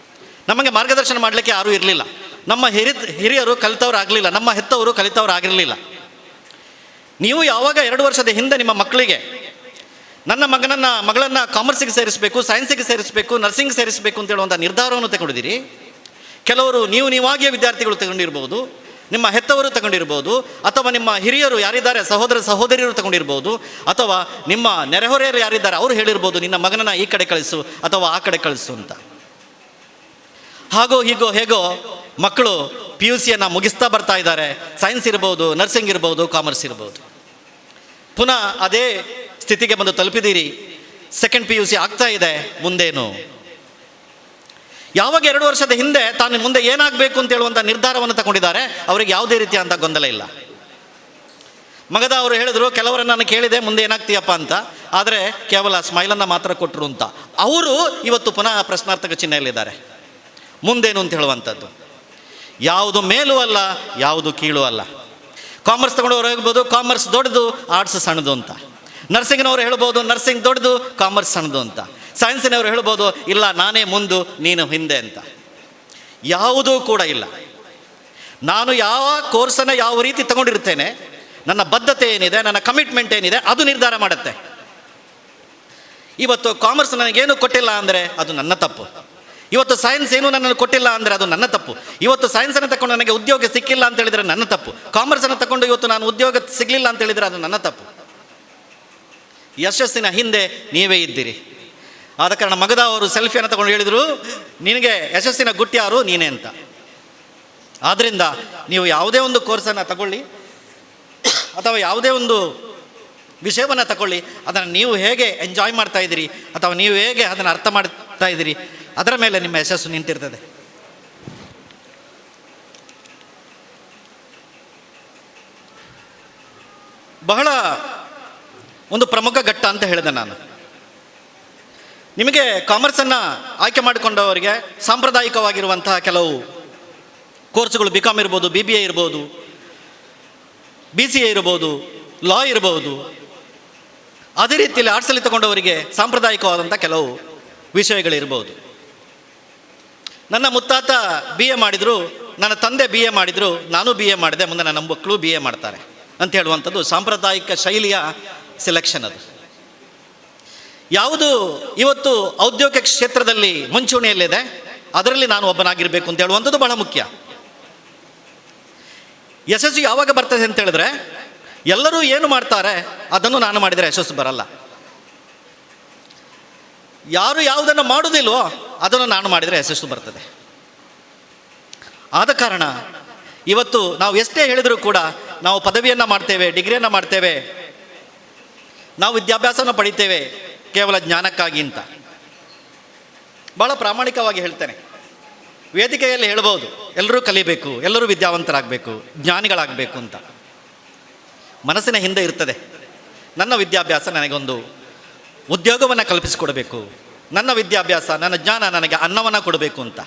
ನಮಗೆ ಮಾರ್ಗದರ್ಶನ ಮಾಡಲಿಕ್ಕೆ ಯಾರೂ ಇರಲಿಲ್ಲ. ನಮ್ಮ ಹಿರಿಯರು ಕಲಿತವ್ರು ಆಗಲಿಲ್ಲ, ನಮ್ಮ ಹೆತ್ತವರು ಕಲಿತವ್ರು ಆಗಿರಲಿಲ್ಲ. ನೀವು ಯಾವಾಗ 2 ವರ್ಷದ ಹಿಂದೆ ನಿಮ್ಮ ಮಕ್ಕಳಿಗೆ ನನ್ನ ಮಗಳನ್ನು ಕಾಮರ್ಸಿಗೆ ಸೇರಿಸಬೇಕು, ಸೈನ್ಸಿಗೆ ಸೇರಿಸಬೇಕು, ನರ್ಸಿಂಗ್ ಸೇರಿಸಬೇಕು ಅಂತ ಹೇಳುವಂಥ ನಿರ್ಧಾರವನ್ನು ತಗೊಂಡಿದ್ದೀರಿ. ಕೆಲವರು ನೀವಾಗಿಯೇ ವಿದ್ಯಾರ್ಥಿಗಳು ತಗೊಂಡಿರ್ಬೋದು, ನಿಮ್ಮ ಹೆತ್ತವರು ತಗೊಂಡಿರ್ಬೋದು, ಅಥವಾ ನಿಮ್ಮ ಹಿರಿಯರು ಯಾರಿದ್ದಾರೆ ಸಹೋದರಿಯರು ತಗೊಂಡಿರ್ಬೋದು, ಅಥವಾ ನಿಮ್ಮ ನೆರೆಹೊರೆಯರು ಯಾರಿದ್ದಾರೆ ಅವರು ಹೇಳಿರ್ಬೋದು, ನಿನ್ನ ಮಗನನ್ನು ಈ ಕಡೆ ಕಳಿಸು ಅಥವಾ ಆ ಕಡೆ ಕಳಿಸು ಅಂತ. ಹೇಗೋ ಮಕ್ಕಳು PUCಯನ್ನು ಮುಗಿಸ್ತಾ ಬರ್ತಾ ಇದ್ದಾರೆ. ಸೈನ್ಸ್ ಇರ್ಬೋದು, ನರ್ಸಿಂಗ್ ಇರ್ಬೋದು, ಕಾಮರ್ಸ್ ಇರ್ಬೋದು. ಪುನಃ ಅದೇ ಸ್ಥಿತಿಗೆ ಬಂದು ತಲುಪಿದ್ದೀರಿ. ಸೆಕೆಂಡ್ PUC ಆಗ್ತಾ ಇದೆ. ಮುಂದೇನು? ಯಾವಾಗ 2 ವರ್ಷದ ಹಿಂದೆ ತಾನು ಮುಂದೆ ಏನಾಗಬೇಕು ಅಂತ ಹೇಳುವಂಥ ನಿರ್ಧಾರವನ್ನು ತಗೊಂಡಿದ್ದಾರೆ, ಅವರಿಗೆ ಯಾವುದೇ ರೀತಿಯಾದಂಥ ಗೊಂದಲ ಇಲ್ಲ. ಮಗದ ಅವರು ಹೇಳಿದ್ರು, ಕೆಲವರನ್ನು ನಾನು ಕೇಳಿದೆ ಮುಂದೆ ಏನಾಗ್ತೀಯಪ್ಪ ಅಂತ, ಆದರೆ ಕೇವಲ ಸ್ಮೈಲನ್ನು ಮಾತ್ರ ಕೊಟ್ಟರು ಅಂತ. ಅವರು ಇವತ್ತು ಪುನಃ ಪ್ರಶ್ನಾರ್ಥಕ ಚಿಹ್ನೆಯಲ್ಲಿದ್ದಾರೆ. ಮುಂದೇನು ಅಂತ ಹೇಳುವಂಥದ್ದು ಯಾವುದು ಮೇಲೂ ಅಲ್ಲ, ಯಾವುದು ಕೀಳು ಅಲ್ಲ. ಕಾಮರ್ಸ್ ತಗೊಂಡವರು ಹೇಳ್ಬೋದು, ಕಾಮರ್ಸ್ ದೊಡ್ಡದು, ಆರ್ಟ್ಸ್ ಸಣ್ಣದು ಅಂತ. ನರ್ಸಿಂಗ್ನವರು ಹೇಳ್ಬೋದು, ನರ್ಸಿಂಗ್ ದೊಡ್ಡದು, ಕಾಮರ್ಸ್ ಸಣ್ಣದು ಅಂತ. ಸೈನ್ಸಿನವರು ಹೇಳ್ಬೋದು, ಇಲ್ಲ ನಾನೇ ಮುಂದು ನೀನು ಹಿಂದೆ ಅಂತ. ಯಾವುದೂ ಕೂಡ ಇಲ್ಲ. ನಾನು ಯಾವ ಕೋರ್ಸನ್ನು ಯಾವ ರೀತಿ ತಗೊಂಡಿರ್ತೇನೆ, ನನ್ನ ಬದ್ಧತೆ ಏನಿದೆ, ನನ್ನ ಕಮಿಟ್ಮೆಂಟ್ ಏನಿದೆ, ಅದು ನಿರ್ಧಾರ ಮಾಡುತ್ತೆ. ಇವತ್ತು ಕಾಮರ್ಸ್ ನನಗೇನು ಕೊಟ್ಟಿಲ್ಲ ಅಂದರೆ ಅದು ನನ್ನ ತಪ್ಪು. ಇವತ್ತು ಸೈನ್ಸ್ ಏನು ನನ್ನನ್ನು ಕೊಟ್ಟಿಲ್ಲ ಅಂದರೆ ಅದು ನನ್ನ ತಪ್ಪು. ಇವತ್ತು ಸೈನ್ಸನ್ನು ತಗೊಂಡು ನನಗೆ ಉದ್ಯೋಗ ಸಿಕ್ಕಿಲ್ಲ ಅಂತ ಹೇಳಿದರೆ ನನ್ನ ತಪ್ಪು. ಕಾಮರ್ಸನ್ನು ತಗೊಂಡು ಇವತ್ತು ನಾನು ಉದ್ಯೋಗ ಸಿಗಲಿಲ್ಲ ಅಂತ ಹೇಳಿದರೆ ಅದು ನನ್ನ ತಪ್ಪು. ಯಶಸ್ಸಿನ ಹಿಂದೆ ನೀವೇ ಇದ್ದೀರಿ. ಆದ ಕಾರಣ ಮಗದ ಅವರು ಸೆಲ್ಫಿಯನ್ನು ತಗೊಂಡು ಹೇಳಿದರು, ನಿನಗೆ ಯಶಸ್ಸಿನ ಗುಟ್ಟಿ ಯಾರು, ನೀನೇ ಅಂತ. ಆದ್ದರಿಂದ ನೀವು ಯಾವುದೇ ಒಂದು ಕೋರ್ಸನ್ನು ತಗೊಳ್ಳಿ ಅಥವಾ ಯಾವುದೇ ಒಂದು ವಿಷಯವನ್ನು ತಗೊಳ್ಳಿ, ಅದನ್ನು ನೀವು ಹೇಗೆ ಎಂಜಾಯ್ ಮಾಡ್ತಾ ಇದ್ದೀರಿ ಅಥವಾ ನೀವು ಹೇಗೆ ಅದನ್ನು ಅರ್ಥ ಮಾಡ್ತಾ ಇದ್ದೀರಿ, ಅದರ ಮೇಲೆ ನಿಮ್ಮ ಯಶಸ್ಸು ನಿಂತಿರ್ತದೆ. ಬಹಳ ಒಂದು ಪ್ರಮುಖ ಘಟ್ಟ ಅಂತ ಹೇಳಿದೆ ನಾನು. ನಿಮಗೆ ಕಾಮರ್ಸನ್ನು ಆಯ್ಕೆ ಮಾಡಿಕೊಂಡವರಿಗೆ ಸಾಂಪ್ರದಾಯಿಕವಾಗಿರುವಂತಹ ಕೆಲವು ಕೋರ್ಸ್ಗಳು BCom ಇರ್ಬೋದು, BBA ಇರ್ಬೋದು, BCA ಇರ್ಬೋದು, ಲಾ ಇರ್ಬೋದು. ಅದೇ ರೀತಿಯಲ್ಲಿ ಆರ್ಟ್ಸಲ್ಲಿ ತಗೊಂಡವರಿಗೆ ಸಾಂಪ್ರದಾಯಿಕವಾದಂಥ ಕೆಲವು ವಿಷಯಗಳಿರ್ಬೋದು. ನನ್ನ ಮುತ್ತಾತ BA ಮಾಡಿದರು, ನನ್ನ ತಂದೆ BA ಮಾಡಿದರು, ನಾನು BA ಮಾಡಿದೆ, ಮುಂದೆ ನನ್ನ ಮಕ್ಕಳು BA ಮಾಡ್ತಾರೆ ಅಂತ ಹೇಳುವಂಥದ್ದು ಸಾಂಪ್ರದಾಯಿಕ ಶೈಲಿಯ ಸೆಲೆಕ್ಷನ್. ಅದು ಯಾವುದು ಇವತ್ತು ಔದ್ಯೋಗಿಕ ಕ್ಷೇತ್ರದಲ್ಲಿ ಮುಂಚೂಣಿಯಲ್ಲಿದೆ ಅದರಲ್ಲಿ ನಾನು ಒಬ್ಬನಾಗಿರಬೇಕು ಅಂತ ಹೇಳುವಂಥದ್ದು ಬಹಳ ಮುಖ್ಯ. ಯಶಸ್ಸು ಯಾವಾಗ ಬರ್ತದೆ ಅಂತ ಹೇಳಿದ್ರೆ, ಎಲ್ಲರೂ ಏನು ಮಾಡ್ತಾರೆ ಅದನ್ನು ನಾನು ಮಾಡಿದರೆ ಯಶಸ್ಸು ಬರಲ್ಲ. ಯಾರು ಯಾವುದನ್ನು ಮಾಡುವುದಿಲ್ವೋ ಅದನ್ನು ನಾನು ಮಾಡಿದರೆ ಯಶಸ್ಸು ಬರ್ತದೆ. ಆದ ಕಾರಣ ಇವತ್ತು ನಾವು ಎಷ್ಟೇ ಹೇಳಿದರೂ ಕೂಡ ನಾವು ಪದವಿಯನ್ನು ಮಾಡ್ತೇವೆ, ಡಿಗ್ರಿಯನ್ನು ಮಾಡ್ತೇವೆ, ನಾವು ವಿದ್ಯಾಭ್ಯಾಸವನ್ನು ಪಡಿತೇವೆ ಕೇವಲ ಜ್ಞಾನಕ್ಕಾಗಿ ಅಂತ. ಭಾಳ ಪ್ರಾಮಾಣಿಕವಾಗಿ ಹೇಳ್ತೇನೆ, ವೇದಿಕೆಯಲ್ಲಿ ಹೇಳ್ಬೋದು ಎಲ್ಲರೂ ಕಲಿಬೇಕು, ಎಲ್ಲರೂ ವಿದ್ಯಾವಂತರಾಗಬೇಕು, ಜ್ಞಾನಿಗಳಾಗಬೇಕು ಅಂತ. ಮನಸ್ಸಿನ ಹಿಂದೆ ಇರ್ತದೆ, ನನ್ನ ವಿದ್ಯಾಭ್ಯಾಸ ನನಗೊಂದು ಉದ್ಯೋಗವನ್ನು ಕಲ್ಪಿಸಿಕೊಡಬೇಕು, ನನ್ನ ವಿದ್ಯಾಭ್ಯಾಸ, ನನ್ನ ಜ್ಞಾನ ನನಗೆ ಅನ್ನವನ್ನು ಕೊಡಬೇಕು ಅಂತ.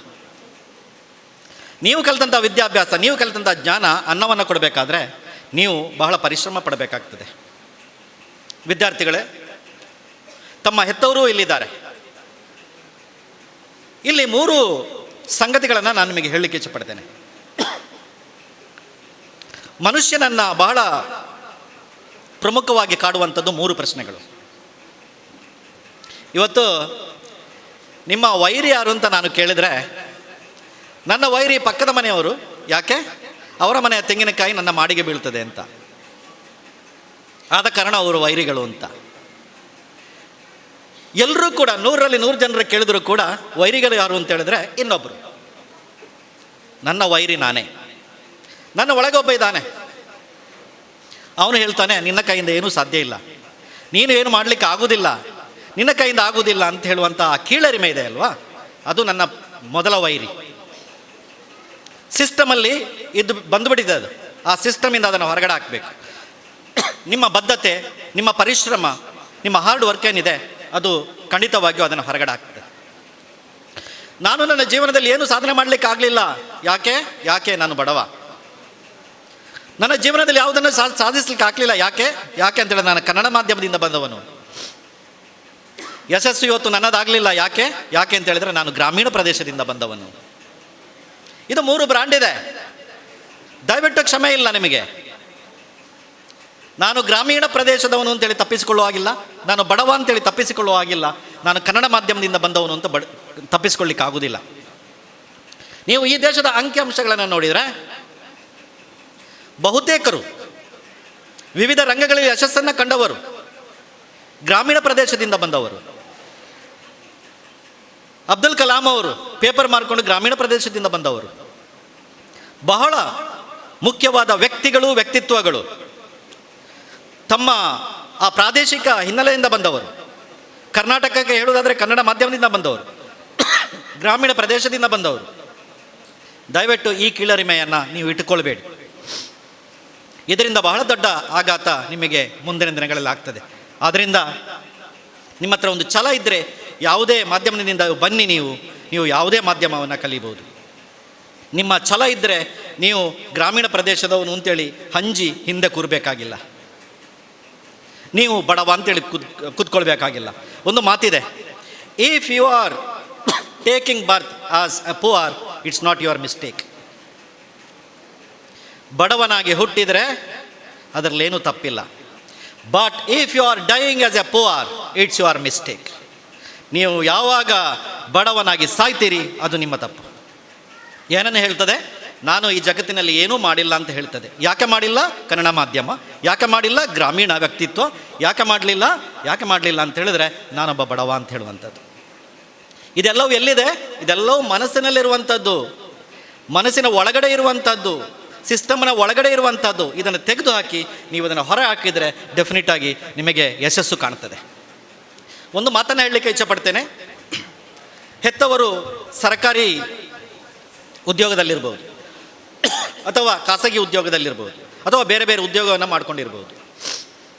ನೀವು ಕಲಿತಂಥ ವಿದ್ಯಾಭ್ಯಾಸ, ನೀವು ಕಲಿತಂಥ ಜ್ಞಾನ ಅನ್ನವನ್ನು ಕೊಡಬೇಕಾದ್ರೆ ನೀವು ಬಹಳ ಪರಿಶ್ರಮ ಪಡಬೇಕಾಗ್ತದೆ. ವಿದ್ಯಾರ್ಥಿಗಳೇ, ತಮ್ಮ ಹೆತ್ತವರು ಇಲ್ಲಿದ್ದಾರೆ. ಇಲ್ಲಿ 3 ಸಂಗತಿಗಳನ್ನು ನಾನು ನಿಮಗೆ ಹೇಳಲಿಕ್ಕೆ ಇಷ್ಟಪಡ್ತೇನೆ. ಮನುಷ್ಯನನ್ನು ಬಹಳ ಪ್ರಮುಖವಾಗಿ ಕಾಡುವಂಥದ್ದು 3 ಪ್ರಶ್ನೆಗಳು. ಇವತ್ತು ನಿಮ್ಮ ವೈರಿ ಯಾರು ಅಂತ ನಾನು ಕೇಳಿದರೆ, ನನ್ನ ವೈರಿ ಪಕ್ಕದ ಮನೆಯವರು. ಯಾಕೆ? ಅವರ ಮನೆಯ ತೆಂಗಿನಕಾಯಿ ನನ್ನ ಮಾಡಿಗೆ ಬೀಳ್ತದೆ ಅಂತ. ಆದ ಕಾರಣ ಅವರು ವೈರಿಗಳು ಅಂತ. ಎಲ್ಲರೂ ಕೂಡ 100ರಲ್ಲಿ 100 ಜನರು ಕೇಳಿದ್ರು ಕೂಡ ವೈರಿಗಳು ಯಾರು ಅಂತ ಹೇಳಿದ್ರೆ ಇನ್ನೊಬ್ಬರು. ನನ್ನ ವೈರಿ ನಾನೇ. ನನ್ನ ಒಳಗೆ ಒಬ್ಬ ಇದ್ದಾನೆ, ಅವನು ಹೇಳ್ತಾನೆ ನಿನ್ನ ಕೈಯಿಂದ ಏನೂ ಸಾಧ್ಯ ಇಲ್ಲ, ನೀನು ಏನು ಮಾಡಲಿಕ್ಕೆ ಆಗೋದಿಲ್ಲ, ನಿನ್ನ ಕೈಯಿಂದ ಆಗೋದಿಲ್ಲ ಅಂತ ಹೇಳುವಂಥ ಕೀಳರಿಮೆ ಇದೆ ಅಲ್ವಾ, ಅದು ನನ್ನ ಮೊದಲ ವೈರಿ. ಸಿಸ್ಟಮಲ್ಲಿ ಇದು ಬಂದುಬಿಟ್ಟಿದೆ. ಅದು ಆ ಸಿಸ್ಟಮಿಂದ ಅದನ್ನು ಹೊರಗಡೆ ಹಾಕಬೇಕು. ನಿಮ್ಮ ಬದ್ಧತೆ, ನಿಮ್ಮ ಪರಿಶ್ರಮ, ನಿಮ್ಮ ಹಾರ್ಡ್ ವರ್ಕ್ ಏನಿದೆ ಅದು ಖಂಡಿತವಾಗಿಯೂ ಅದನ್ನು ಹೊರಗಡೆ ಆಗ್ತದೆ. ನಾನು ನನ್ನ ಜೀವನದಲ್ಲಿ ಏನು ಸಾಧನೆ ಮಾಡಲಿಕ್ಕೆ ಆಗಲಿಲ್ಲ. ಯಾಕೆ ನಾನು ಬಡವ. ನನ್ನ ಜೀವನದಲ್ಲಿ ಯಾವುದನ್ನು ಸಾಧಿಸ್ಲಿಕ್ಕೆ ಆಗಲಿಲ್ಲ. ಯಾಕೆ ಅಂತೇಳಿ ನಾನು ಕನ್ನಡ ಮಾಧ್ಯಮದಿಂದ ಬಂದವನು. ಯಶಸ್ಸು ಇವತ್ತು ನನ್ನದಾಗಲಿಲ್ಲ. ಯಾಕೆ ಅಂತ ಹೇಳಿದ್ರೆ ನಾನು ಗ್ರಾಮೀಣ ಪ್ರದೇಶದಿಂದ ಬಂದವನು. ಇದು 3 ಬ್ರ್ಯಾಂಡ್ ಇದೆ. ದಯವಿಟ್ಟು ಕ್ಷಮೆ ಇಲ್ಲ ನಿಮಗೆ. ನಾನು ಗ್ರಾಮೀಣ ಪ್ರದೇಶದವನು ಅಂತೇಳಿ ತಪ್ಪಿಸಿಕೊಳ್ಳುವ ಹಾಗಿಲ್ಲ, ನಾನು ಬಡವ ಅಂತೇಳಿ ತಪ್ಪಿಸಿಕೊಳ್ಳುವ ಹಾಗಿಲ್ಲ, ನಾನು ಕನ್ನಡ ಮಾಧ್ಯಮದಿಂದ ಬಂದವನು ಅಂತ ತಪ್ಪಿಸಿಕೊಳ್ಳಿಕ್ಕೆ ಆಗುವುದಿಲ್ಲ. ನೀವು ಈ ದೇಶದ ಅಂಕಿಅಂಶಗಳನ್ನು ನೋಡಿದರೆ ಬಹುತೇಕರು ವಿವಿಧ ರಂಗಗಳಲ್ಲಿ ಯಶಸ್ಸನ್ನು ಕಂಡವರು ಗ್ರಾಮೀಣ ಪ್ರದೇಶದಿಂದ ಬಂದವರು. ಅಬ್ದುಲ್ ಕಲಾಂ ಅವರು ಪೇಪರ್ ಮಾರ್ಕೊಂಡು ಗ್ರಾಮೀಣ ಪ್ರದೇಶದಿಂದ ಬಂದವರು. ಬಹಳ ಮುಖ್ಯವಾದ ವ್ಯಕ್ತಿಗಳು, ವ್ಯಕ್ತಿತ್ವಗಳು ತಮ್ಮ ಆ ಪ್ರಾದೇಶಿಕ ಹಿನ್ನೆಲೆಯಿಂದ ಬಂದವರು. ಕರ್ನಾಟಕಕ್ಕೆ ಹೇಳುವುದಾದರೆ ಕನ್ನಡ ಮಾಧ್ಯಮದಿಂದ ಬಂದವರು, ಗ್ರಾಮೀಣ ಪ್ರದೇಶದಿಂದ ಬಂದವರು. ದಯವಿಟ್ಟು ಈ ಕೀಳರಿಮೆಯನ್ನು ನೀವು ಇಟ್ಟುಕೊಳ್ಬೇಡಿ. ಇದರಿಂದ ಬಹಳ ದೊಡ್ಡ ಆಘಾತ ನಿಮಗೆ ಮುಂದಿನ ದಿನಗಳಲ್ಲಿ ಆಗ್ತದೆ. ಆದ್ದರಿಂದ ನಿಮ್ಮ ಹತ್ರ ಒಂದು ಛಲ ಇದ್ದರೆ ಯಾವುದೇ ಮಾಧ್ಯಮದಿಂದ ಬನ್ನಿ, ನೀವು ಯಾವುದೇ ಮಾಧ್ಯಮವನ್ನು ಕಲಿಬೋದು. ನಿಮ್ಮ ಛಲ ಇದ್ದರೆ ನೀವು ಗ್ರಾಮೀಣ ಪ್ರದೇಶದವನು ಅಂತೇಳಿ ಹಂಜಿ ಹಿಂದೆ ಕೂರಬೇಕಾಗಿಲ್ಲ, ನೀವು ಬಡವ ಅಂತೇಳಿ ಕೂತ್ಕೊಳ್ಬೇಕಾಗಿಲ್ಲ. ಒಂದು ಮಾತಿದೆ, if you are taking birth as a poor it's not your mistake. ಬಡವನಾಗಿ ಹುಟ್ಟಿದರೆ ಅದರಲ್ಲೇನೂ ತಪ್ಪಿಲ್ಲ. But if you are dying as a poor it's your mistake. ನೀವು ಯಾವಾಗ ಬಡವನಾಗಿ ಸಾಯ್ತೀರಿ ಅದು ನಿಮ್ಮ ತಪ್ಪು. ಏನನ್ನು ಹೇಳ್ತದೆ? ನಾನು ಈ ಜಗತ್ತಿನಲ್ಲಿ ಏನೂ ಮಾಡಿಲ್ಲ ಅಂತ ಹೇಳ್ತದೆ. ಯಾಕೆ ಮಾಡಿಲ್ಲ? ಕನ್ನಡ ಮಾಧ್ಯಮ. ಯಾಕೆ ಮಾಡಿಲ್ಲ? ಗ್ರಾಮೀಣ ವ್ಯಕ್ತಿತ್ವ. ಯಾಕೆ ಮಾಡಲಿಲ್ಲ ಅಂತ ಹೇಳಿದ್ರೆ ನಾನೊಬ್ಬ ಬಡವ ಅಂತ ಹೇಳುವಂಥದ್ದು. ಇದೆಲ್ಲವೂ ಎಲ್ಲಿದೆ? ಇದೆಲ್ಲವೂ ಮನಸ್ಸಿನಲ್ಲಿರುವಂಥದ್ದು, ಮನಸ್ಸಿನ ಒಳಗಡೆ ಇರುವಂಥದ್ದು, ಸಿಸ್ಟಮ್ನ ಒಳಗಡೆ ಇರುವಂಥದ್ದು. ಇದನ್ನು ತೆಗೆದು ಹಾಕಿ ನೀವು ಅದನ್ನು ಹೊರ ಹಾಕಿದರೆ ಡೆಫಿನೆಟ್ ಆಗಿ ನಿಮಗೆ ಯಶಸ್ಸು ಕಾಣ್ತದೆ. ಒಂದು ಮಾತನ್ನು ಹೇಳಲಿಕ್ಕೆ ಇಚ್ಛಪಡ್ತೇನೆ. ಹೆತ್ತವರು ಸರ್ಕಾರಿ ಉದ್ಯೋಗದಲ್ಲಿರ್ಬೋದು, ಅಥವಾ ಖಾಸಗಿ ಉದ್ಯೋಗದಲ್ಲಿರ್ಬೋದು, ಅಥವಾ ಬೇರೆ ಬೇರೆ ಉದ್ಯೋಗವನ್ನು ಮಾಡ್ಕೊಂಡಿರ್ಬೋದು.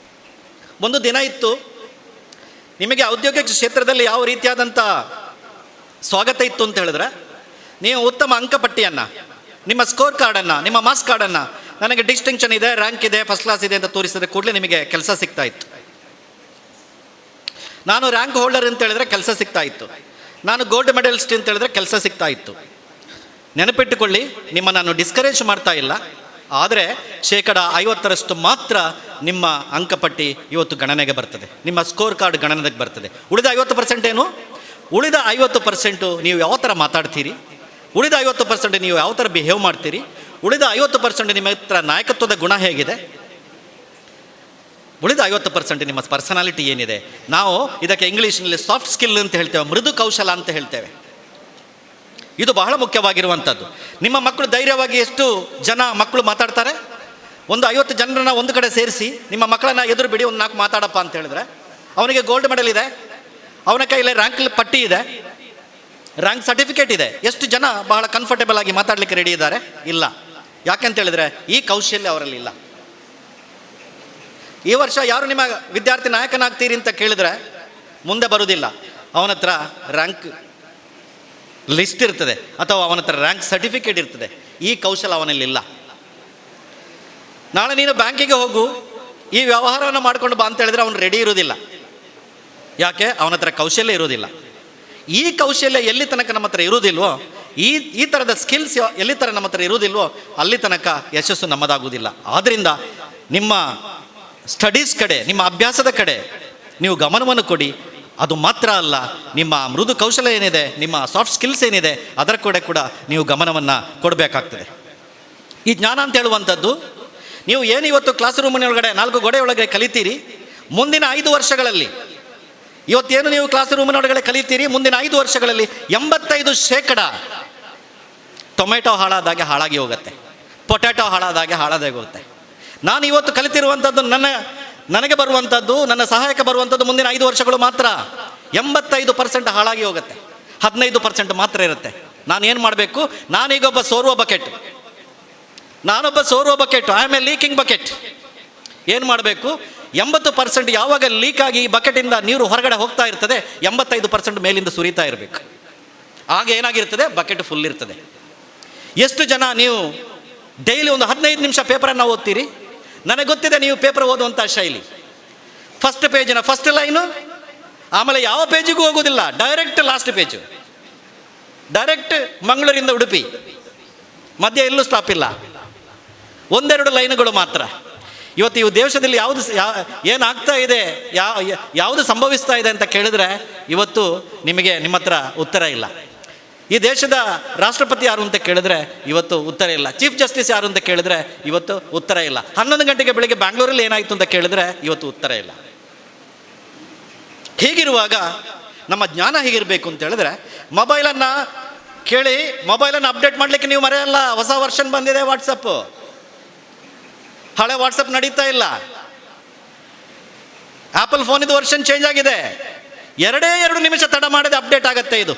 ಒಂದು ದಿನ ಇತ್ತು, ನಿಮಗೆ ಔದ್ಯೋಗಿಕ ಕ್ಷೇತ್ರದಲ್ಲಿ ಯಾವ ರೀತಿಯಾದಂಥ ಸ್ವಾಗತ ಇತ್ತು ಅಂತ ಹೇಳಿದ್ರೆ, ನೀವು ಉತ್ತಮ ಅಂಕಪಟ್ಟಿಯನ್ನು, ನಿಮ್ಮ ಸ್ಕೋರ್ ಕಾರ್ಡನ್ನು, ನಿಮ್ಮ ಮಾರ್ಕ್ಸ್ ಕಾರ್ಡನ್ನು, ನನಗೆ ಡಿಸ್ಟಿಂಕ್ಷನ್ ಇದೆ, ರ್ಯಾಂಕ್ ಇದೆ, ಫಸ್ಟ್ ಕ್ಲಾಸ್ ಇದೆ ಅಂತ ತೋರಿಸಿದ ಕೂಡಲೇ ನಿಮಗೆ ಕೆಲಸ ಸಿಗ್ತಾ ಇತ್ತು. ನಾನು ರ್ಯಾಂಕ್ ಹೋಲ್ಡರ್ ಅಂತ ಹೇಳಿದ್ರೆ ಕೆಲಸ ಸಿಗ್ತಾ ಇತ್ತು. ನಾನು ಗೋಲ್ಡ್ ಮೆಡಲಿಸ್ಟ್ ಅಂತ ಹೇಳಿದ್ರೆ ಕೆಲಸ ಸಿಗ್ತಾ ಇತ್ತು. ನೆನಪಿಟ್ಟುಕೊಳ್ಳಿ, ನಿಮ್ಮ ನಾನು ಡಿಸ್ಕರೇಜ್ ಮಾಡ್ತಾ ಇಲ್ಲ, ಆದರೆ 50% ಮಾತ್ರ ನಿಮ್ಮ ಅಂಕಪಟ್ಟಿ ಇವತ್ತು ಗಣನೆಗೆ ಬರ್ತದೆ, ನಿಮ್ಮ ಸ್ಕೋರ್ ಕಾರ್ಡ್ ಗಣನೆಗೆ ಬರ್ತದೆ. ಉಳಿದ 50% ಏನು? ಉಳಿದ 50% ನೀವು ಯಾವ ಥರ ಮಾತಾಡ್ತೀರಿ, ಉಳಿದ 50% ನೀವು ಯಾವ ಥರ ಬಿಹೇವ್ ಮಾಡ್ತೀರಿ, ಉಳಿದ 50% ನಿಮ್ಮ ಹತ್ರ ನಾಯಕತ್ವದ ಗುಣ ಹೇಗಿದೆ, ಉಳಿದ 50% ನಿಮ್ಮ ಪರ್ಸನಾಲಿಟಿ ಏನಿದೆ. ನಾವು ಇದಕ್ಕೆ ಇಂಗ್ಲೀಷ್ನಲ್ಲಿ ಸಾಫ್ಟ್ ಸ್ಕಿಲ್ ಅಂತ ಹೇಳ್ತೇವೆ, ಮೃದು ಕೌಶಲ ಅಂತ ಹೇಳ್ತೇವೆ. ಇದು ಬಹಳ ಮುಖ್ಯವಾಗಿರುವಂಥದ್ದು. ನಿಮ್ಮ ಮಕ್ಕಳು ಧೈರ್ಯವಾಗಿ ಎಷ್ಟು ಜನ ಮಕ್ಕಳು ಮಾತಾಡ್ತಾರೆ? ಒಂದು 50 ಜನರನ್ನ ಒಂದು ಕಡೆ ಸೇರಿಸಿ ನಿಮ್ಮ ಮಕ್ಕಳನ್ನ ಎದುರು ಬಿಡಿ, ಒಂದು 4 ಮಾತಾಡಪ್ಪ ಅಂತ ಹೇಳಿದ್ರೆ ಅವನಿಗೆ ಗೋಲ್ಡ್ ಮೆಡಲ್ ಇದೆ, ಅವನ ಕೈಯಲ್ಲಿ ರ್ಯಾಂಕ್ ಪಟ್ಟಿ ಇದೆ, ರ್ಯಾಂಕ್ ಸರ್ಟಿಫಿಕೇಟ್ ಇದೆ. ಎಷ್ಟು ಜನ ಬಹಳ ಕಂಫರ್ಟೇಬಲ್ ಆಗಿ ಮಾತಾಡಲಿಕ್ಕೆ ರೆಡಿ ಇದ್ದಾರೆ? ಇಲ್ಲ. ಯಾಕೆಂತ ಹೇಳಿದ್ರೆ ಈ ಕೌಶಲ್ಯ ಅವರಲ್ಲಿ ಇಲ್ಲ. ಈ ವರ್ಷ ಯಾರು ನಿಮ್ಮ ವಿದ್ಯಾರ್ಥಿ ನಾಯಕನಾಗ್ತೀರಿ ಅಂತ ಕೇಳಿದ್ರೆ ಮುಂದೆ ಬರುವುದಿಲ್ಲ. ಅವನ ಹತ್ರ ರ್ಯಾಂಕ್ ಲಿಸ್ಟ್ ಇರ್ತದೆ, ಅಥವಾ ಅವನ ಹತ್ರ ರ್ಯಾಂಕ್ ಸರ್ಟಿಫಿಕೇಟ್ ಇರ್ತದೆ. ಈ ಕೌಶಲ ಅವನಲ್ಲಿಲ್ಲ. ನಾಳೆ ನೀನು ಬ್ಯಾಂಕಿಗೆ ಹೋಗು, ಈ ವ್ಯವಹಾರವನ್ನು ಮಾಡ್ಕೊಂಡು ಬಾ ಅಂತ ಹೇಳಿದ್ರೆ ಅವನು ರೆಡಿ ಇರೋದಿಲ್ಲ. ಯಾಕೆ? ಅವನ ಹತ್ರ ಕೌಶಲ್ಯ ಇರೋದಿಲ್ಲ. ಈ ಕೌಶಲ್ಯ ಎಲ್ಲಿ ತನಕ ನಮ್ಮ ಹತ್ರ ಇರುವುದಿಲ್ವೋ, ಈ ಥರದ ಸ್ಕಿಲ್ಸ್ ಎಲ್ಲಿ ಥರ ನಮ್ಮ ಹತ್ರ ಇರುವುದಿಲ್ವೋ ಅಲ್ಲಿ ತನಕ ಯಶಸ್ಸು ನಮ್ಮದಾಗುವುದಿಲ್ಲ. ಆದ್ದರಿಂದ ನಿಮ್ಮ ಸ್ಟಡೀಸ್ ಕಡೆ, ನಿಮ್ಮ ಅಭ್ಯಾಸದ ಕಡೆ ನೀವು ಗಮನವನ್ನು ಕೊಡಿ. ಅದು ಮಾತ್ರ ಅಲ್ಲ, ನಿಮ್ಮ ಮೃದು ಕೌಶಲ ಏನಿದೆ, ನಿಮ್ಮ ಸಾಫ್ಟ್ ಸ್ಕಿಲ್ಸ್ ಏನಿದೆ, ಅದರ ಕಡೆ ಕೂಡ ನೀವು ಗಮನವನ್ನು ಕೊಡಬೇಕಾಗ್ತದೆ. ಈ ಜ್ಞಾನ ಅಂತ ಹೇಳುವಂಥದ್ದು ನೀವು ಏನು ಇವತ್ತು ಕ್ಲಾಸ್ ರೂಮಿನೊಳಗಡೆ 4 ಗೋಡೆಯೊಳಗೆ ಕಲಿತೀರಿ, ಮುಂದಿನ 5 ವರ್ಷಗಳಲ್ಲಿ, ಇವತ್ತೇನು ನೀವು ಕ್ಲಾಸ್ ರೂಮಿನೊಳಗಡೆ ಕಲಿತೀರಿ, ಮುಂದಿನ 5 ವರ್ಷಗಳಲ್ಲಿ 85% ಟೊಮೆಟೊ ಹಾಳಾದಾಗೆ ಹಾಳಾಗಿ ಹೋಗುತ್ತೆ, ಪೊಟ್ಯಾಟೊ ಹಾಳಾದಾಗೆ ಹಾಳಾದಾಗಿ ಹೋಗುತ್ತೆ. ನಾನು ಇವತ್ತು ಕಲಿತಿರುವಂಥದ್ದು ನನಗೆ ಬರುವಂಥದ್ದು, ನನ್ನ ಸಹಾಯಕ ಬರುವಂಥದ್ದು ಮುಂದಿನ 5 ವರ್ಷಗಳು ಮಾತ್ರ. 85% ಹಾಳಾಗಿ ಹೋಗುತ್ತೆ, 15% ಮಾತ್ರ ಇರುತ್ತೆ. ನಾನು ಏನು ಮಾಡಬೇಕು? ನಾನೀಗೊಬ್ಬ ಸೋರುವ bucket, I am a leaking bucket. ಏನು ಮಾಡಬೇಕು? 80% ಯಾವಾಗ ಲೀಕ್ ಆಗಿ ಈ ಬಕೆಟಿಂದ ನೀರು ಹೊರಗಡೆ ಹೋಗ್ತಾ ಇರ್ತದೆ, 85% ಮೇಲಿಂದ ಸುರಿತಾ ಇರಬೇಕು. ಆಗ ಏನಾಗಿರ್ತದೆ? ಬಕೆಟ್ ಫುಲ್ ಇರ್ತದೆ. ಎಷ್ಟು ಜನ ನೀವು ಡೈಲಿ ಒಂದು 15 ನಿಮಿಷ ಪೇಪರನ್ನು ಓದ್ತೀರಿ? ನನಗೆ ಗೊತ್ತಿದೆ ನೀವು ಪೇಪರ್ ಓದುವಂಥ ಶೈಲಿ. ಫಸ್ಟ್ ಪೇಜಿನ ಫಸ್ಟ್ ಲೈನು, ಆಮೇಲೆ ಯಾವ ಪೇಜಿಗೂ ಹೋಗೋದಿಲ್ಲ, ಡೈರೆಕ್ಟ್ ಲಾಸ್ಟ್ ಪೇಜು, ಡೈರೆಕ್ಟ್ ಮಂಗಳೂರಿಂದ ಉಡುಪಿ, ಮಧ್ಯೆ ಎಲ್ಲೂ ಸ್ಟಾಪ್ ಇಲ್ಲ, 1-2 ಲೈನುಗಳು ಮಾತ್ರ. ಇವತ್ತು ಈ ದೇಶದಲ್ಲಿ ಯಾವುದು ಏನಾಗ್ತಾ ಇದೆ, ಯಾವುದು ಸಂಭವಿಸ್ತಾ ಇದೆ ಅಂತ ಕೇಳಿದ್ರೆ ಇವತ್ತು ನಿಮ್ಮ ಹತ್ರ ಉತ್ತರ ಇಲ್ಲ. ಈ ದೇಶದ ರಾಷ್ಟ್ರಪತಿ ಯಾರು ಅಂತ ಕೇಳಿದ್ರೆ ಇವತ್ತು ಉತ್ತರ ಇಲ್ಲ. ಚೀಫ್ ಜಸ್ಟಿಸ್ ಯಾರು ಅಂತ ಕೇಳಿದ್ರೆ ಇವತ್ತು ಉತ್ತರ ಇಲ್ಲ. 11 ಗಂಟೆಗೆ ಬೆಳಿಗ್ಗೆ ಬ್ಯಾಂಗ್ಳೂರಲ್ಲಿ ಏನಾಯಿತು ಅಂತ ಕೇಳಿದ್ರೆ ಇವತ್ತು ಉತ್ತರ ಇಲ್ಲ. ಹೀಗಿರುವಾಗ ನಮ್ಮ ಜ್ಞಾನ ಹೇಗಿರಬೇಕು ಅಂತ ಹೇಳಿದ್ರೆ, ಮೊಬೈಲನ್ನು ಕೇಳಿ, ಮೊಬೈಲನ್ನು ಅಪ್ಡೇಟ್ ಮಾಡಲಿಕ್ಕೆ ನೀವು ಮರೆಯಲ್ಲ. ಹೊಸ ವರ್ಷನ್ ಬಂದಿದೆ ವಾಟ್ಸಪ್, ಹಳೆ ವಾಟ್ಸಪ್ ನಡೀತಾ ಇಲ್ಲ. ಆಪಲ್ ಫೋನಿದು ವರ್ಷನ್ ಚೇಂಜ್ ಆಗಿದೆ. 2 ನಿಮಿಷ ತಡ ಮಾಡಿದ್ರೆ ಅಪ್ಡೇಟ್ ಆಗುತ್ತೆ. ಇದು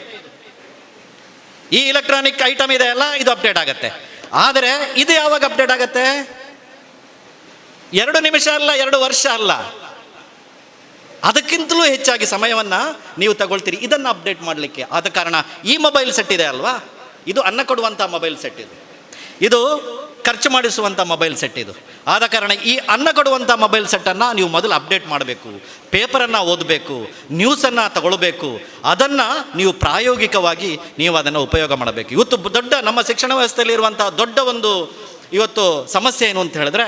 ಈ ಇಲೆಕ್ಟ್ರಾನಿಕ್ ಐಟಮ್ ಇದೆ ಅಲ್ಲ, ಇದು ಅಪ್ಡೇಟ್ ಆಗುತ್ತೆ. ಆದರೆ ಇದು ಯಾವಾಗ ಅಪ್ಡೇಟ್ ಆಗುತ್ತೆ? 2 ನಿಮಿಷ ಅಲ್ಲ, 2 ವರ್ಷ ಅಲ್ಲ, ಅದಕ್ಕಿಂತಲೂ ಹೆಚ್ಚಾಗಿ ಸಮಯವನ್ನು ನೀವು ತಗೊಳ್ತೀರಿ ಇದನ್ನು ಅಪ್ಡೇಟ್ ಮಾಡಲಿಕ್ಕೆ. ಆದ ಕಾರಣ ಈ ಮೊಬೈಲ್ ಸೆಟ್ ಇದೆ ಅಲ್ವಾ, ಇದು ಅನ್ನ ಕೊಡುವಂಥ ಮೊಬೈಲ್ ಸೆಟ್, ಇದು ಖರ್ಚು ಮಾಡಿಸುವಂಥ ಮೊಬೈಲ್ ಸೆಟ್ ಇದು. ಆದ ಕಾರಣ ಈ ಅನ್ನ ಕೊಡುವಂಥ ಮೊಬೈಲ್ ಸೆಟ್ಟನ್ನು ನೀವು ಮೊದಲು ಅಪ್ಡೇಟ್ ಮಾಡಬೇಕು, ಪೇಪರನ್ನು ಓದಬೇಕು, ನ್ಯೂಸನ್ನು ತಗೊಳ್ಬೇಕು, ಅದನ್ನು ನೀವು ಪ್ರಾಯೋಗಿಕವಾಗಿ ನೀವು ಅದನ್ನು ಉಪಯೋಗ ಮಾಡಬೇಕು. ಇವತ್ತು ದೊಡ್ಡ ನಮ್ಮ ಶಿಕ್ಷಣ ವ್ಯವಸ್ಥೆಯಲ್ಲಿ ಇರುವಂಥ ದೊಡ್ಡ ಒಂದು ಇವತ್ತು ಸಮಸ್ಯೆ ಏನು ಅಂತ ಹೇಳಿದ್ರೆ,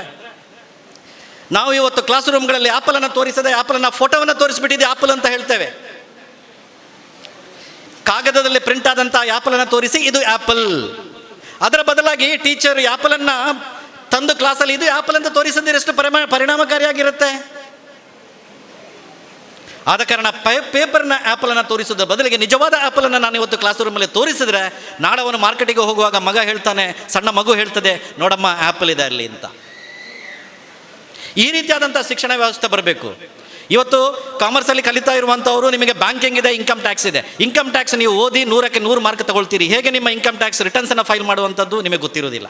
ನಾವು ಇವತ್ತು ಕ್ಲಾಸ್ ರೂಮ್ಗಳಲ್ಲಿ ಆ್ಯಪಲನ್ನು ತೋರಿಸದೆ ಆ್ಯಪಲನ್ನು ಫೋಟೋವನ್ನು ತೋರಿಸ್ಬಿಟ್ಟಿದೆ ಆ್ಯಪಲ್ ಅಂತ ಹೇಳ್ತೇವೆ. ಕಾಗದದಲ್ಲಿ ಪ್ರಿಂಟ್ ಆದಂಥ ಆ್ಯಪಲನ್ನು ತೋರಿಸಿ ಇದು ಆ್ಯಪಲ್. ಅದರ ಬದಲಾಗಿ ಟೀಚರ್ ಆ್ಯಪಲನ್ನು ತಂದು ಕ್ಲಾಸಲ್ಲಿ ಇದು ಆ್ಯಪಲ್ ಅಂತ ತೋರಿಸಿದ್ರೆ ಎಷ್ಟು ಪರಿಣಾಮಕಾರಿಯಾಗಿರುತ್ತೆ. ಆದ ಕಾರಣ ಪೇಪರ್ನ ಆ್ಯಪಲನ್ನು ತೋರಿಸೋದ್ರ ಬದಲಿಗೆ ನಿಜವಾದ ಆ್ಯಪಲನ್ನು ನಾನು ಇವತ್ತು ಕ್ಲಾಸ್ ರೂಮಲ್ಲಿ ತೋರಿಸಿದ್ರೆ ನಾಳೆ ಅವನು ಮಾರ್ಕೆಟಿಗೆ ಹೋಗುವಾಗ ಮಗ ಹೇಳ್ತಾನೆ, ಸಣ್ಣ ಮಗು ಹೇಳ್ತದೆ, ನೋಡಮ್ಮ ಆ್ಯಪಲ್ ಇದೆ ಅಲ್ಲಿ ಅಂತ. ಈ ರೀತಿಯಾದಂಥ ಶಿಕ್ಷಣ ವ್ಯವಸ್ಥೆ ಬರಬೇಕು. ಇವತ್ತು ಕಾಮರ್ಸಲ್ಲಿ ಕಲಿತಾ ಇರುವಂಥವರು ನಿಮಗೆ ಬ್ಯಾಂಕಿಂಗ್ ಇದೆ, ಇನ್ಕಮ್ ಟ್ಯಾಕ್ಸ್ ಇದೆ. ಇನ್ಕಮ್ ಟ್ಯಾಕ್ಸ್ ನೀವು ಓದಿ 100ಕ್ಕೆ 100 ಮಾರ್ಕ್ ತಗೊಳ್ತೀರಿ. ಹೇಗೆ ನಿಮ್ಮ ಇನ್ಕಮ್ ಟ್ಯಾಕ್ಸ್ ರಿಟರ್ನ್ಸನ್ನು ಫೈಲ್ ಮಾಡುವಂಥದ್ದು ನಿಮಗೆ ಗೊತ್ತಿರೋದಿಲ್ಲ.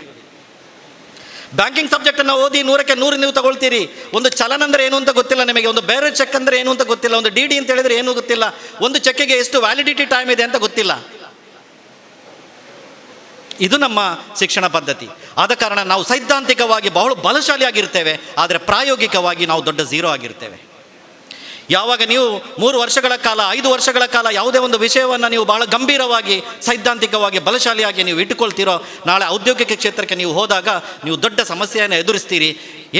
ಬ್ಯಾಂಕಿಂಗ್ ಸಬ್ಜೆಕ್ಟನ್ನು ಓದಿ 100ಕ್ಕೆ 100 ನೀವು ತಗೊಳ್ತೀರಿ. ಒಂದು ಚಲನ್ ಅಂದರೆ ಏನು ಅಂತ ಗೊತ್ತಿಲ್ಲ ನಿಮಗೆ, ಒಂದು ಬೇರೆ ಚೆಕ್ ಅಂದರೆ ಏನು ಅಂತ ಗೊತ್ತಿಲ್ಲ, ಒಂದು ಡಿ ಅಂತ ಹೇಳಿದರೆ ಏನೂ ಗೊತ್ತಿಲ್ಲ, ಒಂದು ಚೆಕ್ಕಿಗೆ ಎಷ್ಟು ವ್ಯಾಲಿಡಿಟಿ ಟೈಮ್ ಇದೆ ಅಂತ ಗೊತ್ತಿಲ್ಲ. ಇದು ನಮ್ಮ ಶಿಕ್ಷಣ ಪದ್ಧತಿ. ಆದ ಕಾರಣ ನಾವು ಸೈದ್ಧಾಂತಿಕವಾಗಿ ಬಹಳ ಬಲಶಾಲಿಯಾಗಿರ್ತೇವೆ, ಆದರೆ ಪ್ರಾಯೋಗಿಕವಾಗಿ ನಾವು ದೊಡ್ಡ ಝೀರೋ ಆಗಿರ್ತೇವೆ. ಯಾವಾಗ ನೀವು 3 ವರ್ಷಗಳ ಕಾಲ 5 ವರ್ಷಗಳ ಕಾಲ ಯಾವುದೇ ಒಂದು ವಿಷಯವನ್ನು ನೀವು ಬಹಳ ಗಂಭೀರವಾಗಿ ಸೈದ್ಧಾಂತಿಕವಾಗಿ ಬಲಶಾಲಿಯಾಗಿ ನೀವು ಇಟ್ಟುಕೊಳ್ತೀರೋ, ನಾಳೆ ಔದ್ಯೋಗಿಕ ಕ್ಷೇತ್ರಕ್ಕೆ ನೀವು ಹೋದಾಗ ನೀವು ದೊಡ್ಡ ಸಮಸ್ಯೆಯನ್ನು ಎದುರಿಸ್ತೀರಿ.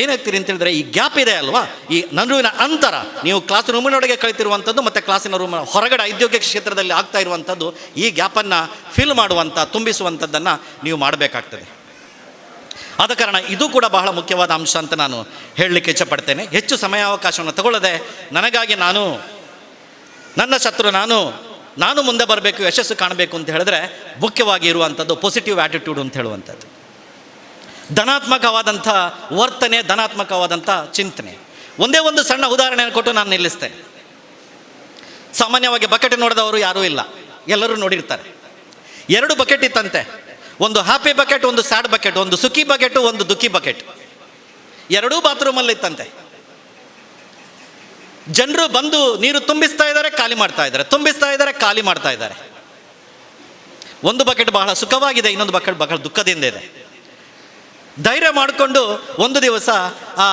ಏನಾಗ್ತೀರಿ ಅಂತ ಹೇಳಿದ್ರೆ, ಈ ಗ್ಯಾಪ್ ಇದೆ ಅಲ್ವಾ, ಈ ನಡುವಿನ ಅಂತರ, ನೀವು ಕ್ಲಾಸ್ ರೂಮಿನೊಳಗೆ ಕಳಿತಿರುವಂಥದ್ದು ಮತ್ತು ಕ್ಲಾಸಿನ ರೂಮ್ ಹೊರಗಡೆ ಔದ್ಯೋಗಿಕ ಕ್ಷೇತ್ರದಲ್ಲಿ ಆಗ್ತಾ ಇರುವಂಥದ್ದು, ಈ ಗ್ಯಾಪನ್ನು ಫಿಲ್ ಮಾಡುವಂಥ ತುಂಬಿಸುವಂಥದ್ದನ್ನು ನೀವು ಮಾಡಬೇಕಾಗ್ತದೆ. ಆದ ಕಾರಣ ಇದು ಕೂಡ ಬಹಳ ಮುಖ್ಯವಾದ ಅಂಶ ಅಂತ ನಾನು ಹೇಳಲಿಕ್ಕೆ ಇಚ್ಛಪಡ್ತೇನೆ. ಹೆಚ್ಚು ಸಮಯಾವಕಾಶವನ್ನು ತಗೊಳ್ಳದೆ ನನಗಾಗಿ ನನ್ನ ಶತ್ರು ನಾನು ಮುಂದೆ ಬರಬೇಕು, ಯಶಸ್ಸು ಕಾಣಬೇಕು ಅಂತ ಹೇಳಿದ್ರೆ ಮುಖ್ಯವಾಗಿ ಇರುವಂಥದ್ದು ಪಾಸಿಟಿವ್ ಆ್ಯಟಿಟ್ಯೂಡ್ ಅಂತ ಹೇಳುವಂಥದ್ದು. ಧನಾತ್ಮಕವಾದಂಥ ವರ್ತನೆ, ಧನಾತ್ಮಕವಾದಂಥ ಚಿಂತನೆ. ಒಂದೇ ಒಂದು ಸಣ್ಣ ಉದಾಹರಣೆಯನ್ನು ಕೊಟ್ಟು ನಾನು ನಿಲ್ಲಿಸ್ತೇನೆ. ಸಾಮಾನ್ಯವಾಗಿ ಬಕೆಟ್ ನೋಡಿದವರು ಯಾರೂ ಇಲ್ಲ, ಎಲ್ಲರೂ ನೋಡಿರ್ತಾರೆ. 2 ಬಕೆಟ್ ಇತ್ತಂತೆ, ಒಂದು ಹ್ಯಾಪಿ ಬಕೆಟ್, ಒಂದು ಸ್ಯಾಡ್ ಬಕೆಟ್, ಒಂದು ಸುಖಿ ಬಕೆಟ್, ಒಂದು ದುಃಖಿ ಬಕೆಟ್. 2 ಬಾತ್ರೂಮಲ್ಲಿ ಇತ್ತಂತೆ. ಜನರು ಬಂದು ನೀರು ತುಂಬಿಸ್ತಾ ಇದ್ದಾರೆ, ಖಾಲಿ ಮಾಡ್ತಾ ಇದ್ದಾರೆ, ತುಂಬಿಸ್ತಾ ಇದ್ದಾರೆ, ಖಾಲಿ ಮಾಡ್ತಾ ಇದ್ದಾರೆ. ಒಂದು ಬಕೆಟ್ ಬಹಳ ಸುಖವಾಗಿದೆ, ಇನ್ನೊಂದು ಬಕೆಟ್ ಬಹಳ ದುಃಖದಿಂದ ಇದೆ. ಧೈರ್ಯ ಮಾಡಿಕೊಂಡು ಒಂದು ದಿವಸ ಆ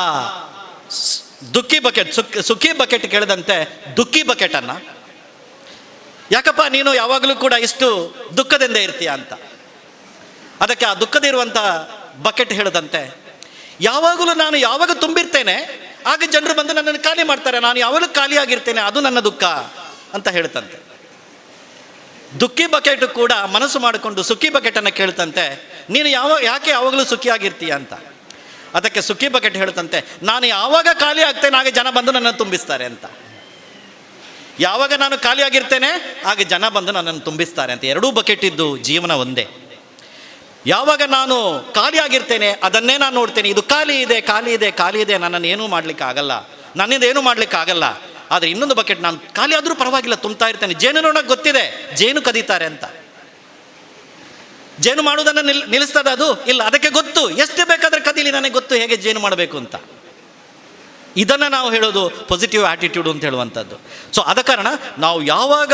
ದುಃಖಿ ಬಕೆಟ್ ಸುಖಿ ಬಕೆಟ್ ಕೇಳಿದಂತೆ ದುಃಖಿ ಬಕೆಟನ್ನು, ಯಾಕಪ್ಪ ನೀನು ಯಾವಾಗಲೂ ಕೂಡ ಇಷ್ಟು ದುಃಖದಿಂದ ಇರ್ತೀಯ ಅಂತ. ಅದಕ್ಕೆ ಆ ದುಃಖದಿರುವಂಥ ಬಕೆಟ್ ಹೇಳಿದಂತೆ, ಯಾವಾಗಲೂ ನಾನು ಯಾವಾಗ ತುಂಬಿರ್ತೇನೆ ಆಗ ಜನರು ಬಂದು ನನ್ನನ್ನು ಖಾಲಿ ಮಾಡ್ತಾರೆ, ನಾನು ಯಾವಾಗಲೂ ಖಾಲಿಯಾಗಿರ್ತೇನೆ, ಅದು ನನ್ನ ದುಃಖ ಅಂತ ಹೇಳ್ತಂತೆ. ದುಃಖಿ ಬಕೆಟ್ ಕೂಡ ಮನಸ್ಸು ಮಾಡಿಕೊಂಡು ಸುಖಿ ಬಕೆಟನ್ನು ಕೇಳ್ತಂತೆ, ನೀನು ಯಾಕೆ ಯಾವಾಗಲೂ ಸುಖಿಯಾಗಿರ್ತೀಯ ಅಂತ. ಅದಕ್ಕೆ ಸುಖಿ ಬಕೆಟ್ ಹೇಳ್ತಂತೆ, ನಾನು ಯಾವಾಗ ಖಾಲಿ ಆಗ್ತೇನೆ ಆಗ ಜನ ಬಂದು ನನ್ನನ್ನು ತುಂಬಿಸ್ತಾರೆ ಅಂತ. ಯಾವಾಗ ನಾನು ಖಾಲಿಯಾಗಿರ್ತೇನೆ ಆಗ ಜನ ಬಂದು ನನ್ನನ್ನು ತುಂಬಿಸ್ತಾರೆ ಅಂತ. 2 ಬಕೆಟ್ ಇದ್ದು ಜೀವನ ಒಂದೇ. ಯಾವಾಗ ನಾನು ಖಾಲಿಯಾಗಿರ್ತೇನೆ ಅದನ್ನೇ ನಾನು ನೋಡ್ತೇನೆ, ಇದು ಖಾಲಿ ಇದೆ, ಖಾಲಿ ಇದೆ, ಖಾಲಿ ಇದೆ, ನನ್ನನ್ನು ಏನೂ ಮಾಡಲಿಕ್ಕೆ ಆಗಲ್ಲ, ನನ್ನಿಂದ ಏನೂ ಮಾಡಲಿಕ್ಕೆ ಆಗಲ್ಲ. ಆದರೆ ಇನ್ನೊಂದು ಬಕೆಟ್ ನಾನು ಖಾಲಿ ಆದರೂ ಪರವಾಗಿಲ್ಲ, ತುಂಬ್ತಾ ಇರ್ತೇನೆ. ಜೇನು ನೋಡೋಕೆ ಗೊತ್ತಿದೆ, ಜೇನು ಕದೀತಾರೆ ಅಂತ. ಜೇನು ಮಾಡುವುದನ್ನು ನಿಲ್ಲಿಸ್ತದೆ ಅದು? ಇಲ್ಲ, ಅದಕ್ಕೆ ಗೊತ್ತು, ಎಷ್ಟು ಬೇಕಾದರೆ ಕದೀಲಿ, ನನಗೆ ಗೊತ್ತು ಹೇಗೆ ಜೇನು ಮಾಡಬೇಕು ಅಂತ. ಇದನ್ನು ನಾವು ಹೇಳೋದು ಪಾಸಿಟಿವ್ ಆ್ಯಟಿಟ್ಯೂಡ್ ಅಂತ ಹೇಳುವಂಥದ್ದು. ಸೊ ಆದ ಕಾರಣ ನಾವು ಯಾವಾಗ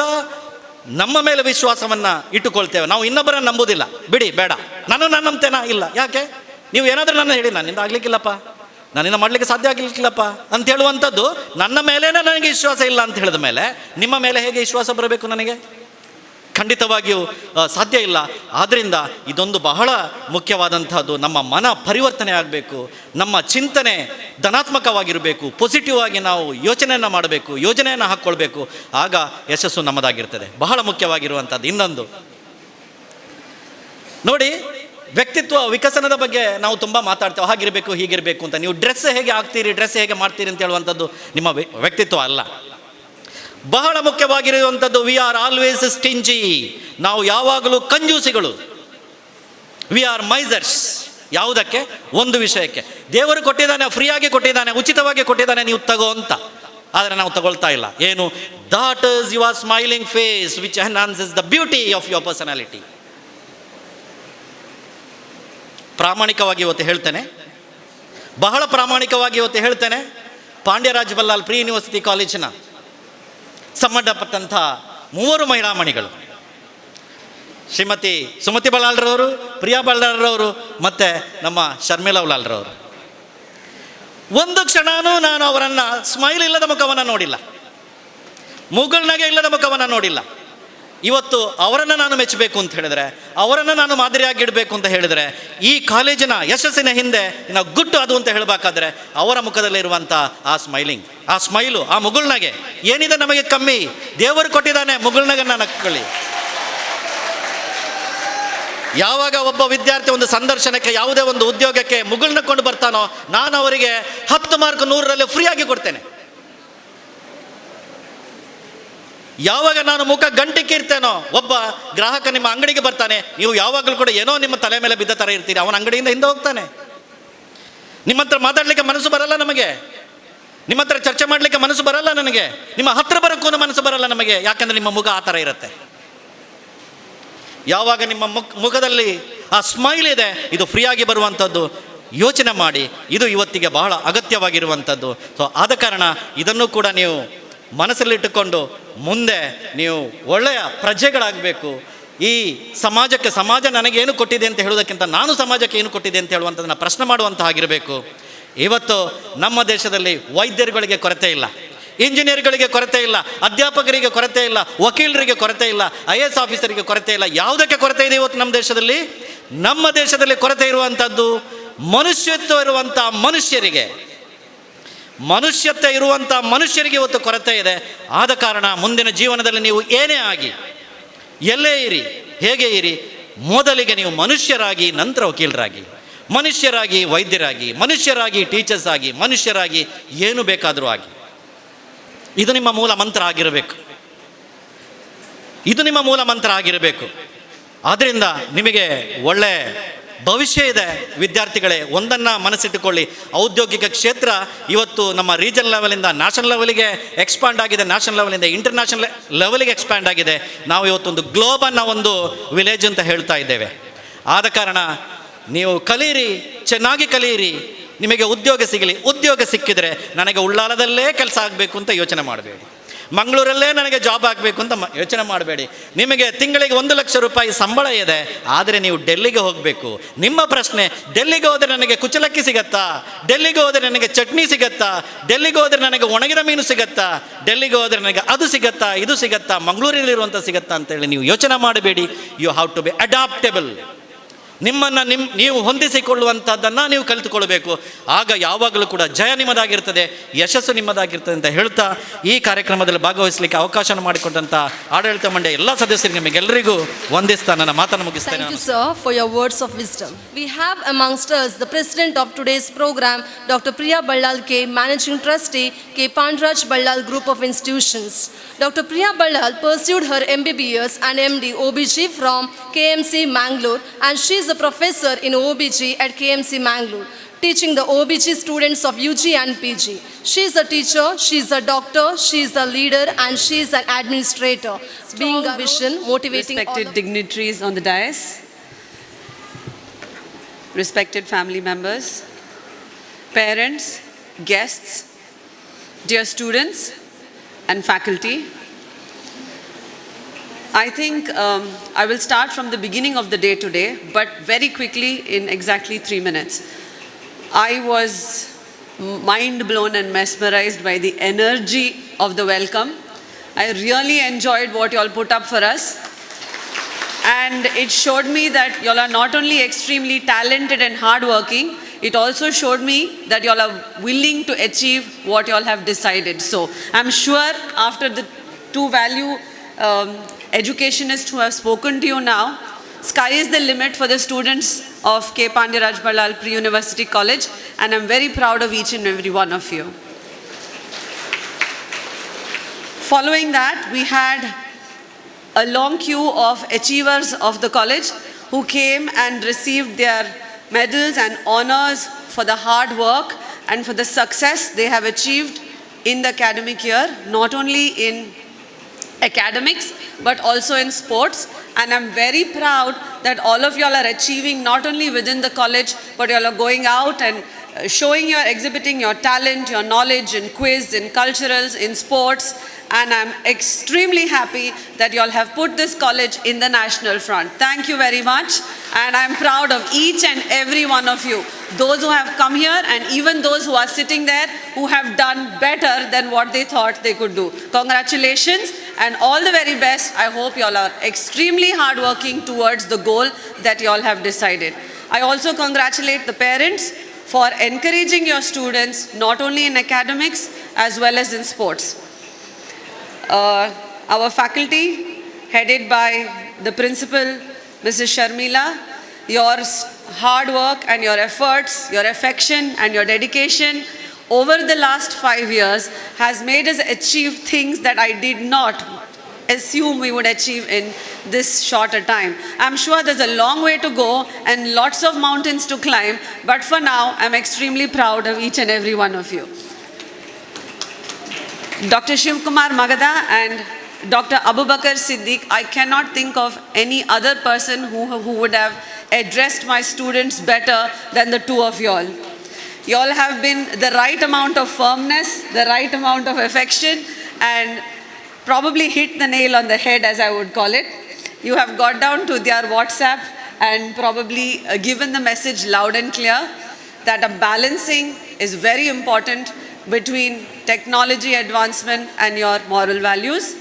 ನಮ್ಮ ಮೇಲೆ ವಿಶ್ವಾಸವನ್ನು ಇಟ್ಟುಕೊಳ್ತೇವೆ, ನಾವು ಇನ್ನೊಬ್ಬರನ್ನು ನಂಬೋದಿಲ್ಲ. ಬಿಡಿ, ಬೇಡ, ನಾನು ನಂಬ್ತೇನಾ? ಇಲ್ಲ. ಯಾಕೆ? ನೀವು ಏನಾದರೂ ನನ್ನ ಹೇಳಿ, ನನ್ನಿಂದ ಆಗಲಿಕ್ಕಿಲ್ಲಪ್ಪ, ನನ್ನಿಂದ ಮಾಡಲಿಕ್ಕೆ ಸಾಧ್ಯ ಆಗಲಿಕ್ಕಿಲ್ಲಪ್ಪ ಅಂತ ಹೇಳುವಂಥದ್ದು. ನನ್ನ ಮೇಲೇ ನನಗೆ ವಿಶ್ವಾಸ ಇಲ್ಲ ಅಂತ ಹೇಳಿದ ಮೇಲೆ ನಿಮ್ಮ ಮೇಲೆ ಹೇಗೆ ವಿಶ್ವಾಸ ಬರಬೇಕು ನನಗೆ? ಖಂಡಿತವಾಗಿಯೂ ಸಾಧ್ಯ ಇಲ್ಲ. ಆದ್ದರಿಂದ ಇದೊಂದು ಬಹಳ ಮುಖ್ಯವಾದಂಥದ್ದು. ನಮ್ಮ ಮನ ಪರಿವರ್ತನೆ ಆಗಬೇಕು, ನಮ್ಮ ಚಿಂತನೆ ಧನಾತ್ಮಕವಾಗಿರಬೇಕು, ಪಾಸಿಟಿವ್ ಆಗಿ ನಾವು ಯೋಚನೆಯನ್ನು ಮಾಡಬೇಕು, ಯೋಜನೆಯನ್ನು ಹಾಕ್ಕೊಳ್ಬೇಕು. ಆಗ ಯಶಸ್ಸು ನಮ್ಮದಾಗಿರ್ತದೆ. ಬಹಳ ಮುಖ್ಯವಾಗಿರುವಂಥದ್ದು ಇನ್ನೊಂದು ನೋಡಿ, ವ್ಯಕ್ತಿತ್ವ ವಿಕಸನದ ಬಗ್ಗೆ ನಾವು ತುಂಬ ಮಾತಾಡ್ತೇವೆ, ಹಾಗಿರಬೇಕು ಹೀಗಿರಬೇಕು ಅಂತ. ನೀವು ಡ್ರೆಸ್ ಹೇಗೆ ಹಾಕ್ತೀರಿ, ಡ್ರೆಸ್ ಹೇಗೆ ಮಾಡ್ತೀರಿ ಅಂತ ಹೇಳುವಂಥದ್ದು ನಿಮ್ಮ ವ್ಯಕ್ತಿತ್ವ ಅಲ್ಲ. ಬಹಳ ಮುಖ್ಯವಾಗಿರುವಂಥದ್ದು ವಿ ಆರ್ ಆಲ್ವೇಸ್ ಸ್ಟಿಂಜಿ. ನಾವು ಯಾವಾಗಲೂ ಕಂಜೂಸಿಗಳು. We are ಮೈಸರ್ಸ್. ಯಾವುದಕ್ಕೆ? ಒಂದು ವಿಷಯಕ್ಕೆ. ದೇವರು ಕೊಟ್ಟಿದ್ದಾನೆ, ಫ್ರೀಯಾಗಿ ಕೊಟ್ಟಿದ್ದಾನೆ, ಉಚಿತವಾಗಿ ಕೊಟ್ಟಿದ್ದಾನೆ, ನೀವು ತಗೋ ಅಂತ. ಆದರೆ ನಾವು ತಗೊಳ್ತಾ ಇಲ್ಲ. ಏನು? That is your smiling face which enhances the beauty of your personality. ಪ್ರಾಮಾಣಿಕವಾಗಿ ಇವತ್ತು ಹೇಳ್ತೇನೆ, ಬಹಳ ಪ್ರಾಮಾಣಿಕವಾಗಿ ಇವತ್ತು ಹೇಳ್ತೇನೆ, ಪಾಂಡ್ಯರಾಜ್ ಬಲ್ಲಾಳ್ ಪ್ರೀ ಯೂನಿವರ್ಸಿಟಿ ಕಾಲೇಜಿನ ಸಂಬಂಧಪಟ್ಟಂಥ 3 ಮಹಿಳಾಮಣಿಗಳು, ಶ್ರೀಮತಿ ಸುಮತಿ ಬಲ್ಲಾಳ್ರವರು, ಪ್ರಿಯಾ ಬಲ್ಲಾಳ್ರವರು ಮತ್ತು ನಮ್ಮ ಶರ್ಮಿಳಾ ಬಲ್ಲಾಳ್ರವರು. ಒಂದು ಕ್ಷಣನೂ ನಾನು ಅವರನ್ನು ಸ್ಮೈಲ್ ಇಲ್ಲದ ಮುಖವನ್ನು ನೋಡಿಲ್ಲ, ಮುಗುಳ್ನಗೆ ಇಲ್ಲದ ಮುಖವನ್ನು ನೋಡಿಲ್ಲ. ಇವತ್ತು ಅವರನ್ನು ನಾನು ಮೆಚ್ಚಬೇಕು ಅಂತ ಹೇಳಿದರೆ, ಅವರನ್ನು ನಾನು ಮಾದರಿಯಾಗಿಡಬೇಕು ಅಂತ ಹೇಳಿದರೆ, ಈ ಕಾಲೇಜಿನ ಯಶಸ್ಸಿನ ಹಿಂದೆ ನಾವು ಗುಟ್ಟು ಅದು ಅಂತ ಹೇಳಬೇಕಾದ್ರೆ ಅವರ ಮುಖದಲ್ಲಿರುವಂಥ ಆ ಸ್ಮೈಲಿಂಗ್, ಆ ಸ್ಮೈಲು, ಆ ಮುಗುಳ್ನಗೆ ಏನಿದೆ ನಮಗೆ ಕಮ್ಮಿ? ದೇವರು ಕೊಟ್ಟಿದ್ದಾನೆ, ಮುಗುಳ್ನಗೆ ನಕ್ಕೊಳ್ಳಿ. ಯಾವಾಗ ಒಬ್ಬ ವಿದ್ಯಾರ್ಥಿ ಒಂದು ಸಂದರ್ಶನಕ್ಕೆ ಯಾವುದೇ ಒಂದು ಉದ್ಯೋಗಕ್ಕೆ ಮುಗುಳ್ನಕೊಂಡು ಬರ್ತಾನೋ, ನಾನು ಅವರಿಗೆ 10 ಮಾರ್ಕ್ 100ರಲ್ಲಿ ಫ್ರೀಯಾಗಿ ಕೊಡ್ತೇನೆ. ಯಾವಾಗ ನಾನು ಮುಖ ಗಂಟಿಕ್ಕೆ ಇರ್ತೇನೋ, ಒಬ್ಬ ಗ್ರಾಹಕ ನಿಮ್ಮ ಅಂಗಡಿಗೆ ಬರ್ತಾನೆ, ನೀವು ಯಾವಾಗಲೂ ಕೂಡ ಏನೋ ನಿಮ್ಮ ತಲೆ ಮೇಲೆ ಬಿದ್ದ ಥರ ಇರ್ತೀರಿ, ಅವನ ಅಂಗಡಿಯಿಂದ ಹಿಂದೆ ಹೋಗ್ತಾನೆ. ನಿಮ್ಮ ಹತ್ರ ಮಾತಾಡಲಿಕ್ಕೆ ಮನಸ್ಸು ಬರಲ್ಲ ನಮಗೆ, ನಿಮ್ಮ ಹತ್ರ ಚರ್ಚೆ ಮಾಡಲಿಕ್ಕೆ ಮನಸ್ಸು ಬರಲ್ಲ ನನಗೆ, ನಿಮ್ಮ ಹತ್ರ ಬರೋಕ್ಕೂ ಮನಸ್ಸು ಬರಲ್ಲ ನಮಗೆ, ಯಾಕಂದರೆ ನಿಮ್ಮ ಮುಖ ಆ ಥರ ಇರುತ್ತೆ. ಯಾವಾಗ ನಿಮ್ಮ ಮುಖದಲ್ಲಿ ಆ ಸ್ಮೈಲ್ ಇದೆ, ಇದು ಫ್ರೀಯಾಗಿ ಬರುವಂಥದ್ದು, ಯೋಚನೆ ಮಾಡಿ, ಇದು ಇವತ್ತಿಗೆ ಬಹಳ ಅಗತ್ಯವಾಗಿರುವಂಥದ್ದು. ಸೊ ಆದ ಕಾರಣ ಇದನ್ನು ಕೂಡ ನೀವು ಮನಸ್ಸಲ್ಲಿಟ್ಟುಕೊಂಡು ಮುಂದೆ ನೀವು ಒಳ್ಳೆಯ ಪ್ರಜೆಗಳಾಗಬೇಕು. ಈ ಸಮಾಜಕ್ಕೆ, ಸಮಾಜ ನನಗೇನು ಕೊಟ್ಟಿದೆ ಅಂತ ಹೇಳೋದಕ್ಕಿಂತ ನಾನು ಸಮಾಜಕ್ಕೆ ಏನು ಕೊಟ್ಟಿದೆ ಅಂತ ಹೇಳುವಂಥದ್ದನ್ನು ಪ್ರಶ್ನೆ ಮಾಡುವಂಥ ಆಗಿರಬೇಕು. ಇವತ್ತು ನಮ್ಮ ದೇಶದಲ್ಲಿ ವೈದ್ಯರುಗಳಿಗೆ ಕೊರತೆ ಇಲ್ಲ, ಇಂಜಿನಿಯರ್ಗಳಿಗೆ ಕೊರತೆ ಇಲ್ಲ, ಅಧ್ಯಾಪಕರಿಗೆ ಕೊರತೆ ಇಲ್ಲ, ವಕೀಲರಿಗೆ ಕೊರತೆ ಇಲ್ಲ, IAS ಆಫೀಸರಿಗೆ ಕೊರತೆ ಇಲ್ಲ. ಯಾವುದಕ್ಕೆ ಕೊರತೆ ಇದೆ ಇವತ್ತು ನಮ್ಮ ದೇಶದಲ್ಲಿ? ನಮ್ಮ ದೇಶದಲ್ಲಿ ಕೊರತೆ ಇರುವಂಥದ್ದು ಮನುಷ್ಯತ್ವ ಇರುವಂಥ ಮನುಷ್ಯರಿಗೆ, ಮನುಷ್ಯತ್ವ ಇರುವಂಥ ಮನುಷ್ಯರಿಗೆ ಇವತ್ತು ಕೊರತೆ ಇದೆ. ಆದ ಕಾರಣ ಮುಂದಿನ ಜೀವನದಲ್ಲಿ ನೀವು ಏನೇ ಆಗಿ, ಎಲ್ಲೇ ಇರಿ, ಹೇಗೆ ಇರಿ, ಮೊದಲಿಗೆ ನೀವು ಮನುಷ್ಯರಾಗಿ, ನಂತರ ವಕೀಲರಾಗಿ, ಮನುಷ್ಯರಾಗಿ ವೈದ್ಯರಾಗಿ, ಮನುಷ್ಯರಾಗಿ ಟೀಚರ್ಸ್ ಆಗಿ, ಮನುಷ್ಯರಾಗಿ ಏನು ಬೇಕಾದರೂ ಆಗಿ. ಇದು ನಿಮ್ಮ ಮೂಲ ಮಂತ್ರ ಆಗಿರಬೇಕು, ಇದು ನಿಮ್ಮ ಮೂಲ ಮಂತ್ರ ಆಗಿರಬೇಕು. ಆದ್ದರಿಂದ ನಿಮಗೆ ಒಳ್ಳೆ ಭವಿಷ್ಯ ಇದೆ ವಿದ್ಯಾರ್ಥಿಗಳೇ. ಒಂದನ್ನು ಮನಸ್ಸಿಟ್ಟುಕೊಳ್ಳಿ, ಔದ್ಯೋಗಿಕ ಕ್ಷೇತ್ರ ಇವತ್ತು ನಮ್ಮ ರೀಜನಲ್ ಲೆವೆಲಿಂದ ನ್ಯಾಷನಲ್ ಲೆವೆಲಿಗೆ ಎಕ್ಸ್ಪಾಂಡ್ ಆಗಿದೆ, ನ್ಯಾಷನಲ್ ಲೆವೆಲಿಂದ ಇಂಟರ್ನ್ಯಾಷನಲ್ ಲೆವೆಲಿಗೆ ಎಕ್ಸ್ಪ್ಯಾಂಡ್ ಆಗಿದೆ. ನಾವು ಇವತ್ತೊಂದು ಗ್ಲೋಬ್ ಅನ್ನೋ ಒಂದು ವಿಲೇಜ್ ಅಂತ ಹೇಳ್ತಾ ಇದ್ದೇವೆ. ಆದ ಕಾರಣ ನೀವು ಕಲಿಯಿರಿ, ಚೆನ್ನಾಗಿ ಕಲಿಯಿರಿ, ನಿಮಗೆ ಉದ್ಯೋಗ ಸಿಗಲಿ. ಉದ್ಯೋಗ ಸಿಕ್ಕಿದರೆ ನನಗೆ ಉಳ್ಳಾಲದಲ್ಲೇ ಕೆಲಸ ಆಗಬೇಕು ಅಂತ ಯೋಚನೆ ಮಾಡಬೇಡಿ, ಮಂಗಳೂರಲ್ಲೇ ನನಗೆ ಜಾಬ್ ಆಗಬೇಕು ಅಂತ ಯೋಚನೆ ಮಾಡಬೇಡಿ. ನಿಮಗೆ ತಿಂಗಳಿಗೆ 1 ಲಕ್ಷ ರೂಪಾಯಿ ಸಂಬಳ ಇದೆ, ಆದರೆ ನೀವು ಡೆಲ್ಲಿಗೆ ಹೋಗಬೇಕು. ನಿಮ್ಮ ಪ್ರಶ್ನೆ, ಡೆಲ್ಲಿಗೆ ಹೋದರೆ ನನಗೆ ಕುಚಲಕ್ಕಿ ಸಿಗತ್ತಾ, ಡೆಲ್ಲಿಗೆ ಹೋದರೆ ನನಗೆ ಚಟ್ನಿ ಸಿಗತ್ತಾ, ಡೆಲ್ಲಿಗೆ ಹೋದರೆ ನನಗೆ ಒಣಗಿದ ಮೀನು ಸಿಗತ್ತಾ, ಡೆಲ್ಲಿಗೆ ಹೋದರೆ ನನಗೆ ಅದು ಸಿಗತ್ತಾ, ಇದು ಸಿಗತ್ತಾ, ಮಂಗಳೂರಲ್ಲಿರುವಂಥ ಸಿಗತ್ತಾ ಅಂತೇಳಿ ನೀವು ಯೋಚನೆ ಮಾಡಬೇಡಿ. You have to be adaptable. ನಿಮ್ಮನ್ನು ನೀವು ಹೊಂದಿಸಿಕೊಳ್ಳುವಂಥದ್ದನ್ನು ನೀವು ಕಲಿತುಕೊಳ್ಬೇಕು. ಆಗ ಯಾವಾಗಲೂ ಕೂಡ ಜಯ ನಿಮ್ಮದಾಗಿರ್ತದೆ, ಯಶಸ್ಸು ನಿಮ್ಮದಾಗಿರ್ತದೆ ಅಂತ ಹೇಳ್ತಾ ಈ ಕಾರ್ಯಕ್ರಮದಲ್ಲಿ ಭಾಗವಹಿಸಲಿಕ್ಕೆ ಅವಕಾಶ ಮಾಡಿಕೊಟ್ಟಂಥ ಆಡಳಿತ ಮಂಡಳಿ ಎಲ್ಲ ಸದಸ್ಯರಿಗೆ ನಿಮಗೆಲ್ಲರಿಗೂ ವಂದಿಸ್ತಾ ನನ್ನ ಮಾತನ್ನು ಮುಗಿಸ್ತೇನೆ. Thank you, sir, for your words of wisdom. We have amongst us the president of today's program, Dr. Priya Ballal K, Managing Trustee, K. Pandraj Ballal Group of Institutions. Dr. Priya Ballal pursued her MBBS and MD OBG from KMC Mangalore, and she is a professor in OBG at KMC Mangalore, teaching the OBG students of UG and PG. She is a teacher, she is a doctor, she is a leader, and she is an administrator. Being a vision, motivating respected all dignitaries on the dais, respected family members, parents, guests, dear students and faculty. I think I will start from the beginning of the day today, but very quickly in exactly 3 minutes. I was mind blown and mesmerized by the energy of the welcome. I really enjoyed what you all put up for us. And it showed me that you all are not only extremely talented and hardworking, it also showed me that you all are willing to achieve what you all have decided. So I'm sure after the 2 value educationists who have spoken to you now, sky is the limit for the students of K. Pandraj Ballal Pre-University College, and I'm very proud of each and every one of you. Following that, we had a long queue of achievers of the college who came and received their medals and honors for the hard work and for the success they have achieved in the academic year, not only in academics but also in sports. And I'm very proud that all of you all are achieving not only within the college, but you all are going out and exhibiting your talent, your knowledge in quiz, in culturals, in sports. And I'm extremely happy that you all have put this college in the national front. Thank you very much. And I'm proud of each and every one of you. Those who have come here and even those who are sitting there who have done better than what they thought they could do. Congratulations and all the very best. I hope you all are extremely hardworking towards the goal that you all have decided. I also congratulate the parents for encouraging your students not only in academics as well as in sports. Our faculty, headed by the principal, Mrs. Sharmila, your hard work and your efforts, your affection and your dedication over the last 5 years has made us achieve things that I did not assume we would achieve in this shorter time. I'm sure there's a long way to go and lots of mountains to climb, but for now, I'm extremely proud of each and every one of you. Dr. Shivkumar Magadha and Dr. Abubakar Siddiq, I cannot think of any other person who would have addressed my students better than the two of y'all. Y'all have been the right amount of firmness, the right amount of affection, and probably hit the nail on the head, as I would call it. You have got down to their WhatsApp and probably given the message loud and clear that a balancing is very important between technology advancement and your moral values.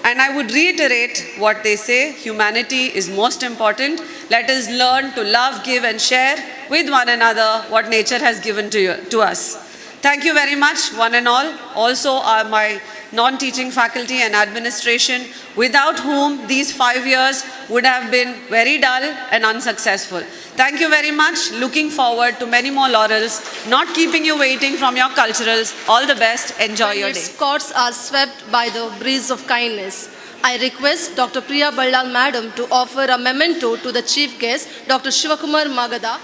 And I would reiterate what they say, humanity is most important. Let us learn to love, give and share with one another what nature has given to us. Thank you very much, one and all. Also my non-teaching faculty and administration, without whom these 5 years would have been very dull and unsuccessful. Thank you very much. Looking forward to many more laurels, not keeping you waiting from your culturals. All the best. Enjoy your day. Its courts are swept by the breeze of kindness. I request Dr. Priya Ballal Madam to offer a memento to the chief guest, Dr. Shivakumar Magadha.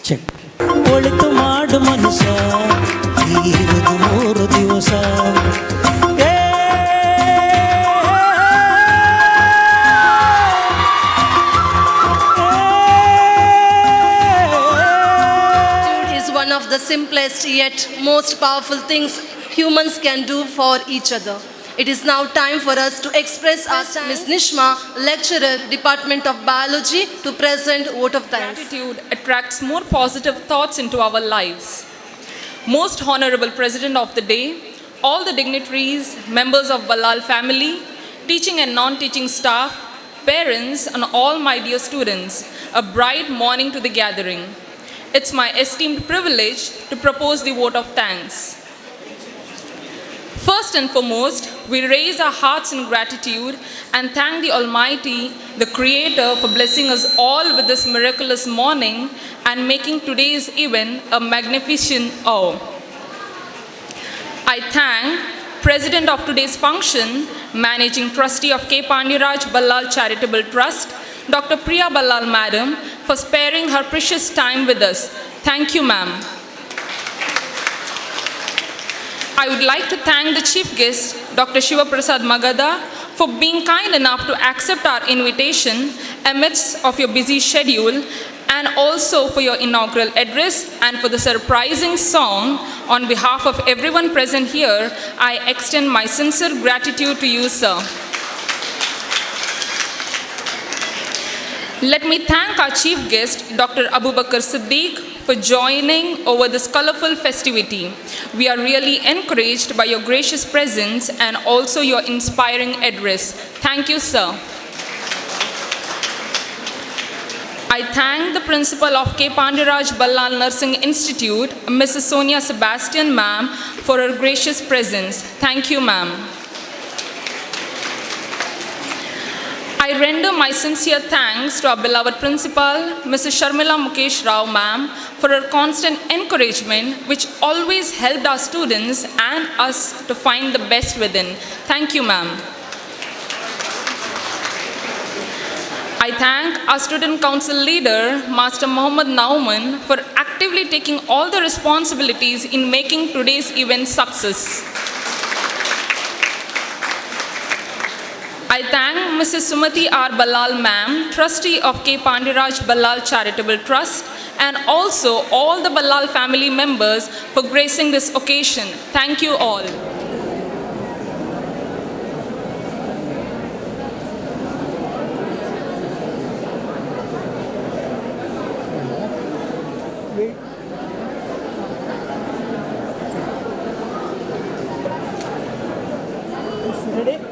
ಚೆಕ್ ಒಳಿತು ಮಾಡು ಮನುಷ್ಯ ಇರುದು 3 ದಿವಸ Is one of the simplest yet most powerful things humans can do for each other. It is now time for us to express our Ms. Nishma, lecturer, Department of Biology, to present vote of thanks. Gratitude attracts more positive thoughts into our lives. Most Honorable President of the day, all the dignitaries, members of Ballal family, teaching and non-teaching staff, parents and all my dear students, a bright morning to the gathering. It's my esteemed privilege to propose the vote of thanks. First and foremost, we raise our hearts in gratitude and thank the Almighty, the Creator, for blessing us all with this miraculous morning and making today's event a magnificent hour. I thank President of today's function, Managing Trustee of K. Panduraj Ballal Charitable Trust, Dr. Priya Ballal Madam, for sparing her precious time with us. Thank you, ma'am. I would like to thank the chief guest, Dr. Shiva Prasad Magadha, for being kind enough to accept our invitation amidst of your busy schedule, and also for your inaugural address and for the surprising song. On behalf of everyone present here, I extend my sincere gratitude to you, sir. Let me thank our chief guest, Dr. Abubakar Siddiq, for joining over this colorful festivity. We are really encouraged by your gracious presence and also your inspiring address. Thank you, sir. I thank the principal of K. Panduraj Ballal Nursing Institute, Mrs. Sonia Sebastian, ma'am, for her gracious presence. Thank you, ma'am. I render my sincere thanks to our beloved principal, Mrs. Sharmila Mukesh Rao, ma'am, for her constant encouragement, which always helped our students and us to find the best within. Thank you, ma'am. I thank our student council leader, Master Muhammad Nauman, for actively taking all the responsibilities in making today's event success. I thank Mrs. Sumati R. Ballal, ma'am, trustee of K. Panduraj Ballal Charitable Trust, and also all the Ballal family members for gracing this occasion. Thank you all. Ready?